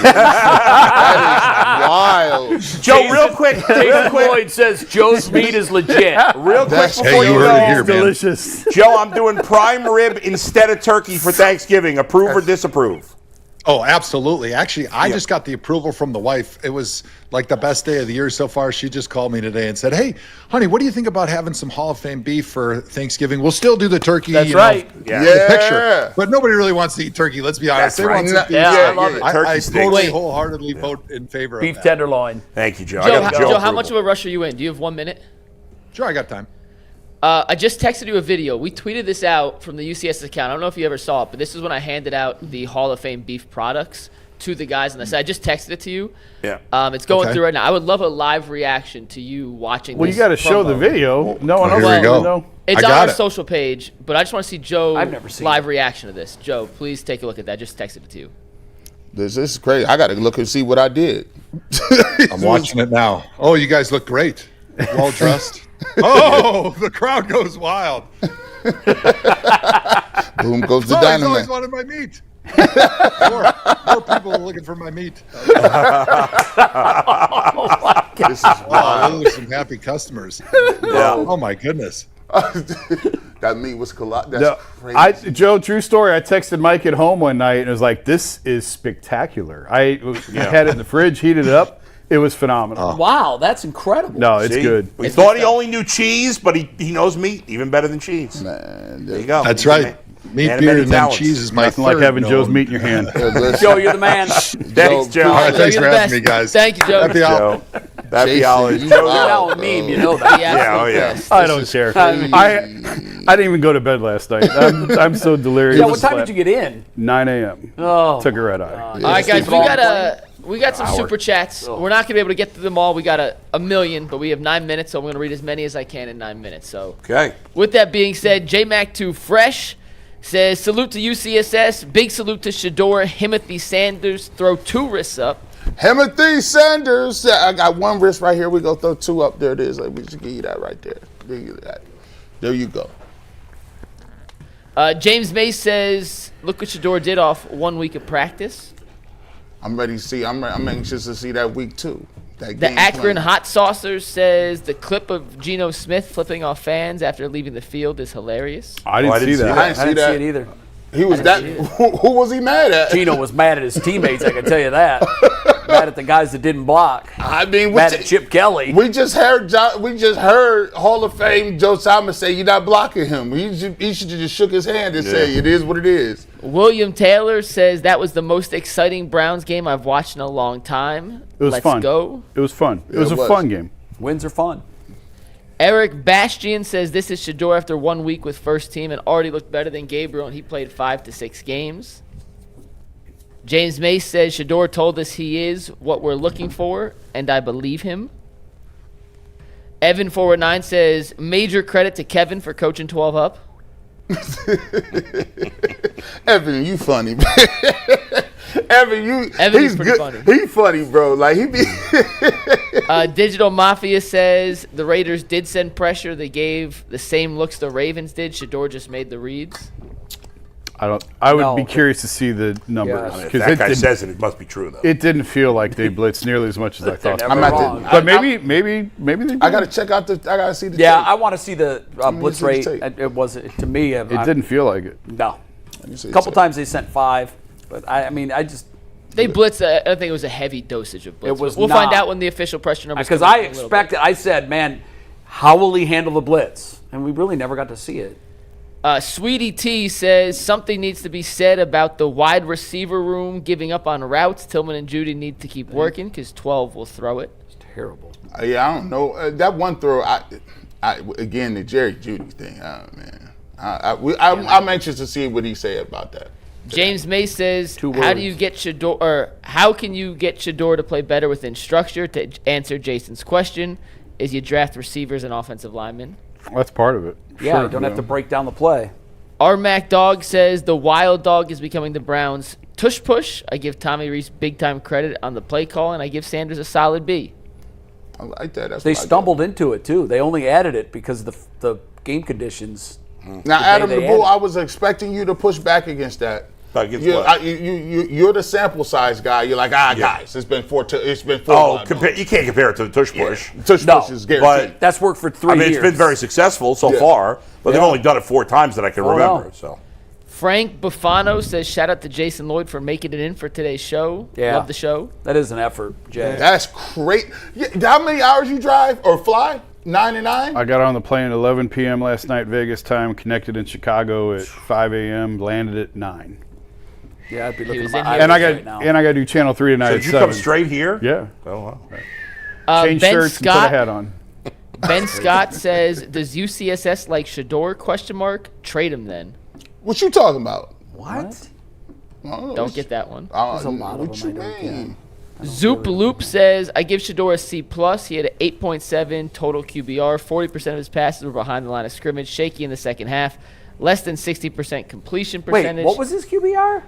Wild. Joe, real quick. Jason Lloyd says Joe's meat is legit. Real quick That's- before Hey, you you heard it go. here, man. delicious. Joe, I'm doing prime rib instead of turkey for Thanksgiving. Approve or disapprove? Oh, absolutely. Actually, I just got the approval from the wife. It was like the best day of the year so far. She just called me today and said, "Hey, honey, what do you think about having some Hall of Fame beef for Thanksgiving? We'll still do the turkey. That's you know, right. Yeah. the picture. But nobody really wants to eat turkey. Let's be honest. That's They want right. some beef. Yeah, I love it. I Turkey sticks. totally wholeheartedly vote in favor Beef of that. tenderloin. Thank you, Joe. Joe, got Joe, how approval. much of a rush are you in? Do you have 1 minute? Sure, I got time. I just texted you a video. We tweeted this out from the UCSS account. I don't know if you ever saw it, but this is when I handed out the Hall of Fame beef products to the guys on the side. I just texted it to you. Yeah. It's going Okay. through right now. I would love a live reaction to you watching Well, this. you got to show the promo. video. No one Here else we will go. know. It's I on got our it. social page, but I just want to see Joe I've never seen live reaction to this. Joe, please take a look at that. Just texted it to you. This is crazy. I got to look and see what I did. I'm watching it now. Oh, you guys look great. Well dressed. Oh, the crowd goes wild. Boom goes the Oh, he's always dynamite. wanted my meat. More people are looking for my meat. This is Wow, those are some happy customers. Yeah. Oh my goodness. that meat was That's No, crazy. Joe, true story. I texted Mike at home one night and it was like, "This is spectacular." I had it in the fridge, heated it up. It was phenomenal. Wow, that's incredible. No, it's See? good. We thought he only knew cheese, but he knows meat even better than cheese. Man, There you go. That's He's a right. man. Meat, Man of beer, many and then talents. cheese is my Nothing like third having Joe's known. meat in your hand. Joe, you're the man. Thanks, Joe. All right, Joe, thanks you're for the having best. me, guys. Thank you, Joe. Happy Joe. Happy Jason, holidays. you Joe, You're now a meme, you know that. The absolute oh, yeah. best. I don't care. I didn't even go to bed last night. I'm so delirious. Yeah, what time did you get in? 9 a.m. Oh, Took a red eye. All right, guys, Keep it on we got some super chats. We're not gonna be able to get through them all. We got a million, but we have 9 minutes, so I'm gonna read as many as I can in 9 minutes. So, Okay. with that being said, JMac2 Fresh says salute to UCSS. Big salute to Shedeur Sanders. Throw 2 wrists up. Timothy Sanders. I got one wrist right here. We go throw 2 up. There it is. Let me just give you that right there. Give you that. There you go. James Mace says, look what Shedeur did off 1 week of practice. I'm ready to see. I'm anxious to see that week 2. That The game Akron plan. Hot Saucer says the clip of Geno Smith flipping off fans after leaving the field is hilarious. I didn't see that. I didn't I see didn't that. see it either. He was that. Who was he mad at? Geno was mad at his teammates, I can tell you that. Mad at the guys that didn't block. I mean, Mad at Chip Kelly. we just heard Hall of Fame Joe Simon say you're not blocking him. He should have just shook his hand and say it is what it is. William Taylor says that was the most exciting Browns game I've watched in a long time. It was Let's fun. go. It was fun. It was it a was. fun game. Wins are fun. Eric Bastian says this is Shedeur after 1 week with first team and already looked better than Gabriel, and he played 5 to 6 games. James Mace says Shedeur told us he is what we're looking for, and I believe him. Evan419 says major credit to Kevin for coaching 12 up. Evan, you funny. Evan, he's pretty good. funny. He funny, bro. Like he be. Digital Mafia says the Raiders did send pressure. They gave the same looks the Ravens did. Shedeur just made the reads. I would be curious to see the numbers If because that guy says it must be true, though. it didn't feel like they blitzed nearly as much as I thought. never I'm at wrong. the. But maybe they did. I gotta check out the. I gotta see the. Yeah, tape. I want to see the blitz see the rate. tape. It wasn't, to me, It didn't feel like it. No. Let me see A the couple tape. times they sent 5, but I just. They blitzed. I think it was a heavy dosage of blitz. It was We'll find not. out when the official pressure numbers. Because come out I in a little bit. expected, I said, man, how will he handle the blitz? And we really never got to see it. Sweetie T says something needs to be said about the wide receiver room giving up on routes. Tillman and Judy need to keep working because 12 will throw it. It's terrible. Yeah, I don't know. That one throw, again, the Jerry Judy thing. Oh, man. I'm anxious to see what he say about that. James May says, Two how do words. you get Shedeur, or how can you get Shedeur to play better within structure? To answer Jason's question, is you draft receivers and offensive linemen. That's part of it. Yeah, Sure, you don't have to break down the play. Our Mac Dog says the wild dog is becoming the Browns' tush push. I give Tommy Reese big time credit on the play call, and I give Sanders a solid B. I like that. That's They what I do. stumbled into it, too. They only added it because of the game conditions. Now, Adam the they Bull, added. I was expecting you to push back against that. Against You're, what? you're the sample size guy. You're like, guys, it's been four. It's been 4. Oh, you can't compare it to the tush push. Tush No, push is guaranteed. But That's worked for 3 I mean, years. it's been very successful so Yeah. far, but they've Yeah. only done it 4 times that I can Oh, remember. no. So Frank Buffano says, shout out to Jason Lloyd for making it in for today's show. Yeah. Love the show. That is an effort, Jay. That's great. Yeah, how many hours you drive or fly? 9 and 9. I got on the plane at 11 p.m. last night, Vegas time, connected in Chicago at 5 a.m., landed at 9. Yeah, I'd be He looking was at in my here. eyes And I right got now. to do Channel 3 tonight so at did you 7. come straight here? Yeah. Oh, wow. Change Ben shirts and put a Scott, hat on. Ben Scott says, does UCSS like Shedeur? Question mark. Trade him then. What you talking about? What? Don't get that one. There's a lot of what them you I don't mean? Zoop Loop says, I give Shedeur a C+. He had an 8.7 total QBR. 40% of his passes were behind the line of scrimmage. Shaky in the second half. Less than 60% completion Wait, percentage. what was his QBR?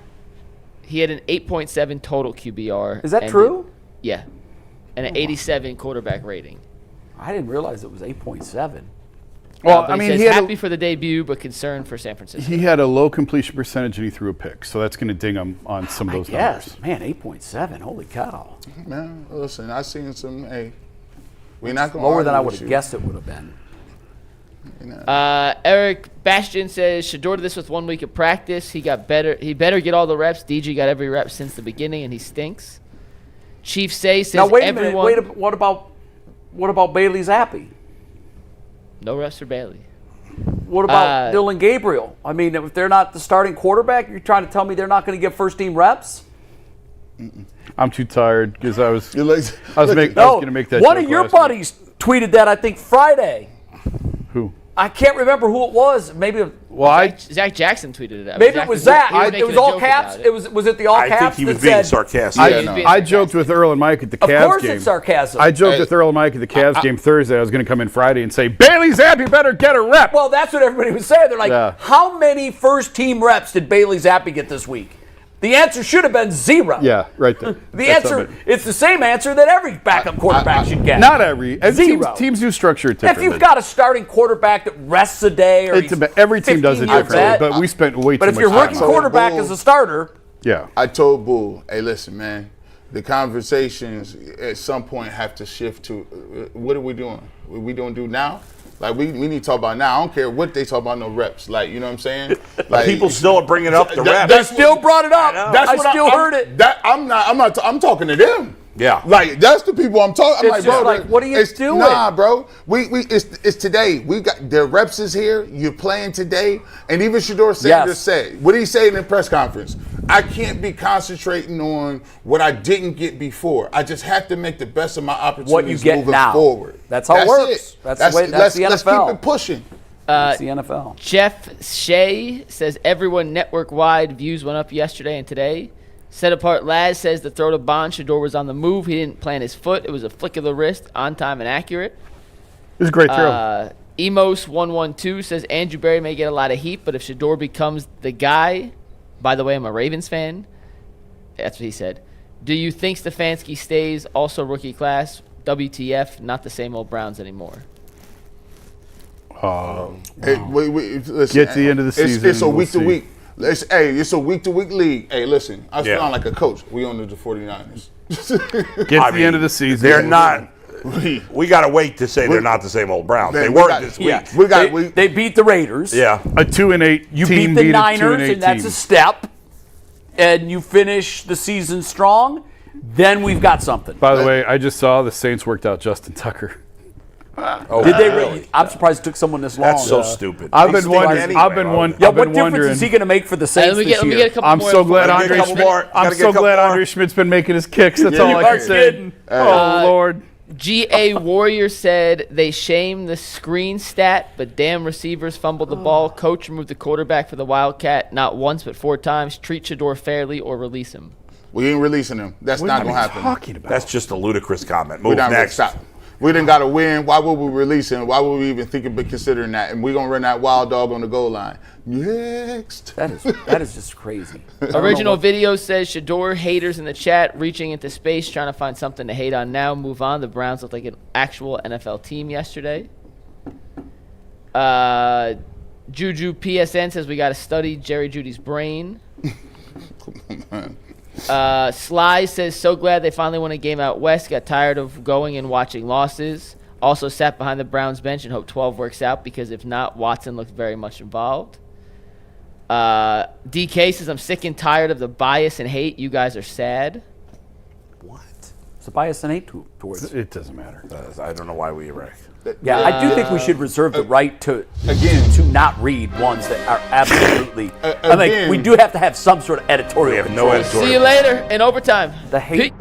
He had an 8.7 total QBR. Is that and true? Yeah. And an 87 quarterback rating. I didn't realize it was 8.7. Well, But I he mean, says he had, happy for the debut, but concerned for San Francisco. he had a low completion percentage and he threw a pick, so that's going to ding him on some of those Yes, numbers. man, 8.7. Holy cow. Man, listen, I seen some. Hey, we're not going Lower than I would have guessed it would have been. Eric Bastian says, Shedeur did this with 1 week of practice. He got better. He better get all the reps. DG got every rep since the beginning, and he stinks. Chief Say says, Now wait a everyone. minute. What about Bailey Zappi? No reps for Bailey. What about Dylan Gabriel? I mean, if they're not the starting quarterback, you're trying to tell me they're not going to get first team reps? I'm too tired because I was You're like, going to make that one joke of your last week. buddies tweeted that, I think, Friday. Who? I can't remember who it was. Maybe Zach Jackson tweeted it. maybe it was Zach. He was It making was a all joke caps. about Was it the all I caps think he was that being said, sarcastic. I joked with Earl and Mike at the Of Cavs course game. it's sarcasm. I joked with Earl and Mike at the Cavs game Thursday. I was going to come in Friday and say, Bailey Zappi better get a rep. Well, that's what everybody was saying. They're like, Yeah. how many first team reps did Bailey Zappi get this week? The answer should have been 0. Yeah, right there. The That's answer, of it. it's the same answer that every backup quarterback should get. Not every. And 0. Teams do structure it If differently. you've got a starting quarterback that rests a day, or It's he's every team does it 15 years differently, vet, but we spent way too but much if your time rookie on it. quarterback Bull. is a starter, Yeah. I told Bull, hey, listen, man, the conversations at some point have to shift to what are we doing? What we don't do now? Like, we need to talk about now. I don't care what they talk about, no reps. Like, you know what I'm saying? Like, People still are bringing up the reps. they still brought it up. know. I still heard it. I'm talking to them. Yeah. Like, that's the people I'm talking. I'm It's like, just bro, like, what are you doing? Nah, bro. It's today. We got the reps is here. You're playing today. And even Shedeur Sanders said, what did he say in the press conference? I can't be concentrating on what I didn't get before. I just have to make the best of my opportunities What you get moving now. forward. That's how it works. It. That's the way- that's the Let's NFL. keep it pushing. It's the NFL. Jeff Shea says everyone network-wide views went up yesterday and today. Set apart Laz says the throw to Bond, Shedeur was on the move. He didn't plant his foot. It was a flick of the wrist, on time and accurate. It was a great throw. Emos112 says Andrew Berry may get a lot of heat, but if Shedeur becomes the guy, by the way, I'm a Ravens fan, That's what he said. Do you think Stefanski stays? Also rookie class. WTF? Not the same old Browns anymore. Hey, listen, Get to the end of the season. It's a we'll week to see. week. It's a week to week league. Hey, listen, I Yeah. sound like a coach. We own the 49ers. Get to the end of the season. They're not. We got to wait to say they're not the same old Browns. They we weren't got- this week. Yeah. They beat the Raiders. Yeah. A 2-8 You team beat the beat a 2-8 Niners, and that's team. a step. And you finish the season strong. Then we've got something. By the way, I just saw the Saints worked out Justin Tucker. Oh, Did they really? I'm surprised it took someone this long. That's so stupid. I've He's been wondering. thinking I've been anyway. wondering. Yeah, I've what been difference wondering. is he going to make for the Saints Let me this get year? a couple I'm more. so glad Gotta get a Andre couple Schmidt. more. I'm Gotta get so a couple glad more. Andre Schmidt's been making his kicks. That's all you I are can say. kidding. Oh Lord. GA Warrior said they shame the screen stat, but damn receivers fumbled the ball. Coach removed the quarterback for the Wildcat not once but 4 times. Treat Shedeur fairly or release him. We ain't releasing him. That's not going to happen. Talking about. That's just a ludicrous comment. We're Move not next. stop. We didn't got to win. Why would we release him? Why would we even think about considering that? And we're going to run that wild dog on the goal line. Next. That is just crazy. Original video says Shedeur haters in the chat reaching into space trying to find something to hate on now. Move on. The Browns looked like an actual NFL team yesterday. Juju PSN says we got to study Jerry Judy's brain. Sly says, so glad they finally won a game out west. Got tired of going and watching losses. Also sat behind the Browns bench and hope 12 works out because if not, Watson looked very much involved. DK says, I'm sick and tired of the bias and hate. You guys are sad. What? It's a bias and hate towards. It doesn't matter. I don't know why we erect. Yeah, I do think we should reserve the right to again to not read ones that are absolutely. I think again- we do have to have some sort of editorial. We have no control. editorial. See you later in overtime. The hate.